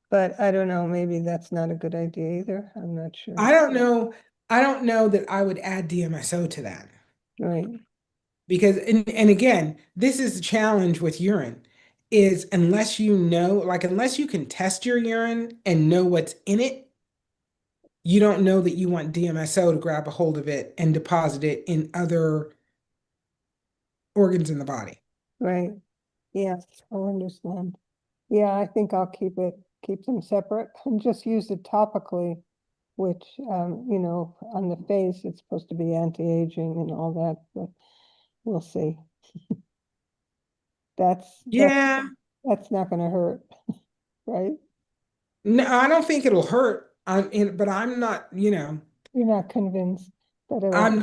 Speaker 5: But I don't know, maybe that's not a good idea either. I'm not sure.
Speaker 1: I don't know. I don't know that I would add DMSO to that,
Speaker 5: Right,
Speaker 1: because and again, this is the challenge with urine, is unless you know, like unless you can test your urine and know what's in it, you don't know that you want DMSO to grab a hold of it and deposit it in other organs in the body.
Speaker 5: Right. Yeah, I understand. Yeah, I think I'll keep them separate and just use it topically, which, on the face, it's supposed to be anti-aging and all that, but we'll see. That's, that,
Speaker 1: Yeah.
Speaker 5: that's not gonna hurt, right?
Speaker 1: No, I don't think it'll hurt. But I'm not,
Speaker 5: You're not convinced that it'll,
Speaker 1: I'm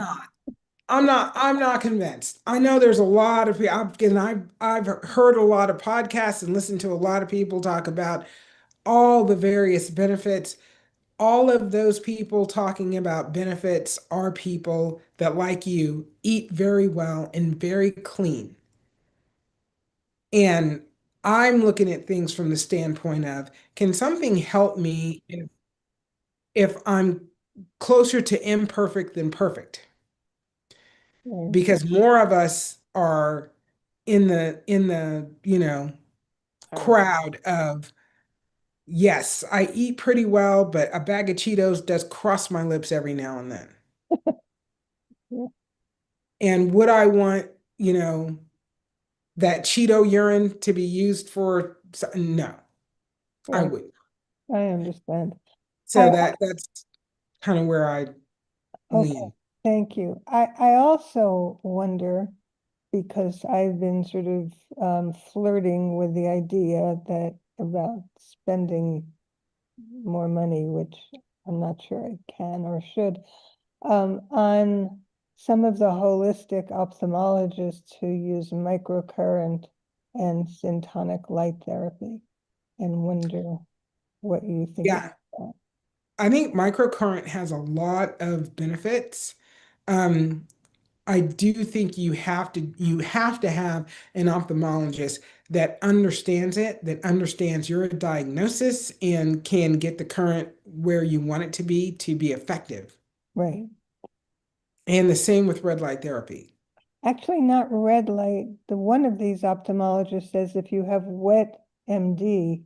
Speaker 1: not. I'm not convinced. I know there's a lot of people, and I've heard a lot of podcasts and listened to a lot of people talk about all the various benefits. All of those people talking about benefits are people that, like you, eat very well and very clean. And I'm looking at things from the standpoint of, can something help me if I'm closer to imperfect than perfect?
Speaker 5: right,
Speaker 1: Because more of us are in the crowd of, yes, I eat pretty well, but a bag of Cheetos does cross my lips every now and then.
Speaker 5: yeah,
Speaker 1: And would I want, that Cheeto urine to be used for no, I
Speaker 5: right,
Speaker 1: wouldn't.
Speaker 5: I understand.
Speaker 1: So that's kind of where I
Speaker 5: Okay,
Speaker 1: lean.
Speaker 5: thank you. I also wonder, because I've been sort of flirting with the idea that about spending more money, which I'm not sure I can or should, on some of the holistic ophthalmologists who use microcurrent and syntonic light therapy, and wonder what you think
Speaker 1: Yeah,
Speaker 5: about
Speaker 1: I think microcurrent has a lot of benefits. Um, I do think you have to have an ophthalmologist that understands it, that understands your diagnosis and can get the current where you want it to be effective.
Speaker 5: that. Right.
Speaker 1: And the same with red light therapy.
Speaker 5: Actually, not red light. The one of these ophthalmologists says if you have wet MD,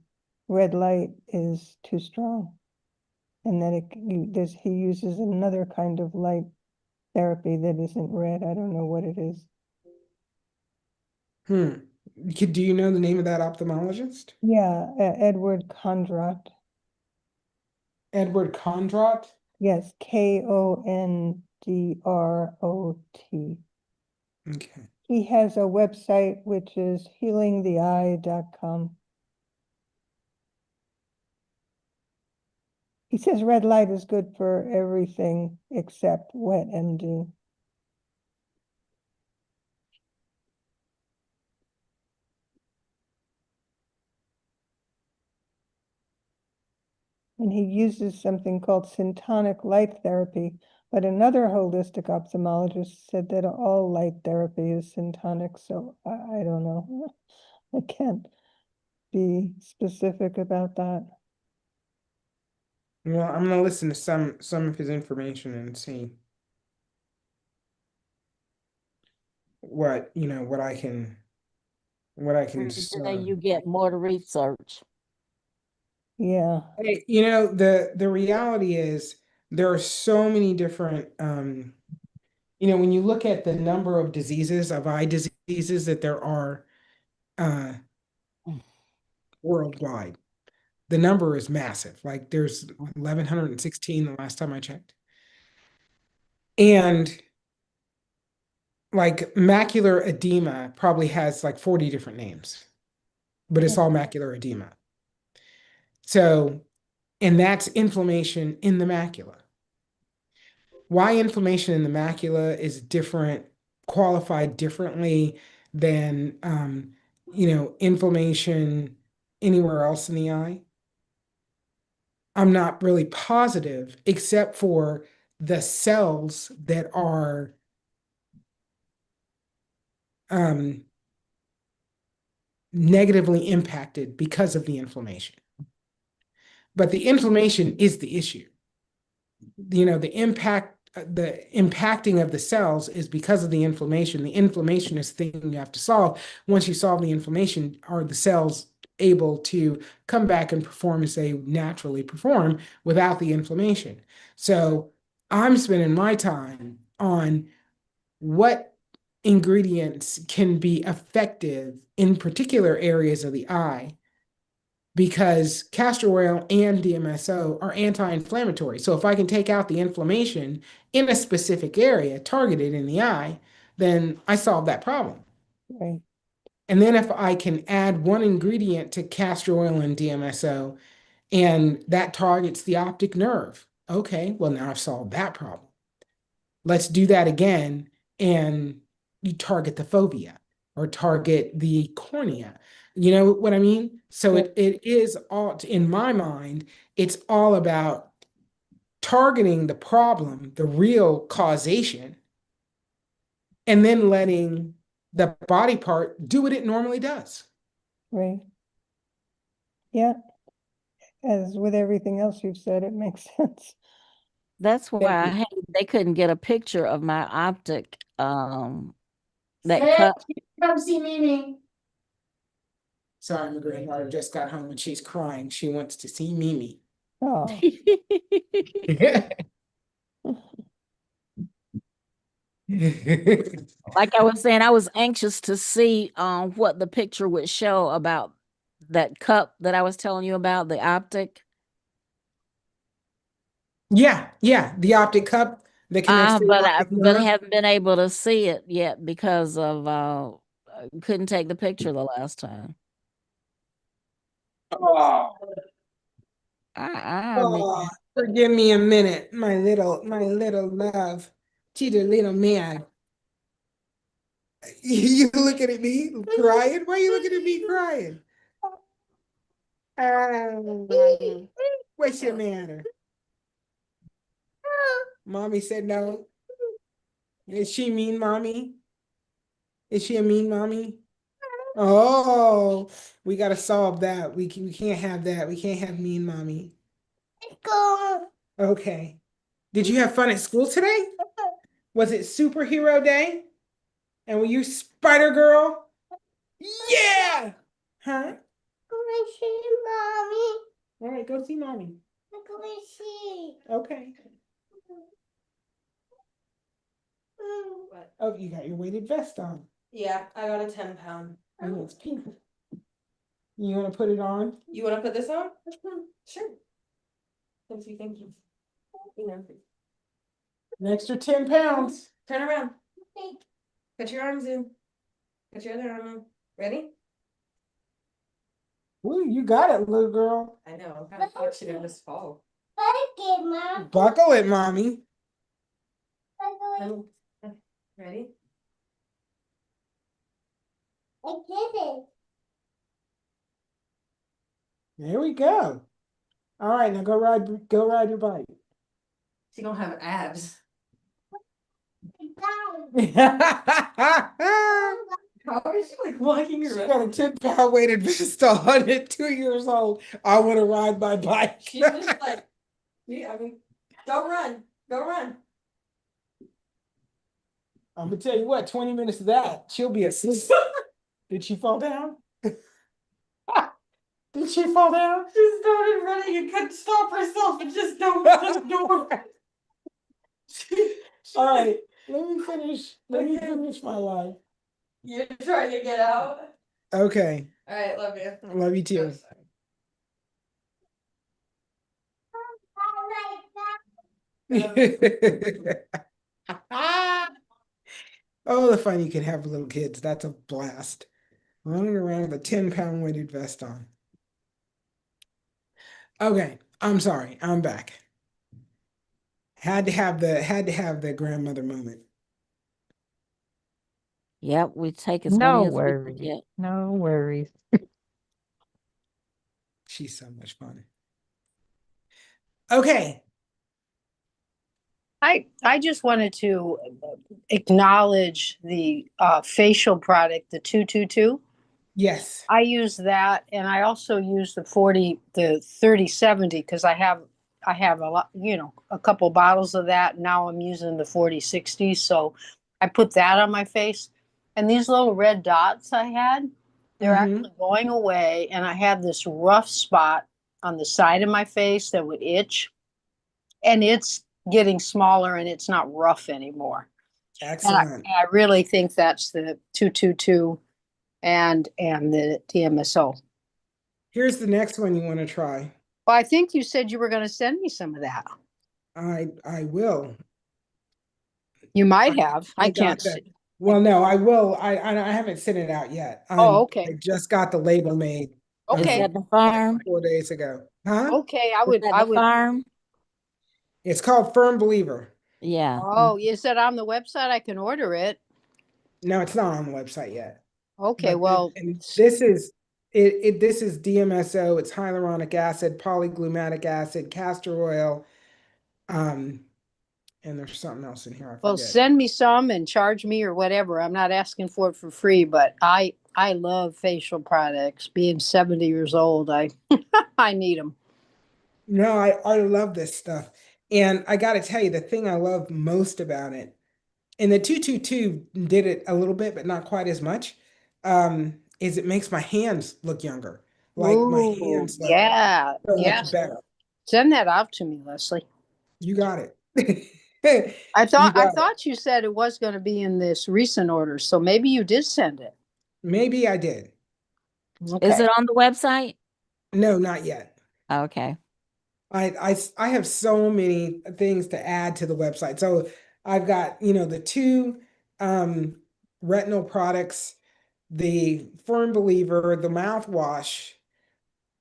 Speaker 5: red light is too strong. And that he uses another kind of light therapy that isn't red. I don't know what it is.
Speaker 1: Hmm. Do you know the name of that ophthalmologist?
Speaker 5: Yeah, Edward Kondrot.
Speaker 1: Edward Condrot?
Speaker 5: Yes, Kondrot.
Speaker 1: Okay.
Speaker 5: He has a website which is healingtheeye.com. He says red light is good for everything except wet MD. And he uses something called syntonic light therapy. But another holistic ophthalmologist said that all light therapy is syntonic. So I don't know. I can't be specific about that.
Speaker 1: Well, I'm gonna listen to some of his information and see what I can
Speaker 4: Every day
Speaker 1: discern.
Speaker 4: you get more to research.
Speaker 5: Yeah,
Speaker 1: Hey, the reality is there are so many different when you look at the number of diseases of eye diseases that there are uh worldwide, the number is massive. Like there's 1116 the last time I checked. And like macular edema probably has like 40 different names, but it's all macular edema. So, and that's inflammation in the macula. Why inflammation in the macula is different, qualified differently than inflammation anywhere else in the eye. I'm not really positive, except for the cells that are um, negatively impacted because of the inflammation. But the inflammation is the issue. The impacting of the cells is because of the inflammation. The inflammation is the thing you have to solve. Once you solve the inflammation, are the cells able to come back and perform as they naturally perform without the inflammation? So I'm spending my time on what ingredients can be effective in particular areas of the eye because castor oil and DMSO are anti-inflammatory. So if I can take out the inflammation in a specific area targeted in the eye, then I solve that problem.
Speaker 5: Right.
Speaker 1: And then if I can add one ingredient to castor oil and DMSO, and that targets the optic nerve, okay, well, now I've solved that problem. Let's do that again, and you target the fovea or target the cornea. You know what I mean? So it is all, in my mind, it's all about targeting the problem, the real causation, and then letting the body part do what it normally does.
Speaker 5: Right. Yeah. As with everything else you've said, it makes sense.
Speaker 4: That's why
Speaker 1: Thank
Speaker 4: I
Speaker 1: you.
Speaker 4: they couldn't get a picture of my optic that
Speaker 1: Hey,
Speaker 4: cut.
Speaker 1: come see Mimi. Sorry, my granddaughter just got home and she's crying. She wants to see Mimi.
Speaker 5: Oh,
Speaker 4: Like I was saying, I was anxious to see what the picture would show about that cup that I was telling you about, the optic.
Speaker 1: Yeah, yeah, the optic cup that connects to the optic
Speaker 4: But I
Speaker 1: nerve.
Speaker 4: haven't been able to see it yet because of couldn't take the picture the last time.
Speaker 1: Oh,
Speaker 4: I mean,
Speaker 1: oh, forgive me a minute, my little love. She's a little mad. You looking at me crying? Why are you looking at me crying? Oh, what's your matter? Mommy said no. Is she mean, mommy? Is she a mean mommy? Oh, we gotta solve that. We can't have that. We can't have mean mommy. Okay. Did you have fun at school today? Was it superhero day? And were you Spider Girl? Yeah! Huh? All right, go see mommy. Okay.
Speaker 7: What?
Speaker 1: Oh, you got your weighted vest on.
Speaker 7: Yeah, I got a 10 pound.
Speaker 1: Oh, it's pink. You want to put it on?
Speaker 7: You want to put this on? Sure. Thank you. You know.
Speaker 1: An extra 10 pounds.
Speaker 7: Turn around. Put your arms in. Put your other arm in. Ready?
Speaker 1: Ooh, you got it, little girl.
Speaker 7: I know. I'm kind of fortunate this fall.
Speaker 1: Buckle it, mommy.
Speaker 7: Ready?
Speaker 1: There we go. All right, now go ride your bike.
Speaker 7: She don't have abs. How is she like walking
Speaker 1: She
Speaker 7: around?
Speaker 1: got a 10-pound weighted vest on at 2 years old. I want to ride my bike.
Speaker 7: She's just like, yeah, I mean, go run. Go run.
Speaker 1: I'm gonna tell you what, 20 minutes of that, she'll be asleep. Did she fall down? Did she fall down?
Speaker 7: She started running and couldn't stop herself and just don't open the door.
Speaker 1: All right, let me finish. Let me
Speaker 7: Okay.
Speaker 1: finish my life.
Speaker 7: You're trying to get out.
Speaker 1: Okay,
Speaker 7: All right, love you.
Speaker 1: love you
Speaker 7: Oh,
Speaker 1: too.
Speaker 7: sorry.
Speaker 1: Oh, the fun you can have with little kids. That's a blast. Running around with a 10-pound weighted vest on. Okay, I'm sorry. I'm back. Had to have the grandmother moment.
Speaker 4: yep, we take as many
Speaker 6: No
Speaker 4: as we can
Speaker 6: worries.
Speaker 4: get.
Speaker 6: No worries.
Speaker 1: She's so much fun. Okay.
Speaker 2: I just wanted to acknowledge the facial product, the 222.
Speaker 1: Yes.
Speaker 2: I use that, and I also use the 3070 because I have a lot, a couple bottles of that. Now I'm using the 4060, so I put that on my face. And these little red dots I had, they're actually going away, and I have this rough spot on the side of my face that would itch, and it's getting smaller and it's not rough anymore.
Speaker 1: Excellent.
Speaker 2: I really think that's the 222 and the DMSO.
Speaker 1: Here's the next one you want to try.
Speaker 2: Well, I think you said you were going to send me some of that.
Speaker 1: I will.
Speaker 2: You might have. I
Speaker 1: I got
Speaker 2: can't
Speaker 1: the,
Speaker 2: see.
Speaker 1: well, no, I will. I haven't sent it out yet.
Speaker 2: Oh,
Speaker 1: I
Speaker 2: okay.
Speaker 1: just got the label made
Speaker 4: Is
Speaker 2: Okay.
Speaker 4: that the
Speaker 1: like
Speaker 4: farm?
Speaker 1: 4 days ago. Huh?
Speaker 2: Okay.
Speaker 4: Is that
Speaker 2: I
Speaker 4: the
Speaker 2: would.
Speaker 4: farm?
Speaker 1: It's called Firm Believer.
Speaker 4: Yeah.
Speaker 2: Oh, is that on the website? I can order it.
Speaker 1: No, it's not on the website yet.
Speaker 2: Okay.
Speaker 1: But
Speaker 2: Well,
Speaker 1: and this is this is DMSO, it's hyaluronic acid, polyglutamic acid, castor oil, um, and there's something else in here, I
Speaker 2: well,
Speaker 1: forget.
Speaker 2: send me some and charge me or whatever. I'm not asking for it for free, but I love facial products. Being 70 years old, I I need them.
Speaker 1: No, I love this stuff. And I gotta tell you, the thing I love most about it, and the 222 did it a little bit, but not quite as much, is it makes my hands look younger. Like my
Speaker 2: Ooh,
Speaker 1: hands look
Speaker 2: yeah,
Speaker 1: so much
Speaker 2: yes.
Speaker 1: better.
Speaker 2: Send that out to me, Leslie.
Speaker 1: You got it. You
Speaker 2: I
Speaker 1: got it.
Speaker 2: thought you said it was going to be in this recent order, so maybe you did send it.
Speaker 1: Maybe I did.
Speaker 4: Is
Speaker 2: Okay.
Speaker 4: it on the website?
Speaker 1: No, not yet.
Speaker 4: Okay.
Speaker 1: I have so many things to add to the website. So I've got, the two um, retinal products, the Firm Believer, the mouthwash.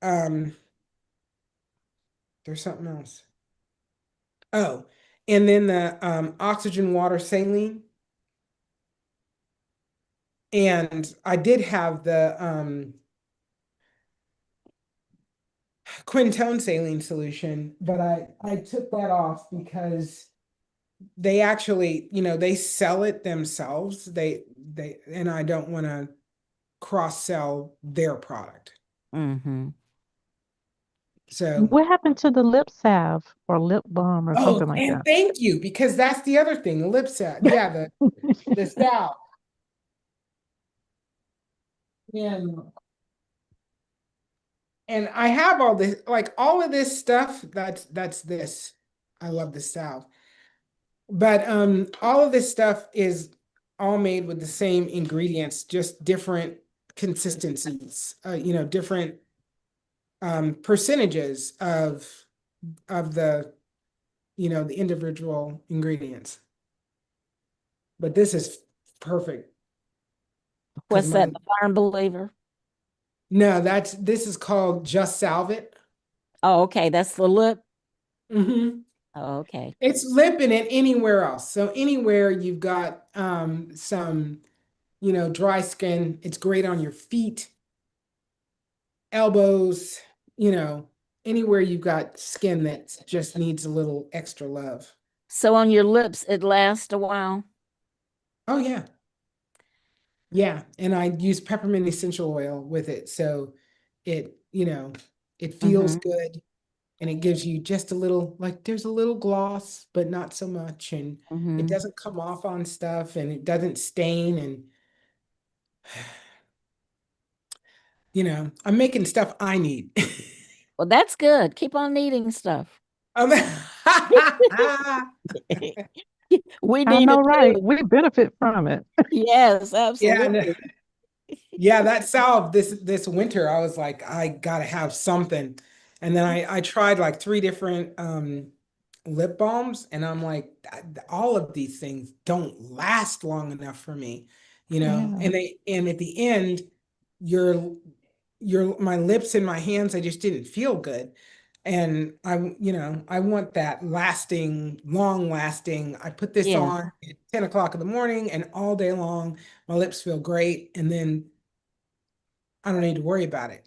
Speaker 1: Um, there's something else. Oh, and then the oxygen water saline. And I did have the Quintone saline solution, but I took that off because they actually, they sell it themselves. And I don't want to cross sell their product.
Speaker 4: Mm-hmm.
Speaker 1: So,
Speaker 6: What happened to the lip salve or lip balm or
Speaker 1: oh,
Speaker 6: something like
Speaker 1: and
Speaker 6: that?
Speaker 1: thank you, because that's the other thing, the lip set. Yeah, the salve. And and I have all this, like all of this stuff, that's this. I love the salve. But all of this stuff is all made with the same ingredients, just different consistencies, different percentages of the individual ingredients. But this is perfect because
Speaker 4: What's that? The farm believer?
Speaker 1: no, this is called Just Salve It.
Speaker 4: Oh, okay. That's the lip.
Speaker 1: Hmm.
Speaker 4: Oh, okay.
Speaker 1: It's lipping it anywhere else. So anywhere you've got some, dry skin, it's great on your feet, elbows, you know, anywhere you've got skin that just needs a little extra love.
Speaker 4: So on your lips, it lasts a while.
Speaker 1: Oh yeah. Yeah. And I use peppermint essential oil with it. So it feels
Speaker 4: Mm-hmm.
Speaker 1: good and it gives you just a little, like there's a little gloss, but not so much. And it
Speaker 4: Mm-hmm.
Speaker 1: doesn't come off on stuff and it doesn't stain. And, I'm making stuff I need.
Speaker 4: Well, that's good. Keep on needing stuff.
Speaker 1: Um,
Speaker 4: We
Speaker 6: I
Speaker 4: need
Speaker 6: know,
Speaker 4: it
Speaker 6: right?
Speaker 4: too.
Speaker 6: We benefit from it.
Speaker 4: Yes,
Speaker 1: yeah. No.
Speaker 4: absolutely.
Speaker 1: Yeah, that salve this winter, I was like, I gotta have something. And then I tried like three different lip balms, and I'm like, all of these things don't last long enough for me,
Speaker 6: Yeah.
Speaker 1: and at the end, your my lips and my hands, I just didn't feel good. And I want that lasting, long lasting. I put this
Speaker 4: Yeah,
Speaker 1: on at 10 o'clock in the morning and all day long, my lips feel great. And then I don't need to worry about it.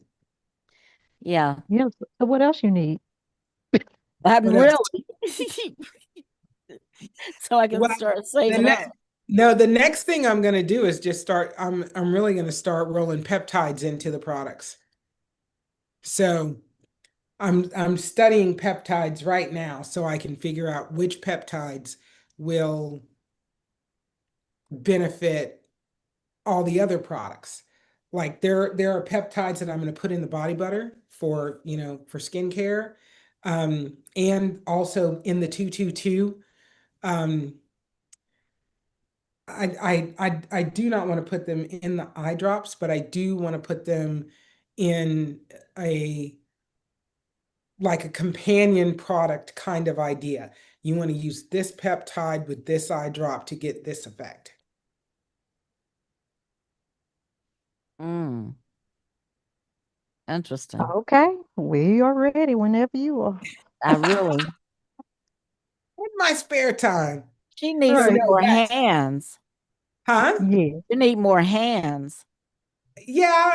Speaker 4: yeah.
Speaker 6: Yes. So what else you need?
Speaker 4: I'm
Speaker 1: What else?
Speaker 4: really so I can
Speaker 1: Well,
Speaker 4: start
Speaker 1: the
Speaker 4: saving
Speaker 1: next
Speaker 4: up.
Speaker 1: no, the next thing I'm gonna do is just start. I'm really gonna start rolling peptides into the products. So I'm studying peptides right now so I can figure out which peptides will benefit all the other products. Like there are peptides that I'm going to put in the body butter for, for skincare. And also in the 222. Um, I do not want to put them in the eye drops, but I do want to put them in a like a companion product kind of idea. You want to use this peptide with this eye drop to get this effect.
Speaker 4: Mm, interesting.
Speaker 6: Okay, we are ready whenever you are.
Speaker 4: I really,
Speaker 1: In my spare time.
Speaker 4: she
Speaker 6: All
Speaker 4: needs
Speaker 1: So
Speaker 4: some
Speaker 6: right.
Speaker 1: no,
Speaker 4: more
Speaker 1: that's,
Speaker 4: hands.
Speaker 1: huh?
Speaker 6: Yeah.
Speaker 4: You need more hands.
Speaker 1: Yeah,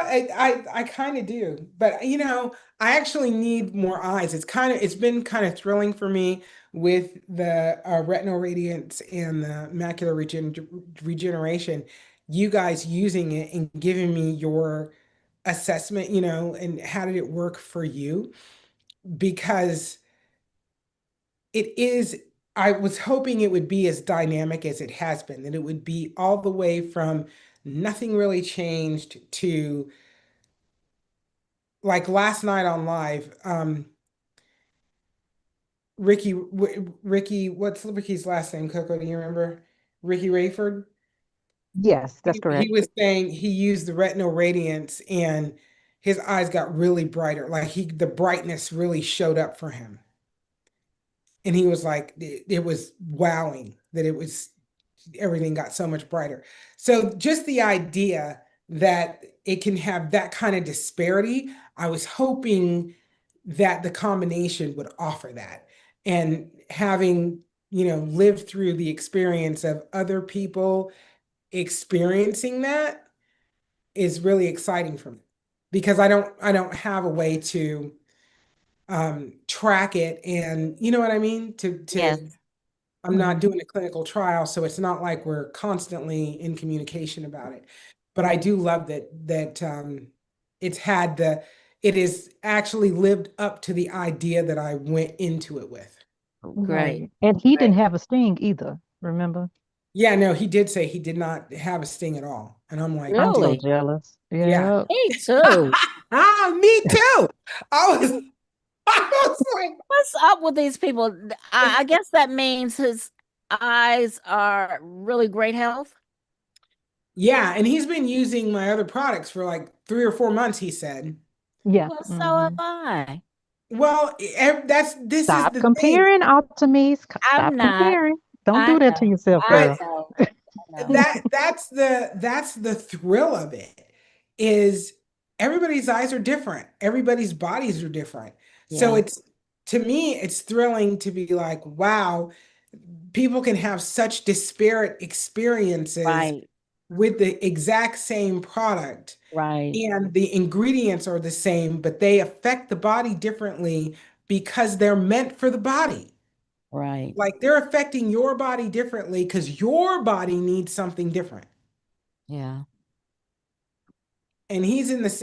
Speaker 1: I kind of do. But I actually need more eyes. It's been kind of thrilling for me with the retinal radiance and the macular regeneration. You guys using it and giving me your assessment, and how did it work for you? Because it is, I was hoping it would be as dynamic as it has been, that it would be all the way from nothing really changed to like last night on live, Ricky, what's Ricky's last name, Coco? Do you remember? Ricky Rayford?
Speaker 6: Yes, that's
Speaker 1: He
Speaker 6: correct.
Speaker 1: was saying he used the retinal radiance and his eyes got really brighter. Like the brightness really showed up for him. And he was like, it was wowing that everything got so much brighter. So just the idea that it can have that kind of disparity, I was hoping that the combination would offer that. And having, lived through the experience of other people experiencing that is really exciting for me because I don't have a way to track it, and you know what I mean, to
Speaker 4: Yes,
Speaker 1: I'm not
Speaker 6: Mhm.
Speaker 1: doing a clinical trial, so it's not like we're constantly in communication about it. But I do love that it's had the it is actually lived up to the idea that I went into it with.
Speaker 4: great.
Speaker 6: Right. And he didn't
Speaker 1: Right.
Speaker 6: have a sting either, remember?
Speaker 1: Yeah, no, he did say he did not have a sting at all. And I'm like,
Speaker 6: I'm so
Speaker 4: Really?
Speaker 6: jealous.
Speaker 1: yeah.
Speaker 6: Yeah.
Speaker 4: Me too.
Speaker 1: Me too. I was I was like,
Speaker 4: What's up with these people? I guess that means his eyes are really great health.
Speaker 1: yeah, and he's been using my other products for like 3 or 4 months, he said.
Speaker 6: Yeah.
Speaker 4: Well, so have
Speaker 6: Hmm.
Speaker 4: I.
Speaker 1: Well, this is
Speaker 6: Stop
Speaker 1: the thing.
Speaker 6: comparing, Optimise.
Speaker 4: I'm
Speaker 6: Stop
Speaker 4: not.
Speaker 6: comparing. Don't
Speaker 4: I
Speaker 6: do that to
Speaker 4: know.
Speaker 6: yourself,
Speaker 4: I
Speaker 1: But
Speaker 6: girl.
Speaker 4: know. I know.
Speaker 1: that's the thrill of it is everybody's eyes are different. Everybody's bodies are different. So
Speaker 4: Yeah.
Speaker 1: it's to me, it's thrilling to be like, wow, people can have such disparate experiences
Speaker 4: Right.
Speaker 1: with the exact same product
Speaker 4: Right.
Speaker 1: and the ingredients are the same, but they affect the body differently because they're meant for the body.
Speaker 4: Right.
Speaker 1: Like they're affecting your body differently because your body needs something different.
Speaker 4: Yeah.
Speaker 1: And he's in this,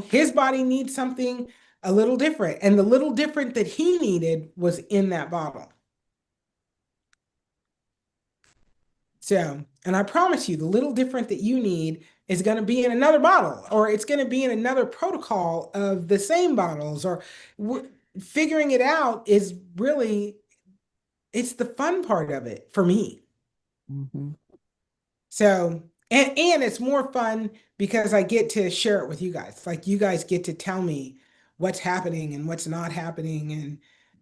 Speaker 1: his body needs something a little different. And the little different that he needed was in that bottle. So, and I promise you, the little different that you need is going to be in another bottle, or it's going to be in another protocol of the same bottles, or figuring it out is really, it's the fun part of it for me.
Speaker 4: Hmm.
Speaker 1: So, and it's more fun because I get to share it with you guys. Like you guys get to tell me what's happening and what's not happening,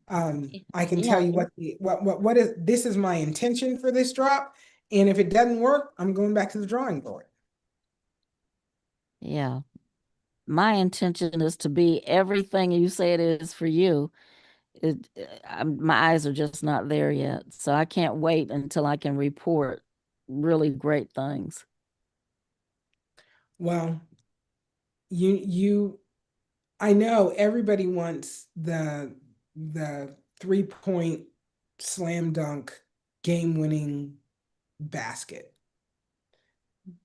Speaker 1: and I can tell
Speaker 4: Yeah.
Speaker 1: you what is this is my intention for this drop, and if it doesn't work, I'm going back to the drawing board.
Speaker 4: Yeah. My intention is to be everything you say it is for you. My eyes are just not there yet. So I can't wait until I can report really great things.
Speaker 1: Well, you I know everybody wants the 3-point slam dunk game winning basket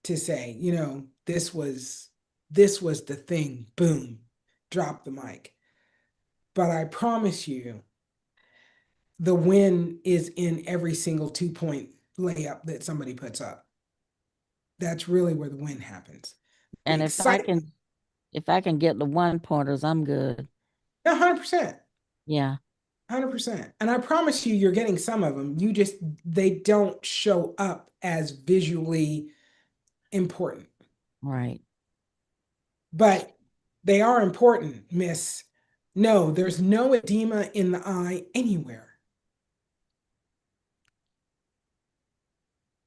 Speaker 1: to say, this was the thing. Boom, drop the mic. But I promise you, the win is in every single 2-point layup that somebody puts up. That's really where the win happens. The
Speaker 4: And
Speaker 1: excitement,
Speaker 4: if I can get the one pointers, I'm good.
Speaker 1: 100%,
Speaker 4: Yeah.
Speaker 1: 100%. And I promise you, you're getting some of them. They don't show up as visually important,
Speaker 4: Right.
Speaker 1: but they are important, miss. No, there's no edema in the eye anywhere,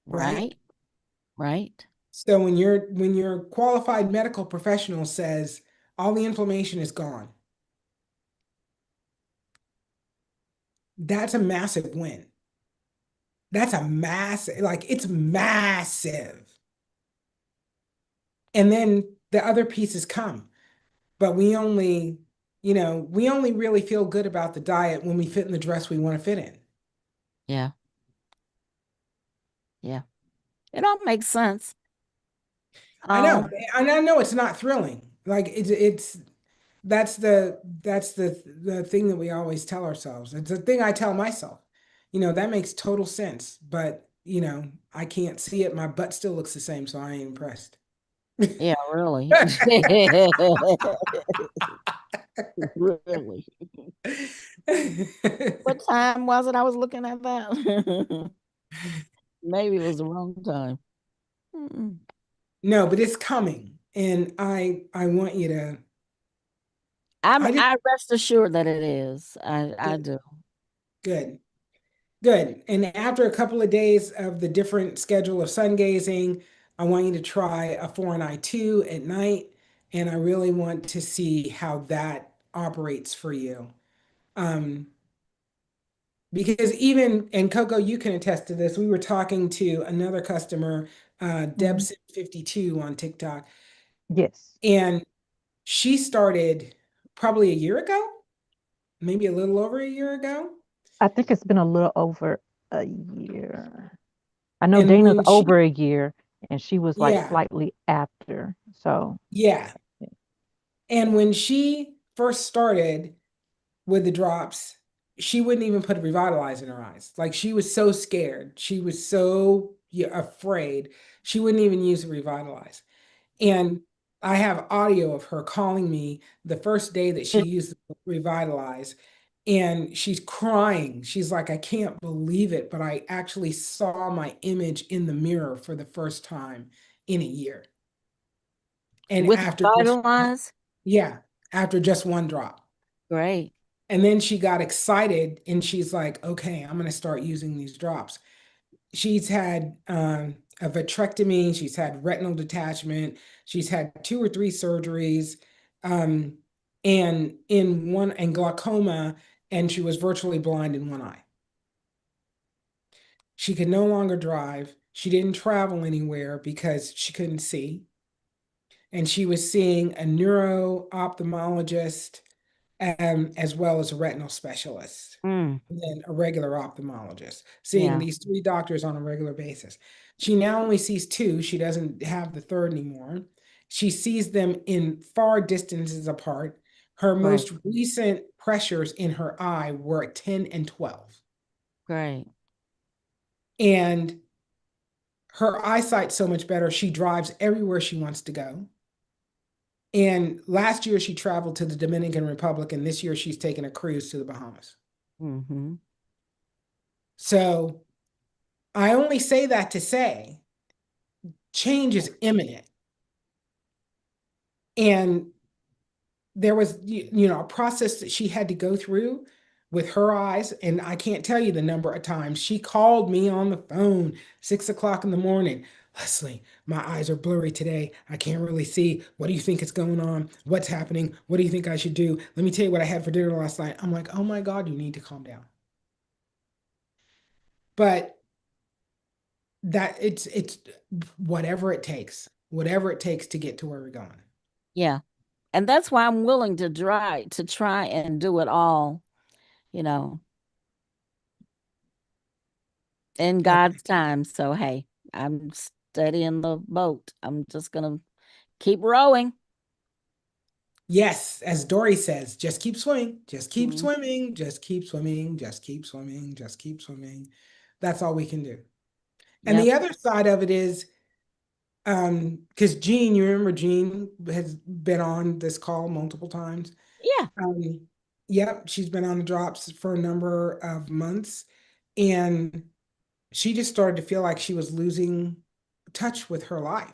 Speaker 1: right?
Speaker 4: Right. Right.
Speaker 1: So when your qualified medical professional says all the inflammation is gone, that's a massive win. That's a massive, like it's massive. And then the other pieces come. But we only really feel good about the diet when we fit in the dress we want to fit in.
Speaker 4: Yeah. Yeah. It all makes sense.
Speaker 1: I know,
Speaker 4: Um,
Speaker 1: and I know it's not thrilling. Like it's that's the thing that we always tell ourselves. It's the thing I tell myself. That makes total sense, but I can't see it. My butt still looks the same, so I ain't impressed.
Speaker 4: yeah, really. Really. What time was it? I was looking at that. Maybe it was the wrong time. Mm.
Speaker 1: No, but it's coming, and I want you to. I just
Speaker 4: I rest assured that it is. I do.
Speaker 1: good. Good. And after a couple of days of the different schedule of sun gazing, I want you to try a 4 and I 2 at night. And I really want to see how that operates for you. Um, because even, and Coco, you can attest to this. We were talking to another customer,
Speaker 6: Mhm.
Speaker 1: Debs52 on TikTok,
Speaker 6: Yes.
Speaker 1: and she started probably a year ago, maybe a little over a year ago.
Speaker 6: I think it's been a little over a year. I know
Speaker 1: And
Speaker 6: Dana's
Speaker 1: when she,
Speaker 6: over a year and she was like
Speaker 1: yeah,
Speaker 6: slightly after. So,
Speaker 1: yeah. And when she first started with the drops, she wouldn't even put a revitalizer in her eyes. Like she was so scared. She was so, yeah, afraid. She wouldn't even use a revitalize. And I have audio of her calling me the first day that she used the revitalize. And she's crying. She's like, I can't believe it, but I actually saw my image in the mirror for the first time in a year. And
Speaker 4: With
Speaker 1: after just,
Speaker 4: Vitalize,
Speaker 1: yeah, after just one drop.
Speaker 4: great.
Speaker 1: And then she got excited and she's like, okay, I'm going to start using these drops. She's had a vitrectomy, she's had retinal detachment, she's had 2 or 3 surgeries, um, and glaucoma, and she was virtually blind in one eye. She could no longer drive. She didn't travel anywhere because she couldn't see. And she was seeing a neuro ophthalmologist as well as a retinal specialist,
Speaker 4: Mm,
Speaker 1: and then a regular ophthalmologist, seeing
Speaker 4: yeah,
Speaker 1: these 3 doctors on a regular basis. She now only sees 2. She doesn't have the third anymore. She sees them in far distances apart. Her
Speaker 4: great,
Speaker 1: most recent pressures in her eye were at 10 and 12.
Speaker 4: great.
Speaker 1: And her eyesight's so much better, she drives everywhere she wants to go. And last year she traveled to the Dominican Republic, and this year she's taking a cruise to the Bahamas.
Speaker 4: Mm-hmm.
Speaker 1: So I only say that to say change is imminent. And there was, a process that she had to go through with her eyes. And I can't tell you the number of times she called me on the phone, 6 o'clock in the morning. Leslie, my eyes are blurry today. I can't really see. What do you think is going on? What's happening? What do you think I should do? Let me tell you what I had for dinner last night. I'm like, oh my God, you need to calm down. But that it's whatever it takes to get to where we're going.
Speaker 4: Yeah. And that's why I'm willing to try and do it all, you know, in
Speaker 1: Okay.
Speaker 4: God's time. So hey, I'm steady in the boat. I'm just gonna keep rowing.
Speaker 1: Yes, as Dory says, just keep swimming, just keep
Speaker 4: Mm,
Speaker 1: swimming, just keep swimming, just keep swimming, just keep swimming. That's all we can do. And
Speaker 4: yep.
Speaker 1: the other side of it is, because Jean, you remember Jean has been on this call multiple times.
Speaker 4: Yeah.
Speaker 1: Um, Yep, she's been on the drops for a number of months, and she just started to feel like she was losing touch with her life.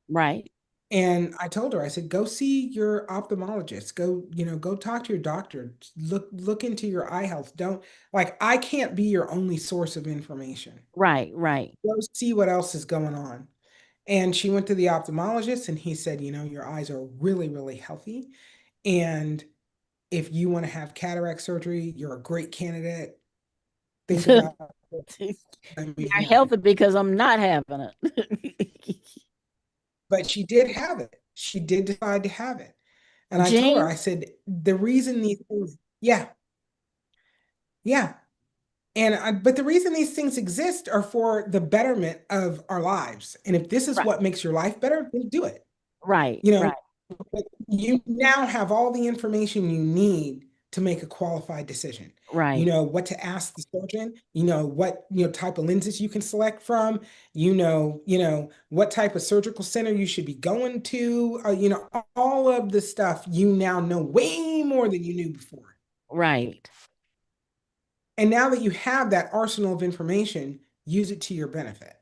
Speaker 4: Right.
Speaker 1: And I told her, I said, go see your ophthalmologist. Go, go talk to your doctor. Look into your eye health. Don't like I can't be your only source of information.
Speaker 4: Right. Right.
Speaker 1: Go see what else is going on. And she went to the ophthalmologist and he said, your eyes are really, really healthy. And if you want to have cataract surgery, you're a great candidate. Think about it. Let me
Speaker 4: You're
Speaker 1: have it.
Speaker 4: healthy because I'm not having it.
Speaker 1: But she did have it. She did decide to have it. And I told her, I
Speaker 4: Jean?
Speaker 1: said, the reason these things, yeah, yeah. But the reason these things exist are for the betterment of our lives. And if this is
Speaker 4: Right.
Speaker 1: what makes your life better, then do it.
Speaker 4: Right.
Speaker 1: You know,
Speaker 4: Right.
Speaker 1: but you now have all the information you need to make a qualified decision. You
Speaker 4: Right.
Speaker 1: know what to ask the surgeon, what, type of lenses you can select from, what type of surgical center you should be going to, all of the stuff you now know way more than you knew before.
Speaker 4: Right.
Speaker 1: And now that you have that arsenal of information, use it to your benefit.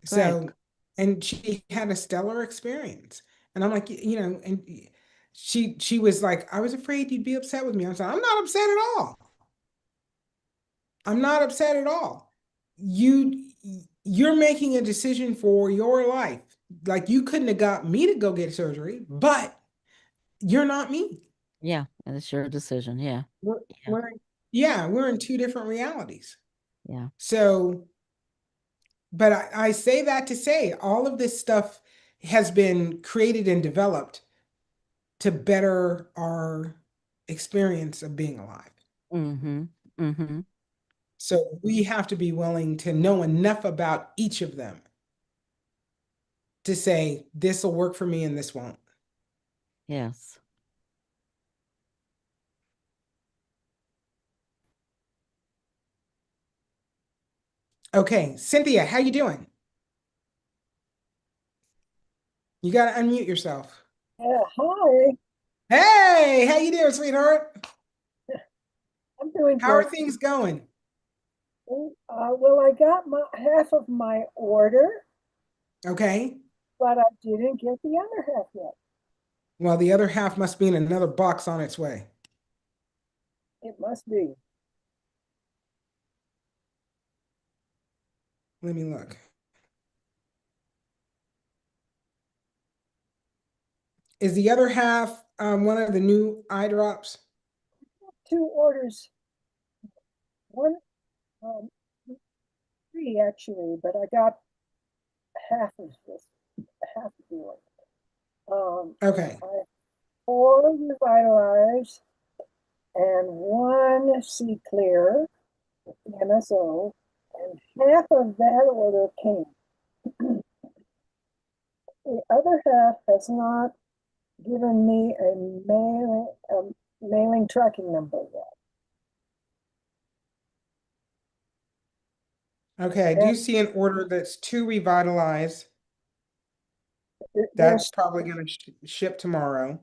Speaker 4: Right.
Speaker 1: So, and she had a stellar experience. And I'm like, and she was like, I was afraid you'd be upset with me. I'm saying, I'm not upset at all. I'm not upset at all. You're making a decision for your life. Like you couldn't have got me to go get surgery, but you're not me.
Speaker 4: Yeah. And it's your decision. Yeah.
Speaker 1: We're,
Speaker 4: Yeah.
Speaker 1: we're yeah, we're in two different realities.
Speaker 4: Yeah.
Speaker 1: So, but I say that to say all of this stuff has been created and developed to better our experience of being alive.
Speaker 4: Mm-hmm. Mm-hmm.
Speaker 1: So we have to be willing to know enough about each of them to say, this will work for me and this won't.
Speaker 4: Yes.
Speaker 1: Okay, Cynthia, how you doing? You got to unmute yourself.
Speaker 8: Hi,
Speaker 1: Hey, how you doing, sweetheart?
Speaker 8: I'm doing
Speaker 1: How are
Speaker 8: great.
Speaker 1: things going?
Speaker 8: Well, I got my half of my order,
Speaker 1: Okay.
Speaker 8: but I didn't get the other half yet.
Speaker 1: Well, the other half must be in another box on its way.
Speaker 8: It must be.
Speaker 1: Let me look. Is the other half one of the new eye drops?
Speaker 8: Two orders. One, um, three actually, but I got half of this, half of the order.
Speaker 1: Okay.
Speaker 8: I have four Revitalize and one C Clear, MSO, and half of that order came. The other half has not given me a mailing tracking number yet.
Speaker 1: Okay, I do see an order that's two Revitalize. That's
Speaker 8: There's
Speaker 1: probably going to ship tomorrow.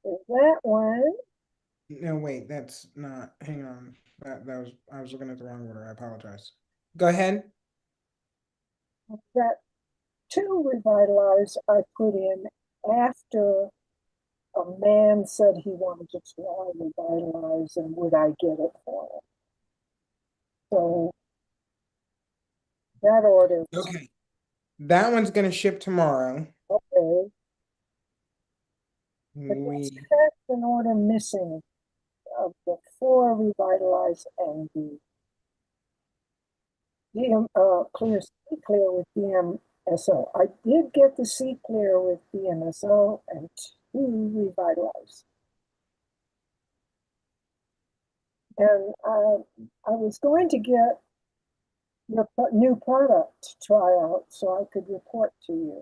Speaker 8: that one.
Speaker 1: No, wait, that's not. Hang on. That was I was looking at the wrong order. I apologize. Go ahead.
Speaker 8: That two Revitalize I put in after a man said he wanted to try Revitalize and would I get it for him. So that order is
Speaker 1: Okay. That one's going to ship tomorrow.
Speaker 8: okay. But
Speaker 1: We
Speaker 8: that's an order missing of the four Revitalize and the DM clear C clear with DMSO. I did get the C clear with DMSO and two Revitalize. And I was going to get your new product to try out so I could report to you.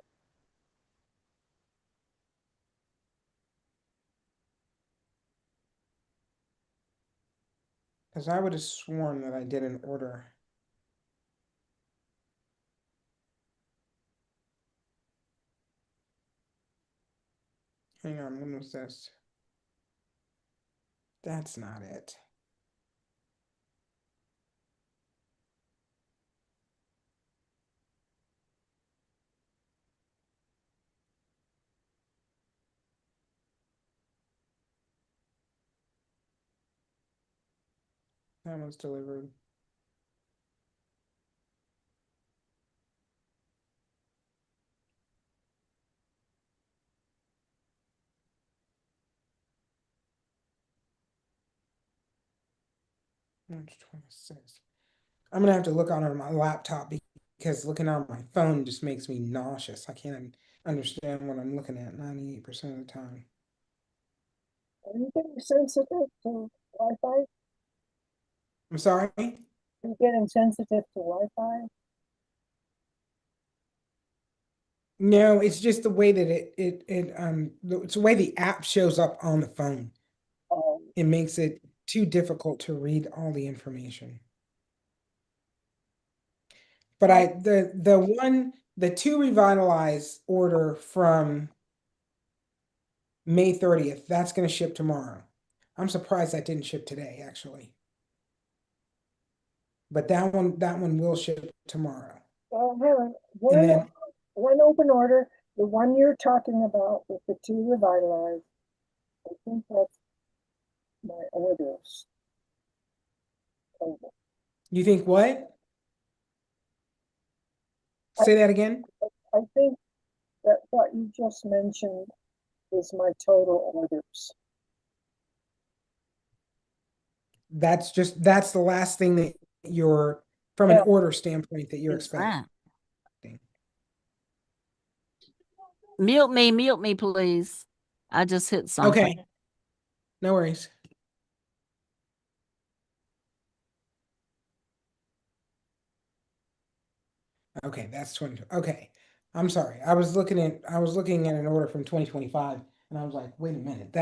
Speaker 1: because I would have sworn that I did an order. Hang on, when was this? That's not it. That was delivered. March 26th. I'm gonna have to look on my laptop because looking on my phone just makes me nauseous. I can't understand what I'm looking at 98% of the time.
Speaker 8: Are you getting sensitive to Wi-Fi?
Speaker 1: I'm sorry?
Speaker 8: Are you getting sensitive to Wi-Fi?
Speaker 1: No, it's just the way that it's the way the app shows up on the phone. It makes it too difficult to read all the information. But the two revitalize order from May 30th, that's gonna ship tomorrow. I'm surprised that didn't ship today, actually. But that one will ship tomorrow.
Speaker 8: Helen,
Speaker 1: And then
Speaker 8: one open order, the one you're talking about with the two revitalized, I think that's my orders. Over.
Speaker 1: you think what? Say that again?
Speaker 8: I think that what you just mentioned is my total orders.
Speaker 1: That's the last thing that you're from an
Speaker 8: Yeah.
Speaker 1: order standpoint that you're
Speaker 4: What's
Speaker 1: expecting.
Speaker 4: that? Mute me, please. I just hit something.
Speaker 1: Okay. No worries. Okay, that's 20. Okay. I'm sorry. I was looking at an order from 2025 and I was like, wait a minute,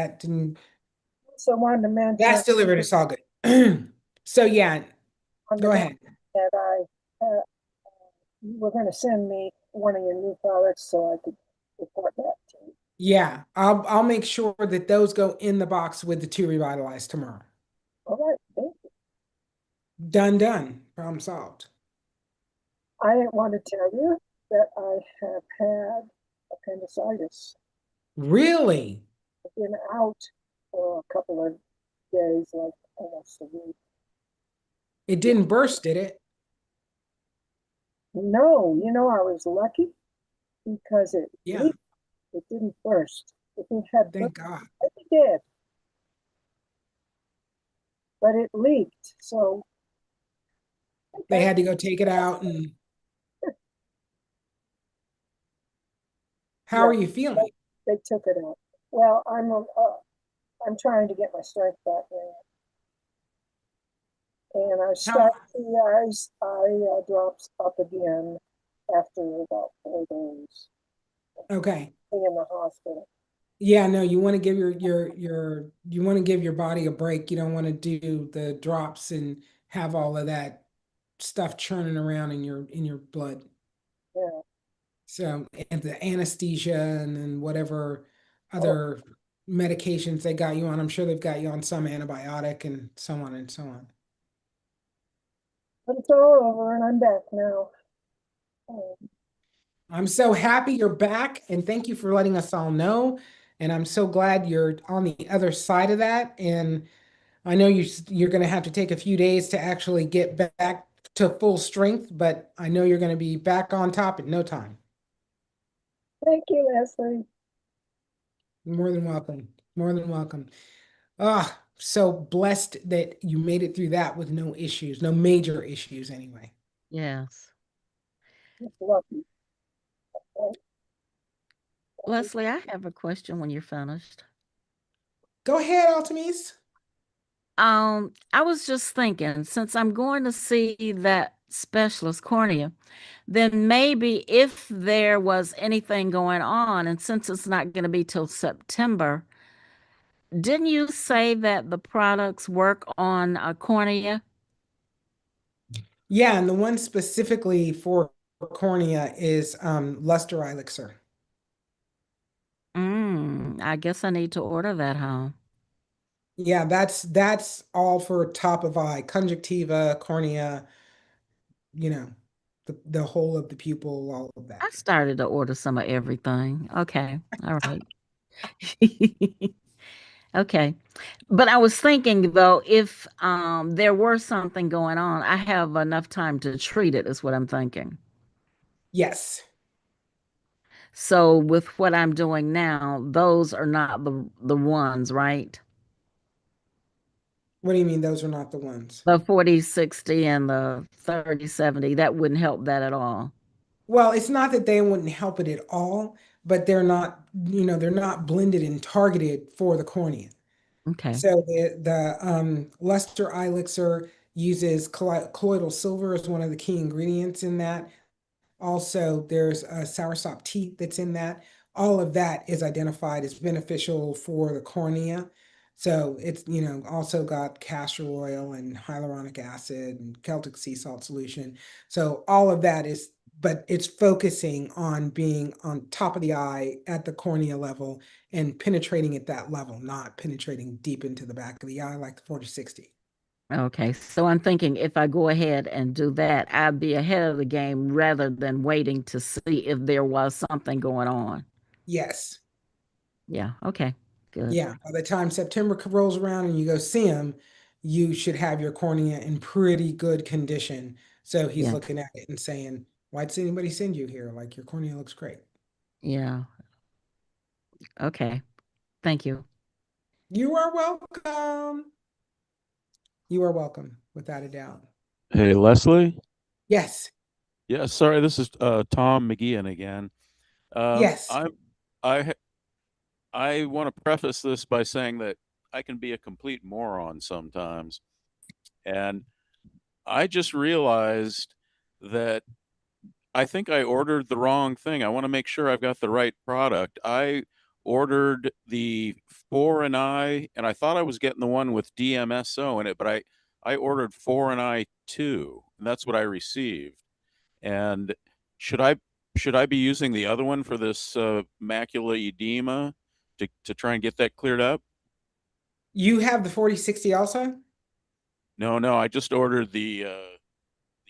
Speaker 8: So I wanted to mention
Speaker 1: that's delivered. It's all good. So yeah,
Speaker 8: on the
Speaker 1: go ahead.
Speaker 8: that you were going to send me one of your new products so I could report that to you.
Speaker 1: Yeah, I'll make sure that those go in the box with the two revitalized tomorrow.
Speaker 8: All right, thank you.
Speaker 1: Done. Problem solved.
Speaker 8: I didn't want to tell you that I have had appendicitis.
Speaker 1: Really?
Speaker 8: I've been out for a couple of days, like almost a week.
Speaker 1: It didn't burst, did it?
Speaker 8: No, I was lucky because it
Speaker 1: Yeah,
Speaker 8: leaked. It didn't burst. If it had burst,
Speaker 1: thank God.
Speaker 8: it did, but it leaked. So
Speaker 1: They had to go take it out. And how
Speaker 8: yeah,
Speaker 1: are you feeling?
Speaker 8: they took it out. Well, I'm trying to get my strength back now. And I
Speaker 1: How,
Speaker 8: start the eye drops up again after about 4 days
Speaker 1: okay.
Speaker 8: being in the hospital.
Speaker 1: Yeah, no, you want to give you want to give your body a break. You don't want to do the drops and have all of that stuff churning around in your blood.
Speaker 8: Yeah.
Speaker 1: So, and the anesthesia and then whatever
Speaker 8: Oh,
Speaker 1: other medications they got you on, I'm sure they've got you on some antibiotic and so on and so on.
Speaker 8: but it's all over and I'm back now.
Speaker 1: I'm so happy you're back and thank you for letting us all know. And I'm so glad you're on the other side of that. And I know you're going to have to take a few days to actually get back to full strength, but I know you're going to be back on top in no time.
Speaker 8: Thank you, Leslie.
Speaker 1: More than welcome. More than welcome. Ah, so blessed that you made it through that with no issues, no major issues anyway.
Speaker 4: Yes.
Speaker 8: Just lucky.
Speaker 4: Leslie, I have a question when you're finished.
Speaker 1: Go ahead, Altamise.
Speaker 4: I was just thinking, since I'm going to see that specialist cornea, then maybe if there was anything going on, and since it's not going to be till September, didn't you say that the products work on a cornea?
Speaker 1: Yeah, and the one specifically for cornea is Luster Elixir.
Speaker 4: I guess I need to order that, huh?
Speaker 1: Yeah, that's all for top of eye, conjunctiva, cornea, you know, the whole of the pupil, all of
Speaker 4: I
Speaker 1: that.
Speaker 4: started to order some of everything. Okay. All right. Okay. But I was thinking though, if there were something going on, I have enough time to treat it, is what I'm thinking.
Speaker 1: Yes.
Speaker 4: So with what I'm doing now, those are not the ones, right?
Speaker 1: What do you mean those are not the ones?
Speaker 4: The 40/60 and the 30/70, that wouldn't help that at all.
Speaker 1: Well, it's not that they wouldn't help it at all, but they're not, they're not blended and targeted for the cornea.
Speaker 4: Okay.
Speaker 1: So the luster eye elixir uses colloidal silver as one of the key ingredients in that. Also, there's a soursop tea that's in that. All of that is identified as beneficial for the cornea. So it's, also got castor oil and hyaluronic acid and Celtic sea salt solution. So all of that is, but it's focusing on being on top of the eye at the cornea level and penetrating at that level, not penetrating deep into the back of the eye like the 40/60.
Speaker 4: Okay. So I'm thinking if I go ahead and do that, I'd be ahead of the game rather than waiting to see if there was something going on.
Speaker 1: Yes.
Speaker 4: Yeah. Okay. Good.
Speaker 1: Yeah, by the time September rolls around and you go see him, you should have your cornea in pretty good condition. So he's
Speaker 4: Yeah.
Speaker 1: looking at it and saying, "Why does anybody send you here? Like your cornea looks great."
Speaker 4: Yeah. Okay. Thank you.
Speaker 1: You are welcome. You are welcome, without a doubt.
Speaker 3: Hey, Leslie.
Speaker 1: Yes,
Speaker 3: Yeah, sorry, this is Tom McGeehan again. Um,
Speaker 1: yes.
Speaker 3: I'm I I want to preface this by saying that I can be a complete moron sometimes, and I just realized that I think I ordered the wrong thing. I want to make sure I've got the right product. I ordered the 4 and and I thought I was getting the one with DMSO in it, but I ordered 4 and I 2, and that's what I received. And should I should I be using the other one for this macula edema to try and get that cleared up?
Speaker 1: You have the 40/60 also?
Speaker 3: No, no, I just ordered the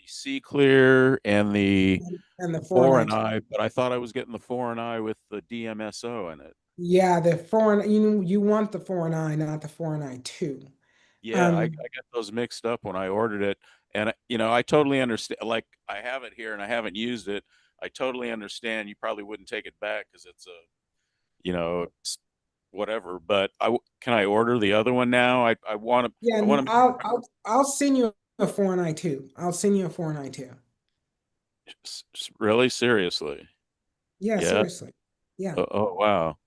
Speaker 3: C clear and the
Speaker 1: And the four and
Speaker 3: four
Speaker 1: I
Speaker 3: and
Speaker 1: too.
Speaker 3: I, but I thought I was getting the 4 and I with the DMSO in it.
Speaker 1: Yeah, the four and you want the 4 and I, not the 4 and I 2.
Speaker 3: Yeah, I
Speaker 1: Um,
Speaker 3: got those mixed up when I ordered it, and I totally understand. Like I have it here and I haven't used it. I totally understand. You probably wouldn't take it back because it's a whatever. But can I order the other one now? I want to.
Speaker 1: yeah,
Speaker 3: I want to make
Speaker 1: I'll send you a 4 and I 2. I'll send you a 4 and I 2.
Speaker 3: really seriously.
Speaker 1: Yeah,
Speaker 3: Yeah.
Speaker 1: seriously. Yeah.
Speaker 3: Oh, wow.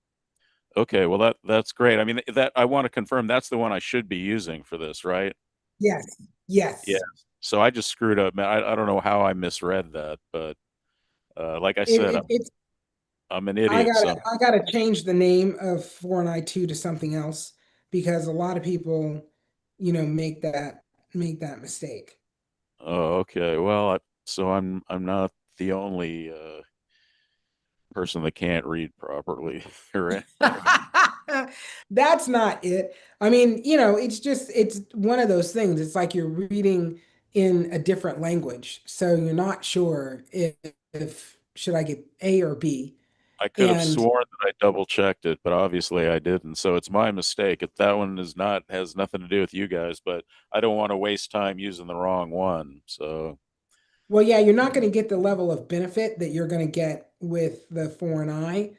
Speaker 3: Okay. Well, that's great. I mean, that I want to confirm that's the one I should be using for this, right?
Speaker 1: Yes.
Speaker 3: Yeah.
Speaker 1: Yes.
Speaker 3: So I just screwed up, man. I don't know how I misread that, but like I said,
Speaker 1: It's
Speaker 3: I'm an idiot. So
Speaker 1: I gotta change the name of 4 and I 2 to something else because a lot of people, make that mistake.
Speaker 3: oh, okay. Well, so I'm not the only person that can't read properly, right?
Speaker 1: That's not it. I mean, it's one of those things. It's like you're reading in a different language. So you're not sure if should I get A or B.
Speaker 3: I could have
Speaker 1: And
Speaker 3: sworn that I double checked it, but obviously I didn't. So it's my mistake. If that one is not has nothing to do with you guys, but I don't want to waste time using the wrong one. So
Speaker 1: well, yeah, you're not going to get the level of benefit that you're going to get with the 4 and I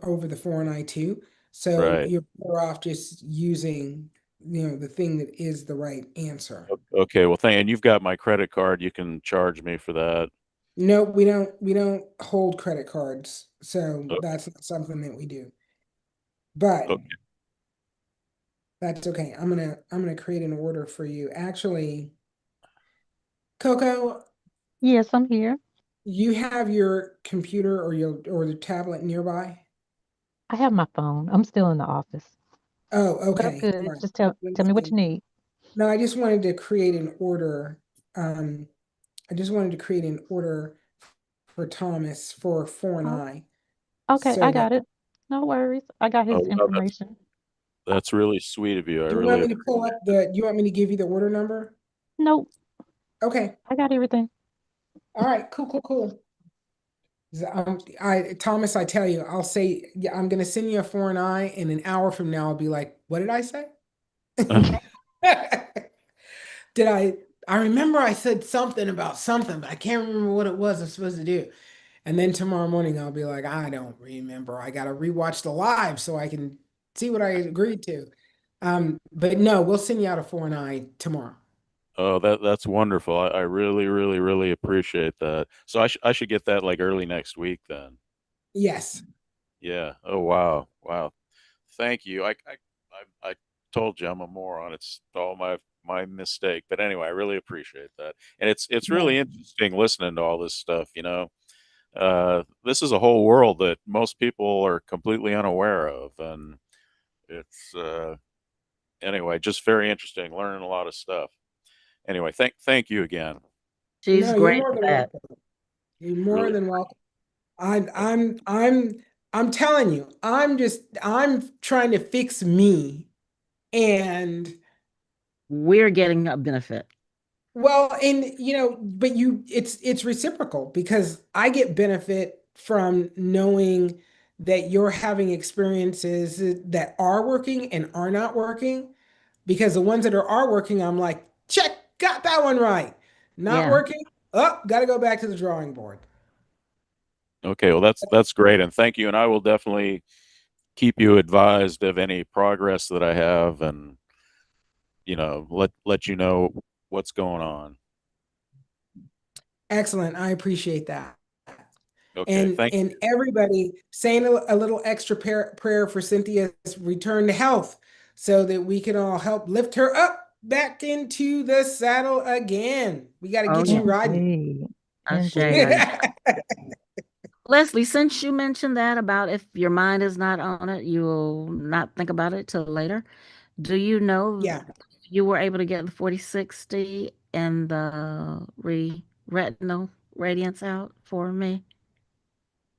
Speaker 1: over the 4 and I 2. So
Speaker 3: right.
Speaker 1: you're better off just using, the thing that is the right answer.
Speaker 3: Okay. Well, and you've got my credit card. You can charge me for that.
Speaker 1: No, we don't hold credit cards, so
Speaker 3: O-
Speaker 1: that's not something that we do. But
Speaker 3: Okay.
Speaker 1: that's okay. I'm gonna create an order for you. Actually, Coco,
Speaker 6: Yes, I'm here.
Speaker 1: you have your computer or the tablet nearby?
Speaker 6: I have my phone. I'm still in the office,
Speaker 1: Oh,
Speaker 6: but I'm
Speaker 1: okay. All
Speaker 6: good.
Speaker 1: right.
Speaker 6: Just tell me what you need.
Speaker 1: No, I just wanted to create an order. Um, I just wanted to create an order for Thomas for four and
Speaker 6: Oh,
Speaker 1: I,
Speaker 6: okay,
Speaker 1: so
Speaker 6: I
Speaker 1: that
Speaker 6: got it. No worries. I got
Speaker 3: Oh,
Speaker 6: his
Speaker 3: wow,
Speaker 6: information.
Speaker 3: that's really sweet of you. I
Speaker 1: Do you want
Speaker 3: really
Speaker 1: me to pull up the, do you want me to give you the order number?
Speaker 6: Nope,
Speaker 1: Okay.
Speaker 6: I got everything.
Speaker 1: All right. Cool, cool, cool. Thomas, I tell you, I'll say, yeah, I'm gonna send you a foreign eye, and an hour from now, I'll be like, what did I say? Did I remember I said something about something, but I can't remember what it was I'm supposed to do. And then tomorrow morning, I'll be like, I don't remember. I gotta rewatch the live so I can see what I agreed to. But no, we'll send you out a foreign eye tomorrow.
Speaker 3: Oh, that's wonderful. I really, really, really appreciate that. So I should get that like early next week then.
Speaker 1: Yes.
Speaker 3: Yeah. Oh, wow. Wow. Thank you. I told you I'm a moron. It's all my mistake. But anyway, I really appreciate that. And it's
Speaker 1: Yeah.
Speaker 3: really interesting listening to all this stuff, this is a whole world that most people are completely unaware of, and it's anyway, just very interesting, learning a lot of stuff. Anyway, thank you again.
Speaker 4: She's
Speaker 1: No, you're
Speaker 4: great
Speaker 1: more
Speaker 4: at
Speaker 1: than
Speaker 4: that.
Speaker 1: welcome. You're more
Speaker 3: Really.
Speaker 1: than welcome. I'm I'm I'm I'm telling you, I'm trying to fix me. And
Speaker 4: We're getting a benefit.
Speaker 1: well, and but it's reciprocal because I get benefit from knowing that you're having experiences that are working and are not working. Because the ones that are working, I'm like, check, got that one right. Not
Speaker 4: Yeah.
Speaker 1: working, oh, got to go back to the drawing board.
Speaker 3: Okay, well that's great, and thank you. And I will definitely keep you advised of any progress that I have, and let you know what's going on.
Speaker 1: Excellent. I appreciate that.
Speaker 3: Okay,
Speaker 1: And
Speaker 3: thank
Speaker 1: and everybody saying a little extra prayer for Cynthia's return to health so that we can all help lift her up back into the saddle again. We got to
Speaker 4: Oh,
Speaker 1: get
Speaker 4: yeah.
Speaker 1: you riding.
Speaker 6: Indeed.
Speaker 4: Ashe,
Speaker 6: Indeed.
Speaker 4: Leslie, since you mentioned that about if your mind is not on it, you will not think about it till later. Do you know
Speaker 1: Yeah.
Speaker 4: you were able to get the 4060 and the retinal radiance out for me?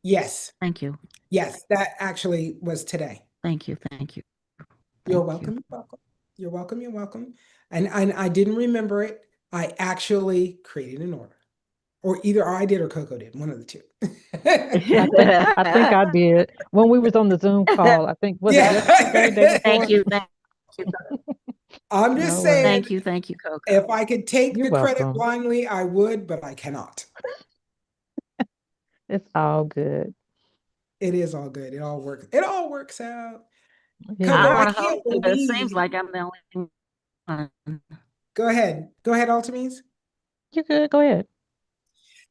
Speaker 1: Yes.
Speaker 4: Thank you.
Speaker 1: Yes. That actually was today.
Speaker 4: Thank you. Thank you.
Speaker 1: You're
Speaker 4: Thank you.
Speaker 1: welcome. You're welcome. You're welcome. You're welcome. And I didn't remember it. I actually created an order, or either I did or Coco did, one of the two.
Speaker 6: I think I did when we was on the Zoom call. I think was it yesterday, day
Speaker 1: Yeah.
Speaker 4: Thank
Speaker 6: before?
Speaker 4: you. Thank you.
Speaker 1: I'm just
Speaker 6: No worries.
Speaker 1: saying,
Speaker 4: Thank you. Thank you, Coco.
Speaker 1: if I could take
Speaker 6: You're
Speaker 1: the credit
Speaker 6: welcome.
Speaker 1: blindly, I would, but I cannot.
Speaker 6: It's all good.
Speaker 1: It is all good. It all works. It all works out.
Speaker 6: It
Speaker 1: Coco,
Speaker 4: I
Speaker 1: I
Speaker 4: want
Speaker 6: does.
Speaker 4: to help
Speaker 1: can't
Speaker 4: you, but it seems
Speaker 1: believe.
Speaker 4: like I'm the only one.
Speaker 1: Go ahead. Go ahead, Altamise.
Speaker 6: You're good. Go ahead.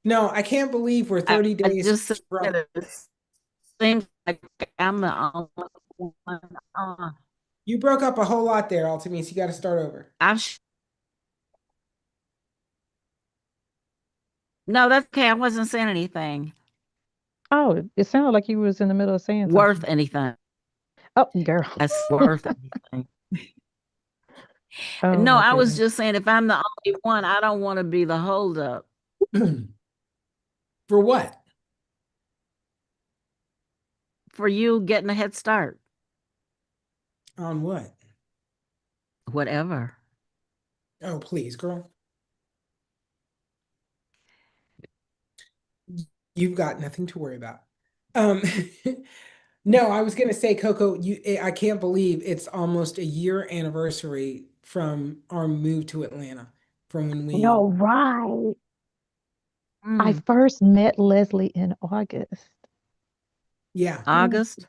Speaker 1: No, I can't believe we're
Speaker 4: I,
Speaker 1: 30
Speaker 4: I
Speaker 1: days
Speaker 4: just said
Speaker 1: from.
Speaker 4: it seems like I'm the only one on.
Speaker 1: You broke up a whole lot there, Altamise. You got to start over.
Speaker 4: No, that's okay. I wasn't saying anything
Speaker 6: Oh, it sounded like you was in the middle of saying
Speaker 4: worth
Speaker 6: something.
Speaker 4: anything.
Speaker 6: Oh, girl.
Speaker 4: That's worth anything.
Speaker 6: Oh
Speaker 4: No,
Speaker 6: my
Speaker 4: I was
Speaker 6: goodness.
Speaker 4: just saying if I'm the only one, I don't want to be the holdup
Speaker 1: For what?
Speaker 4: for you getting a head start.
Speaker 1: On what?
Speaker 4: Whatever.
Speaker 1: Oh, please, girl. You've got nothing to worry about. Um, no, I was gonna say, Coco, I can't believe it's almost a year anniversary from our move to Atlanta, from when we,
Speaker 6: No, right. I
Speaker 4: Mm.
Speaker 6: first met Leslie in August.
Speaker 1: yeah,
Speaker 6: Yeah.
Speaker 4: August.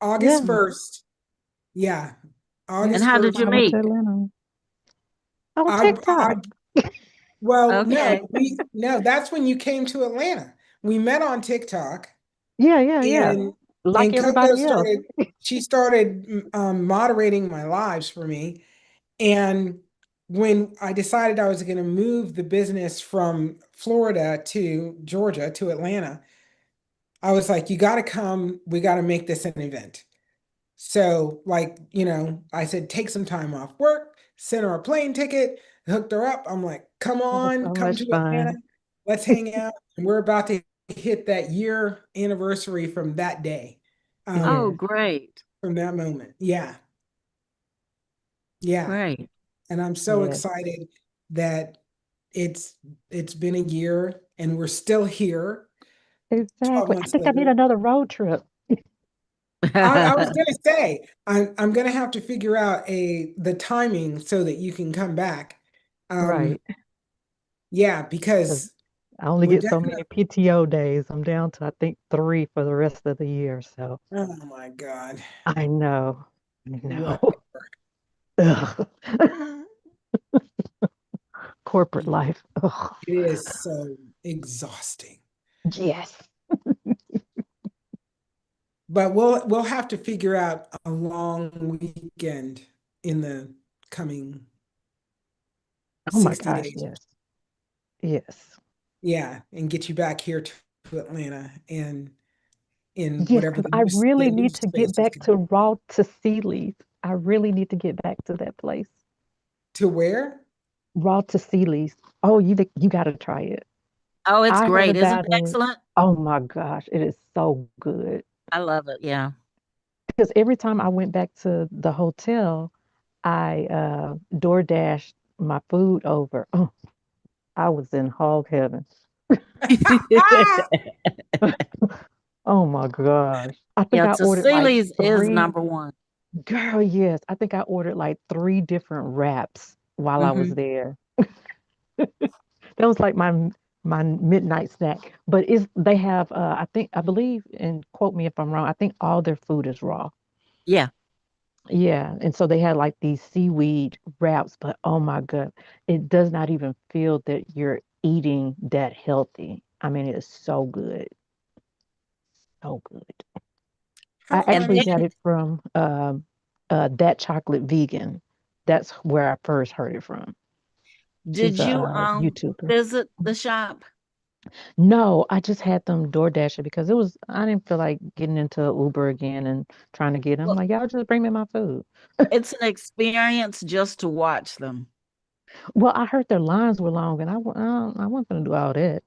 Speaker 1: August
Speaker 6: Yeah.
Speaker 1: 1st. Yeah,
Speaker 6: Yeah.
Speaker 4: And
Speaker 1: August
Speaker 4: how
Speaker 6: That's
Speaker 4: did
Speaker 1: 1st.
Speaker 4: you
Speaker 6: when I went to
Speaker 4: meet?
Speaker 6: Atlanta. On
Speaker 1: I
Speaker 6: TikTok.
Speaker 1: well,
Speaker 4: Okay.
Speaker 1: no, that's when you came to Atlanta. We met on TikTok,
Speaker 6: Yeah, yeah, yeah.
Speaker 1: and
Speaker 6: Like
Speaker 1: Coco
Speaker 6: everybody else.
Speaker 1: started moderating my lives for me. And when I decided I was going to move the business from Florida to Georgia to Atlanta, I was like, you got to come. We got to make this an event. So, like, I said, take some time off work, sent her a plane ticket, hooked her up. I'm like, come
Speaker 6: That was
Speaker 1: on,
Speaker 6: so
Speaker 1: come
Speaker 6: much
Speaker 1: to Atlanta.
Speaker 6: fun.
Speaker 1: Let's hang out. And we're about to hit that year anniversary from that day.
Speaker 4: Oh,
Speaker 1: um,
Speaker 6: Yeah.
Speaker 4: great.
Speaker 1: from that moment. Yeah, yeah.
Speaker 4: Great.
Speaker 1: And I'm so
Speaker 6: Yes.
Speaker 1: excited that it's it's been a year and we're still here 12
Speaker 6: Exactly. I
Speaker 1: months
Speaker 6: think I need
Speaker 1: later.
Speaker 6: another road trip.
Speaker 1: I was gonna say I'm gonna have to figure out the timing so that you can come back. Um,
Speaker 6: Right.
Speaker 1: yeah,
Speaker 6: Because
Speaker 1: because
Speaker 6: I only
Speaker 1: we're
Speaker 6: get so many
Speaker 1: definitely,
Speaker 6: PTO days. I'm down to, I think, 3 for the rest of the year. So
Speaker 1: oh my God.
Speaker 6: I know. I
Speaker 1: What
Speaker 6: know. Ugh. Corporate
Speaker 1: it
Speaker 6: life. Ugh.
Speaker 1: is so exhausting.
Speaker 6: Yes.
Speaker 1: But we'll have to figure out a long weekend in the coming
Speaker 6: Oh my
Speaker 1: 60
Speaker 6: gosh.
Speaker 1: days.
Speaker 6: Yes. Yes.
Speaker 1: Yeah, and get you back here to Atlanta and in
Speaker 6: Yes,
Speaker 1: whatever
Speaker 6: because I
Speaker 1: the
Speaker 6: really
Speaker 1: new
Speaker 6: need to
Speaker 1: space
Speaker 6: get
Speaker 1: is
Speaker 6: back
Speaker 1: gonna
Speaker 6: to
Speaker 1: be.
Speaker 6: Raw to Sealy's. I really need to get back to that place.
Speaker 1: To where?
Speaker 6: Raw to Sealy's. Oh, you got to try it.
Speaker 4: Oh, it's
Speaker 6: I heard
Speaker 4: great. Isn't
Speaker 6: about
Speaker 4: it
Speaker 6: it.
Speaker 4: excellent?
Speaker 6: Oh my gosh, it is so good.
Speaker 4: I love it. Yeah.
Speaker 6: Because every time I went back to the hotel, I DoorDashed my food over. Oh, I was in hog heaven. Oh my gosh. I think
Speaker 4: Yeah,
Speaker 6: I ordered like
Speaker 4: Cecili's is
Speaker 6: three,
Speaker 4: number one.
Speaker 6: girl, yes. I think I ordered like 3 different wraps while I was
Speaker 4: Hmm.
Speaker 6: there. That was like my midnight snack. But is they have I believe, and quote me if I'm wrong, I think all their food is raw.
Speaker 4: Yeah.
Speaker 6: Yeah, and so they had like these seaweed wraps, but oh my God, it does not even feel that you're eating that healthy. I mean, it is so good, so good.
Speaker 1: How
Speaker 6: I
Speaker 1: do I
Speaker 4: And
Speaker 6: actually
Speaker 4: then
Speaker 6: got
Speaker 1: make
Speaker 6: it from That Chocolate Vegan. That's where I first heard it from.
Speaker 4: did
Speaker 6: She's a
Speaker 4: you
Speaker 6: YouTuber.
Speaker 4: visit the shop?
Speaker 6: No, I just had them DoorDash it because I didn't feel like getting into Uber again and trying to get them.
Speaker 4: Well,
Speaker 6: Like, y'all just bring me my food.
Speaker 4: it's an experience just to watch them.
Speaker 6: Well, I heard their lines were long, and I wasn't gonna do all that.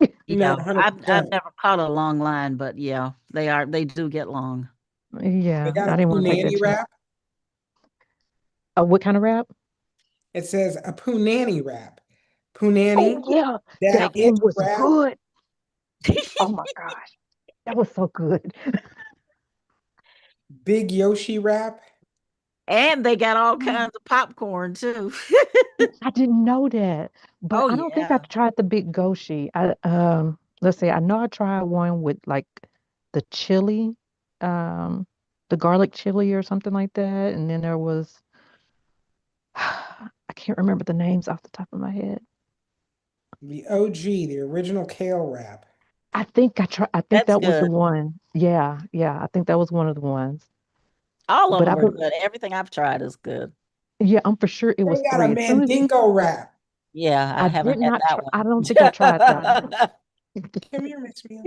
Speaker 1: no
Speaker 4: Yeah. I've
Speaker 1: 100%.
Speaker 4: never caught a long line, but yeah, they do get long.
Speaker 1: They
Speaker 6: Yeah,
Speaker 1: got a
Speaker 6: I didn't want to take that
Speaker 1: punani
Speaker 6: chance.
Speaker 1: wrap.
Speaker 6: What kind of wrap?
Speaker 1: It says a punani wrap.
Speaker 6: Oh
Speaker 1: Punani,
Speaker 6: yeah,
Speaker 1: that
Speaker 6: that
Speaker 4: Take
Speaker 1: it
Speaker 6: one was
Speaker 1: wrap,
Speaker 6: good. Oh my gosh, that was so good.
Speaker 1: big Yoshi wrap.
Speaker 4: And they got all kinds of popcorn too.
Speaker 6: I didn't know that, but
Speaker 4: Oh
Speaker 6: I don't think I
Speaker 4: yeah.
Speaker 6: tried the big goshi. Let's see. I know I tried one with like the chili, um, the garlic chili or something like that, and then there was I can't remember the names off the top of my head.
Speaker 1: The OG, the original kale wrap.
Speaker 6: I think I tried. I think
Speaker 4: That's
Speaker 6: that was the
Speaker 4: good.
Speaker 6: one. Yeah, yeah. I think that was one of the ones.
Speaker 4: All of
Speaker 6: But
Speaker 4: them are good. Everything I've tried is good.
Speaker 6: yeah, I'm for sure it
Speaker 1: They
Speaker 6: was
Speaker 1: got a
Speaker 6: three. As soon as
Speaker 1: mandingo wrap.
Speaker 4: Yeah, I
Speaker 6: I
Speaker 4: haven't
Speaker 6: did
Speaker 4: had
Speaker 6: not
Speaker 4: that
Speaker 6: try, I
Speaker 4: one.
Speaker 6: don't think I tried that one.
Speaker 1: Come here, Miss Mia.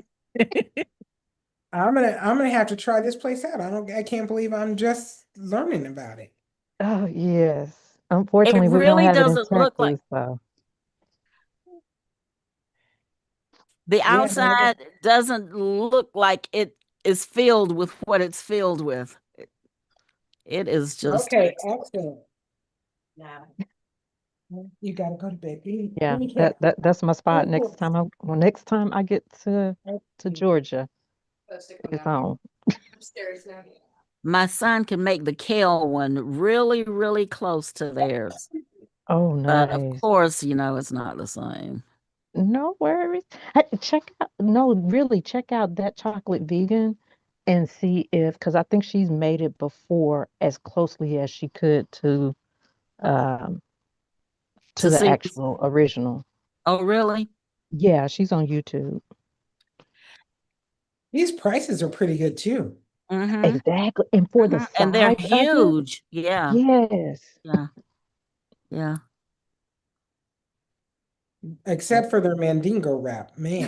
Speaker 1: I'm gonna have to try this place out. I can't believe I'm just learning about it.
Speaker 6: Oh yes.
Speaker 4: It
Speaker 6: Unfortunately, we don't
Speaker 4: really
Speaker 6: have it in
Speaker 4: doesn't look like
Speaker 6: Texas, so
Speaker 4: the
Speaker 1: Yeah, no,
Speaker 4: outside doesn't look like it is filled with what it's filled with. It is just
Speaker 1: okay, excellent.
Speaker 7: Yeah.
Speaker 1: You gotta go to bed.
Speaker 6: yeah,
Speaker 1: Be careful.
Speaker 6: that's my spot
Speaker 1: Of
Speaker 6: next
Speaker 1: course.
Speaker 6: time next time I get to Georgia,
Speaker 7: Let's stick them
Speaker 6: it's
Speaker 7: down here.
Speaker 6: on.
Speaker 7: Upstairs now.
Speaker 4: my son can make the kale one really, really close to theirs.
Speaker 6: Oh,
Speaker 4: But of
Speaker 6: nice.
Speaker 4: course, it's not the same.
Speaker 6: No worries. Hey, no, really check out That Chocolate Vegan and see if, because I think she's made it before as closely as she could um to
Speaker 4: To
Speaker 6: the
Speaker 4: see,
Speaker 6: actual original.
Speaker 4: oh, really?
Speaker 6: Yeah, she's on YouTube.
Speaker 1: These prices are pretty good too.
Speaker 4: Mm-hmm.
Speaker 6: Exactly. And for the
Speaker 4: And they're
Speaker 6: size of it,
Speaker 4: huge. Yeah.
Speaker 6: yes.
Speaker 4: Yeah. Yeah.
Speaker 1: Except for their mandingo wrap. Man,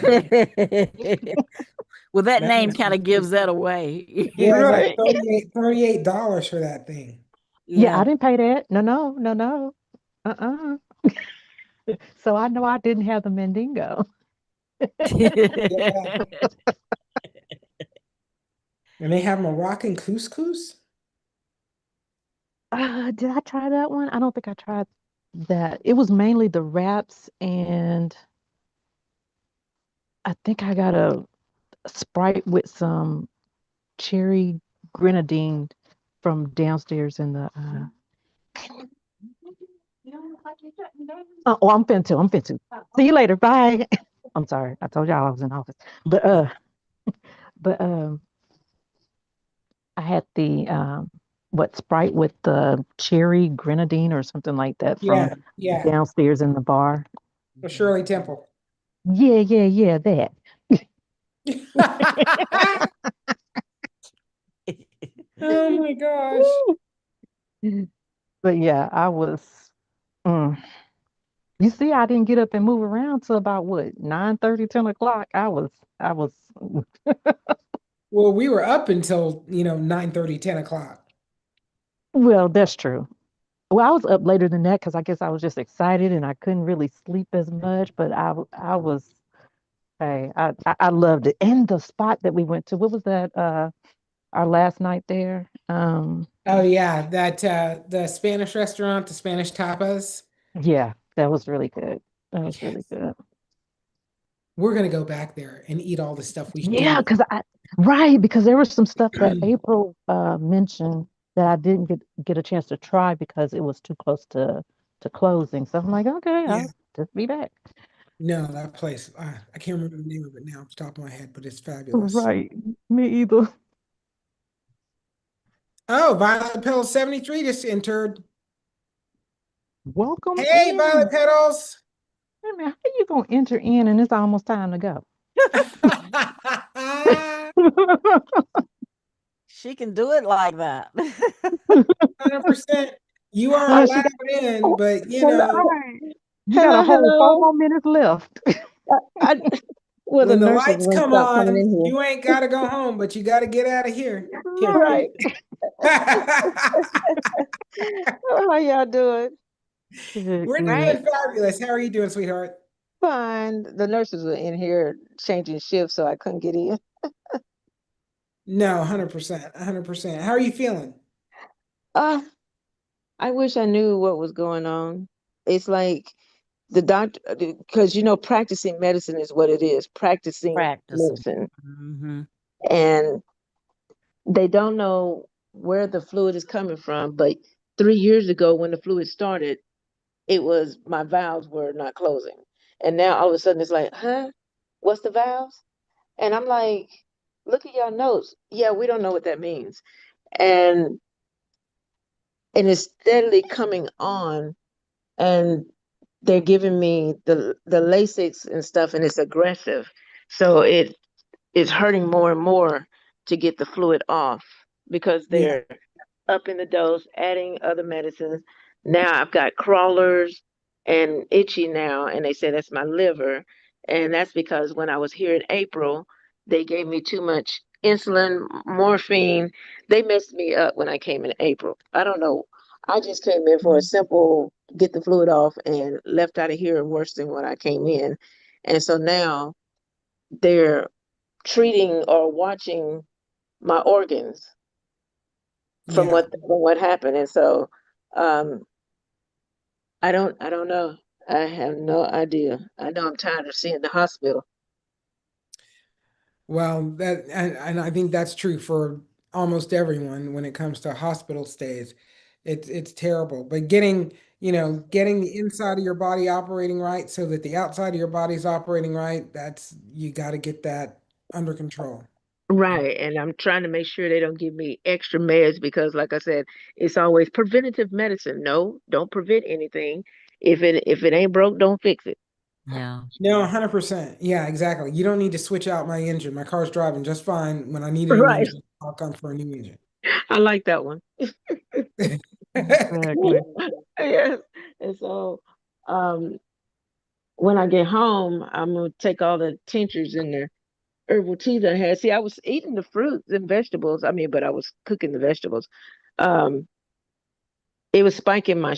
Speaker 4: Well, that
Speaker 1: that
Speaker 4: name
Speaker 1: must
Speaker 4: kind
Speaker 1: be
Speaker 4: of gives that away.
Speaker 1: yeah, it's like
Speaker 6: Right.
Speaker 1: $38 for that thing.
Speaker 6: Yeah, I
Speaker 4: Yeah.
Speaker 6: didn't pay that. No, no, no, no. Uh-uh. So I know I didn't have the Mandingo.
Speaker 1: Yeah. And they have Moroccan couscous?
Speaker 6: Did I try that one? I don't think I tried that. It was mainly the wraps, and I think I got a Sprite with some cherry grenadine from downstairs in the oh, I'm finna. I'm finna. See you later. Bye. I'm sorry. I told y'all I was in office. But but I had the what Sprite with the cherry grenadine or something like that from
Speaker 1: Yeah, yeah.
Speaker 6: downstairs in the bar.
Speaker 1: For Shirley Temple.
Speaker 6: Yeah, that.
Speaker 1: Oh my gosh.
Speaker 6: But yeah, I was mm. You see, I didn't get up and move around till about what, 9:30, 10 o'clock. I was
Speaker 1: Well, we were up until, 9:30, 10 o'clock.
Speaker 6: well, that's true. Well, I was up later than that because I guess I was just excited and I couldn't really sleep as much. But I was, hey, I loved it. And the spot that we went to, what was that? Our last night there.
Speaker 1: Oh yeah, that the Spanish restaurant, the Spanish tapas.
Speaker 6: Yeah, that was really good. That was really
Speaker 1: Yes.
Speaker 6: good.
Speaker 1: We're gonna go back there and eat all the stuff we
Speaker 6: Yeah,
Speaker 1: didn't.
Speaker 6: because right, because there was some stuff that April mentioned that I didn't get a chance to try because it was too close to closing. So I'm like, okay,
Speaker 1: Yeah.
Speaker 6: I'll just be back.
Speaker 1: No, that place. I can't remember the name of it now off the top of my head, but it's fabulous.
Speaker 6: Right. Me either.
Speaker 1: Oh, Violet Petals 73 just entered.
Speaker 6: Welcome
Speaker 1: Hey, Violet
Speaker 6: in.
Speaker 1: Petals.
Speaker 6: Wait a minute, how you gonna enter in and it's almost time to go?
Speaker 4: She can do it like that.
Speaker 1: 100%. You are
Speaker 6: Well,
Speaker 1: allowed in, but
Speaker 6: all
Speaker 9: Hello,
Speaker 6: right. You got a whole four
Speaker 9: hello.
Speaker 6: more minutes left.
Speaker 9: I, well, the
Speaker 1: when the
Speaker 9: nurses
Speaker 1: lights
Speaker 9: won't
Speaker 1: come
Speaker 9: stop coming
Speaker 1: on,
Speaker 9: in here.
Speaker 1: you ain't got to go home, but you got to get out of here. Period.
Speaker 9: Right. Oh, how y'all doing?
Speaker 6: Good,
Speaker 1: We're
Speaker 6: good.
Speaker 1: doing
Speaker 4: Great.
Speaker 1: fabulous. How are you doing, sweetheart?
Speaker 9: Fine. The nurses were in here changing shifts, so I couldn't get in.
Speaker 1: No, 100%. 100%. How are you feeling?
Speaker 9: Uh, I wish I knew what was going on. It's like the doctor, because practicing medicine is what it is, practicing
Speaker 4: Practicing.
Speaker 9: medicine.
Speaker 4: Hmm.
Speaker 9: And they don't know where the fluid is coming from. But 3 years ago, when the fluid started, it was my valves were not closing. And now all of a sudden it's like, huh? What's the valves? And I'm like, look at y'all notes. Yeah, we don't know what that means. And it's steadily coming on, and they're giving me the Lasix and stuff, and it's aggressive. So it is hurting more and more to get the fluid off because
Speaker 1: Yeah,
Speaker 9: they're up in the dose, adding other medicines. Now I've got crawlers and itchy now, and they say that's my liver. And that's because when I was here in April, they gave me too much insulin, morphine. They messed me up when I came in April. I don't know. I just came in for a simple get the fluid off and left out of here worse than when I came in. And so now they're treating or watching my organs from
Speaker 1: yeah.
Speaker 9: what happened. And so um I don't know. I have no idea. I know I'm tired of seeing the hospital.
Speaker 1: Well, and I think that's true for almost everyone when it comes to hospital stays. It's terrible. But getting the inside of your body operating right so that the outside of your body's operating right, that's you got to get that under control.
Speaker 9: Right. And I'm trying to make sure they don't give me extra meds because like I said, it's always preventative medicine. No, don't prevent anything. If it ain't broke, don't fix it.
Speaker 4: Yeah.
Speaker 1: No, 100%. Yeah, exactly. You don't need to switch out my engine. My car's driving just fine. When I need a new
Speaker 9: Right.
Speaker 1: engine, I'll come for a new engine.
Speaker 9: I like that one.
Speaker 6: Exactly.
Speaker 9: Yes. And so um when I get home, I'm gonna take all the tinctures in there herbal teas I had. See, I was eating the fruits and vegetables. I mean, but I was cooking the vegetables. Um, it was spiking my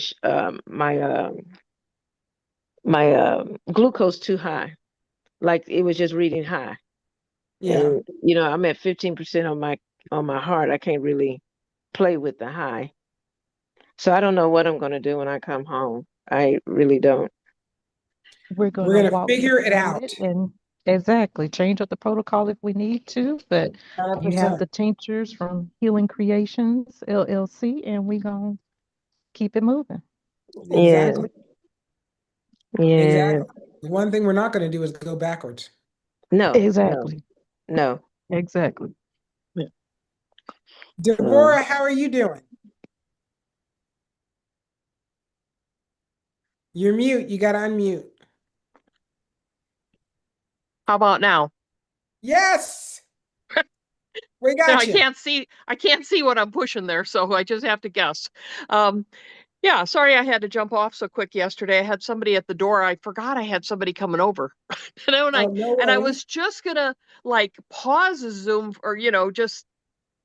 Speaker 9: glucose too high. Like it was just reading high,
Speaker 1: Yeah.
Speaker 9: and I'm at 15% on my on my heart. I can't really play with the high. So I don't know what I'm going to do when I come home. I really don't.
Speaker 6: We're going
Speaker 1: We're
Speaker 6: to
Speaker 1: gonna
Speaker 6: walk
Speaker 1: figure it
Speaker 6: behind
Speaker 1: out.
Speaker 6: it and exactly change up the protocol if we need to. But you have
Speaker 1: 100%.
Speaker 6: the tinctures from Healing Creations LLC, and we're going to keep it moving.
Speaker 9: Yeah,
Speaker 1: Exactly.
Speaker 9: yeah.
Speaker 1: Exactly. The one thing we're not going to do is go backwards.
Speaker 9: No, no,
Speaker 6: Exactly.
Speaker 9: no.
Speaker 6: Exactly.
Speaker 9: So
Speaker 1: Deborah, how are you doing? You're mute. You got to unmute.
Speaker 10: How about now?
Speaker 1: Yes, we
Speaker 10: No,
Speaker 1: got you.
Speaker 10: I can't see what I'm pushing there, so I just have to guess. Yeah, sorry I had to jump off so quick yesterday. I had somebody at the door. I forgot I had somebody coming over. And
Speaker 1: Oh, no
Speaker 10: I
Speaker 1: worries.
Speaker 10: was just gonna like pause the Zoom or just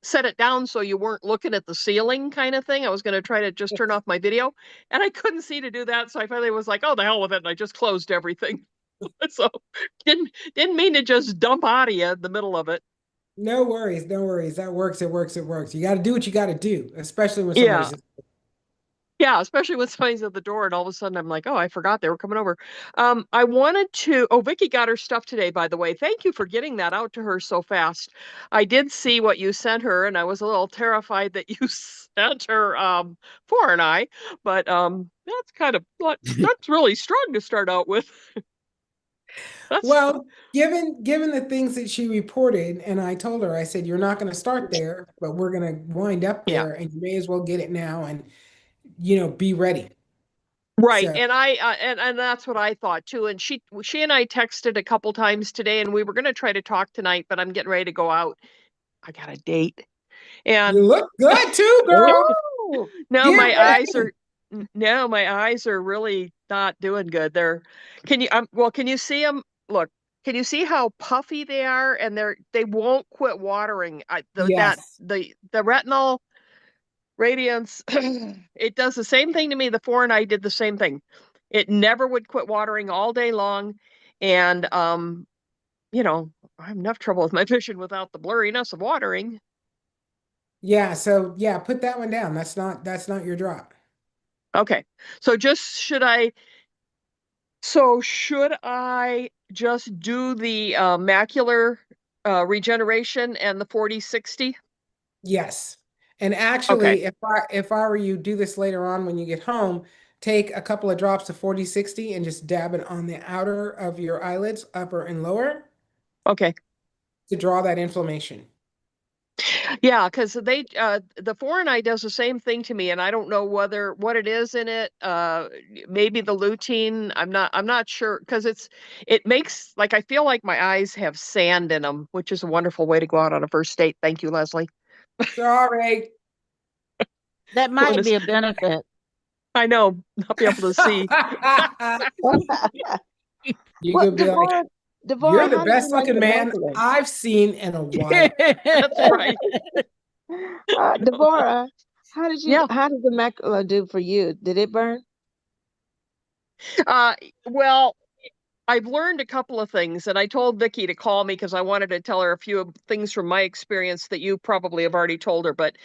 Speaker 10: set it down so you weren't looking at the ceiling kind of thing. I was gonna try to just turn off my video, and I couldn't see to do that, so I finally was like, "Oh, the hell with it," and I just closed everything. So didn't mean to just dump out of you in the middle of it.
Speaker 1: No worries. No worries. That works. It works. It works. You got to do what you got to do, especially when
Speaker 10: Yeah,
Speaker 1: somebody's.
Speaker 10: yeah, especially when somebody's at the door and all of a sudden I'm like, oh, I forgot they were coming over. I wanted to, oh, Vicky got her stuff today, by the way. Thank you for getting that out to her so fast. I did see what you sent her and I was a little terrified that you sent her foreign eye, but that's kind of that's really strong to start out with. That's
Speaker 1: Well, given the things that she reported, and I told her, I said, you're not going to start there, but we're going to wind up
Speaker 10: yeah.
Speaker 1: there, and you may as well get it now and be ready.
Speaker 10: Right.
Speaker 1: So
Speaker 10: And I and that's what I thought too. And she and I texted a couple times today and we were going to try to talk tonight, but I'm getting ready to go out. I got a date.
Speaker 1: you
Speaker 10: And
Speaker 1: look good too, girl.
Speaker 9: ooh,
Speaker 10: no,
Speaker 1: Get
Speaker 10: my eyes
Speaker 1: ready.
Speaker 10: are no, my eyes are really not doing good. Can you well, can you see them? Look, can you see how puffy they are? And they won't quit watering.
Speaker 1: Yes.
Speaker 10: The retinol radiance, it does the same thing to me. The foreign eye did the same thing. It never would quit watering all day long. And I have enough trouble with my vision without the blurriness of watering.
Speaker 1: Yeah. So yeah, put that one down. That's not your drop.
Speaker 10: Okay. So just should I just do the macular regeneration and the 40/60?
Speaker 1: Yes. And
Speaker 10: Okay.
Speaker 1: actually, if I were you, do this later on when you get home, take a couple of drops of 40/60 and just dab it on the outer of your eyelids, upper and lower,
Speaker 10: Okay.
Speaker 1: to draw that inflammation.
Speaker 10: Yeah, because the foreign eye does the same thing to me, and I don't know what it is in it. Maybe the lutein. I'm not sure because it makes like I feel like my eyes have sand in them, which is a wonderful way to go out on a first date. Thank you, Leslie.
Speaker 1: Sorry.
Speaker 4: That
Speaker 10: When
Speaker 4: might be a benefit.
Speaker 10: I know, not be able to see.
Speaker 1: You
Speaker 9: well,
Speaker 1: could be like,
Speaker 9: Deborah,
Speaker 1: you're the
Speaker 9: how did you
Speaker 1: best
Speaker 9: like
Speaker 1: looking
Speaker 9: the
Speaker 1: man
Speaker 9: macula?
Speaker 1: I've seen in a while.
Speaker 10: That's right.
Speaker 9: Deborah,
Speaker 10: Yeah.
Speaker 9: how did the macula do for you? Did it burn?
Speaker 10: Well, I've learned a couple of things, and I told Vicky to call me because I wanted to tell her a few things from my experience that you probably have already told her. But,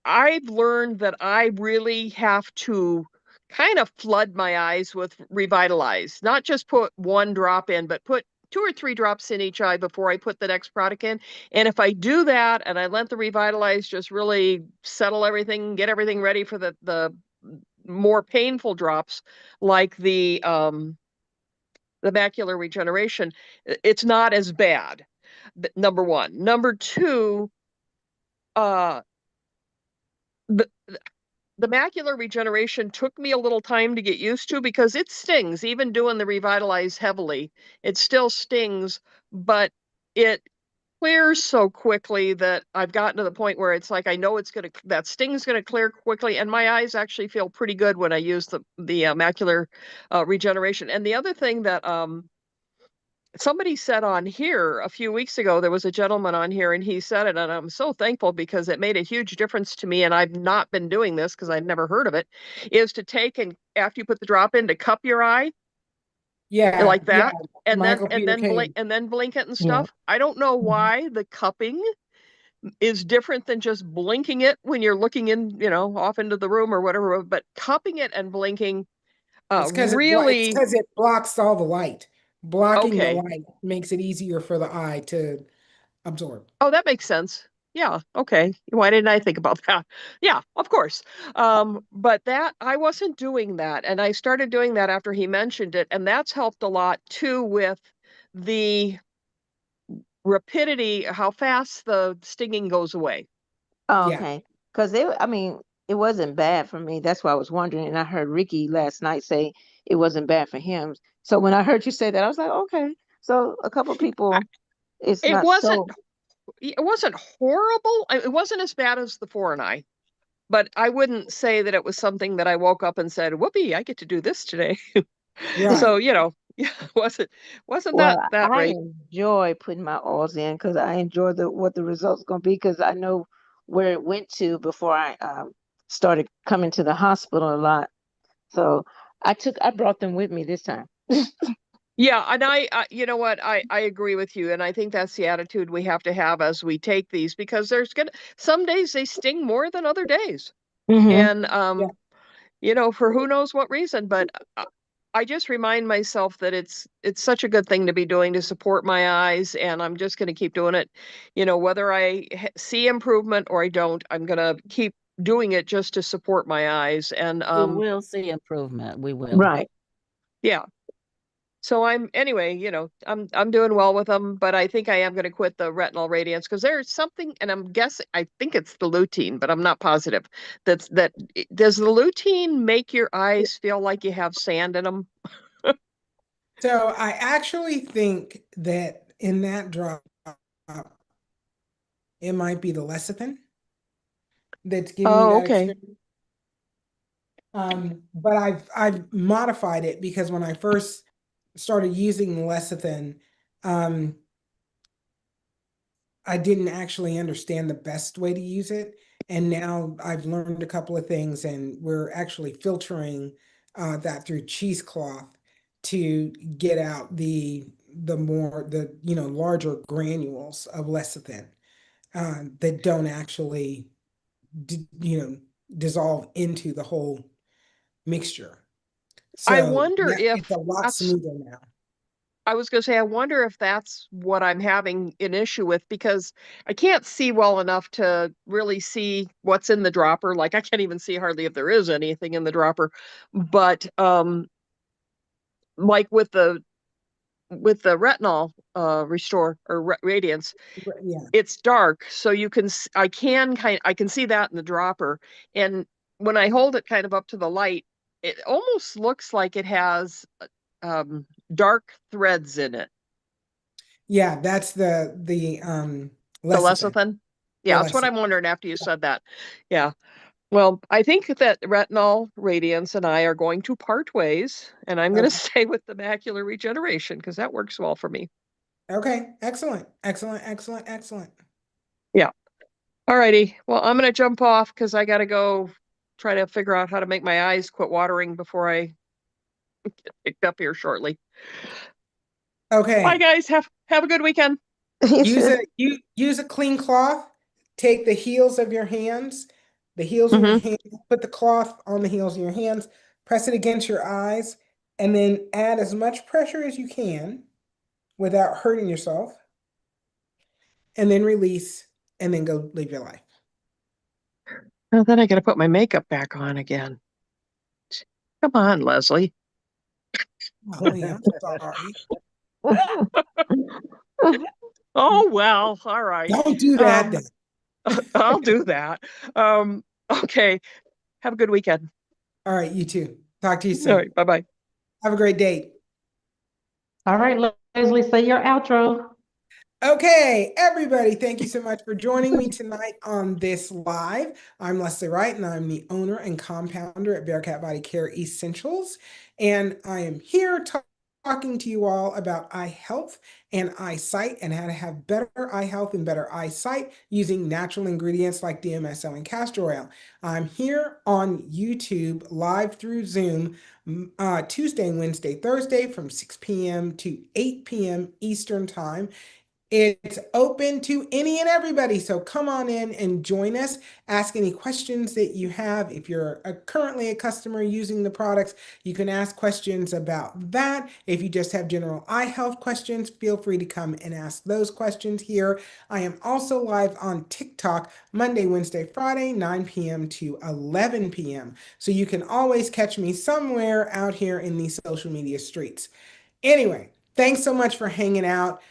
Speaker 10: I've learned that I really have to kind of flood my eyes with Revitalize, not just put one drop in, but put two or three drops in each eye before I put the next product in. And if I do that and I let the Revitalize just really settle everything, get everything ready for the more painful drops, like the macular regeneration, it's not as bad. Number one. Number two, uh, the the macular regeneration took me a little time to get used to because it stings. Even doing the Revitalize heavily, it still stings, but it clears so quickly that I've gotten to the point where it's like I know that sting's gonna clear quickly, and my eyes actually feel pretty good when I use the macular regeneration. And the other thing that somebody said on here a few weeks ago, there was a gentleman on here and he said it, and I'm so thankful because it made a huge difference to me. And I've not been doing this because I'd never heard of it, is to take and after you put the drop in to cup your eye
Speaker 1: Yeah,
Speaker 10: like
Speaker 1: yeah.
Speaker 10: that and then
Speaker 1: Michael Peter
Speaker 10: blink
Speaker 1: Kane.
Speaker 10: and then blink it and
Speaker 6: Yeah.
Speaker 10: stuff. I don't know
Speaker 6: Mhm.
Speaker 10: why the cupping is different than just blinking it when you're looking in, off into the room or whatever, but cupping it and blinking
Speaker 1: It's because
Speaker 10: really,
Speaker 1: it blocks all the light. Blocking the
Speaker 10: okay.
Speaker 1: light makes it easier for the eye to absorb.
Speaker 10: Oh, that makes sense. Yeah, okay. Why didn't I think about that? Yeah, of course. But that I wasn't doing that, and I started doing that after he mentioned it, and that's helped a lot too with the rapidity, how fast the stinging goes away.
Speaker 9: Oh,
Speaker 1: Yeah.
Speaker 9: okay. Because I mean, it wasn't bad for me. That's why I was wondering. And I heard Ricky last night say it wasn't bad for him. So when I heard you say that, I was like, okay. So a couple
Speaker 10: I-
Speaker 9: people, it's
Speaker 10: It
Speaker 9: not
Speaker 10: wasn't
Speaker 9: so.
Speaker 10: it wasn't horrible. It wasn't as bad as the four and I, but I wouldn't say that it was something that I woke up and said, "Whoopee, I get to do this today." So,
Speaker 1: Right.
Speaker 10: yeah, wasn't
Speaker 9: Well,
Speaker 10: that
Speaker 9: I
Speaker 10: great.
Speaker 9: enjoy putting my oils in because I enjoy what the results going to be because I know where it went to before I started coming to the hospital a lot. So I brought them with me this time.
Speaker 10: Yeah, and you know what? I agree with you, and I think that's the attitude we have to have as we take these because there's gonna some days they sting more than other days,
Speaker 9: Hmm.
Speaker 10: and
Speaker 1: Yeah.
Speaker 10: for who knows what reason. But I just remind myself that it's such a good thing to be doing to support my eyes, and I'm just going to keep doing it. Whether I see improvement or I don't, I'm going to keep doing it just to support my eyes. And
Speaker 4: You will see improvement. We will.
Speaker 9: Right.
Speaker 10: yeah. So anyway, I'm doing well with them, but I think I am going to quit the retinol radiance because there's something, and I'm guessing I think it's the lutein, but I'm not positive. Does the lutein make your eyes feel like you have sand in them?
Speaker 1: So I actually think that in that drop, it might be the lecithin that's giving you
Speaker 10: Oh,
Speaker 1: that
Speaker 10: okay.
Speaker 1: experience. But I've modified it because when I first started using lecithin, um, I didn't actually understand the best way to use it. And now I've learned a couple of things, and we're actually filtering that through cheesecloth to get out the larger granules of lecithin that don't actually dissolve into the whole mixture.
Speaker 10: I
Speaker 1: So
Speaker 10: wonder
Speaker 1: yeah, it's
Speaker 10: if
Speaker 1: a lot
Speaker 10: that's,
Speaker 1: smoother now.
Speaker 10: I was going to say, I wonder if that's what I'm having an issue with because I can't see well enough to really see what's in the dropper. Like I can't even see hardly if there is anything in the dropper. But like with the retinol restore or radiance,
Speaker 1: Yeah.
Speaker 10: it's dark, so I can see that in the dropper. And when I hold it kind of up to the light, it almost looks like it has dark threads in it.
Speaker 1: Yeah, that's the
Speaker 10: The
Speaker 1: lecithin.
Speaker 10: lecithin.
Speaker 1: The
Speaker 10: Yeah, that's what
Speaker 1: lecithin.
Speaker 10: I'm wondering after you said that. Yeah. Well, I think that retinol radiance and I are going to part ways, and I'm going to
Speaker 1: Okay.
Speaker 10: stay with the macular regeneration because that works well for me.
Speaker 1: Okay. Excellent. Excellent. Excellent. Excellent.
Speaker 10: Yeah. All righty. Well, I'm going to jump off because I got to go try to figure out how to make my eyes quit watering before I get picked up here shortly. Bye,
Speaker 1: Okay.
Speaker 10: guys. Have a good weekend.
Speaker 9: You
Speaker 1: Use
Speaker 9: too.
Speaker 1: use a clean cloth. Take the heels of your hands, the heels of your
Speaker 10: Hmm.
Speaker 1: hands, put the cloth on the heels of your hands, press it against your eyes, and then add as much pressure as you can without hurting yourself, and then release, and then go live your life.
Speaker 10: Well, then I got to put my makeup back on again. Come on, Leslie.
Speaker 1: Golly, I'm sorry.
Speaker 10: Oh, well, all right.
Speaker 1: Don't do that then.
Speaker 10: I'll do that. Okay. Have a good weekend.
Speaker 1: All right, you too. Talk to you
Speaker 10: All
Speaker 1: soon.
Speaker 10: right. Bye-bye.
Speaker 1: Have a great date.
Speaker 6: All right, Leslie, say your outro.
Speaker 1: Okay, everybody, thank you so much for joining me tonight on this live. I'm Leslie Wright, and I'm the owner and compounder at Bearcat Body Care Essentials. And I am here talking to you all about eye health and eyesight and how to have better eye health and better eyesight using natural ingredients like DMSO and castor oil. I'm here on YouTube live through Zoom Tuesday, Wednesday, Thursday from 6 p.m. to 8 p.m. Eastern Time. It's open to any and everybody. So come on in and join us. Ask any questions that you have. If you're currently a customer using the products, you can ask questions about that. If you just have general eye health questions, feel free to come and ask those questions here. I am also live on TikTok Monday, Wednesday, Friday, 9 p.m. to 11 p.m. So you can always catch me somewhere out here in these social media streets. Anyway, thanks so much for hanging out.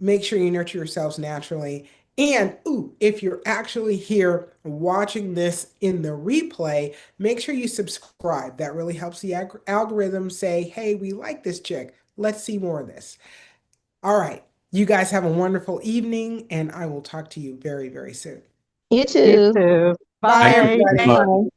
Speaker 1: Make sure you nurture yourselves naturally. And ooh, if you're actually here watching this in the replay, make sure you subscribe. That really helps the algorithm say, hey, we like this chick. Let's see more of this. All right. You guys have a wonderful evening, and I will talk to you very, very soon.
Speaker 9: You
Speaker 6: You
Speaker 9: too.
Speaker 6: too.
Speaker 1: Bye,
Speaker 3: Thank you
Speaker 6: Bye.
Speaker 3: so
Speaker 1: everybody.
Speaker 3: much.
Speaker 9: Bye.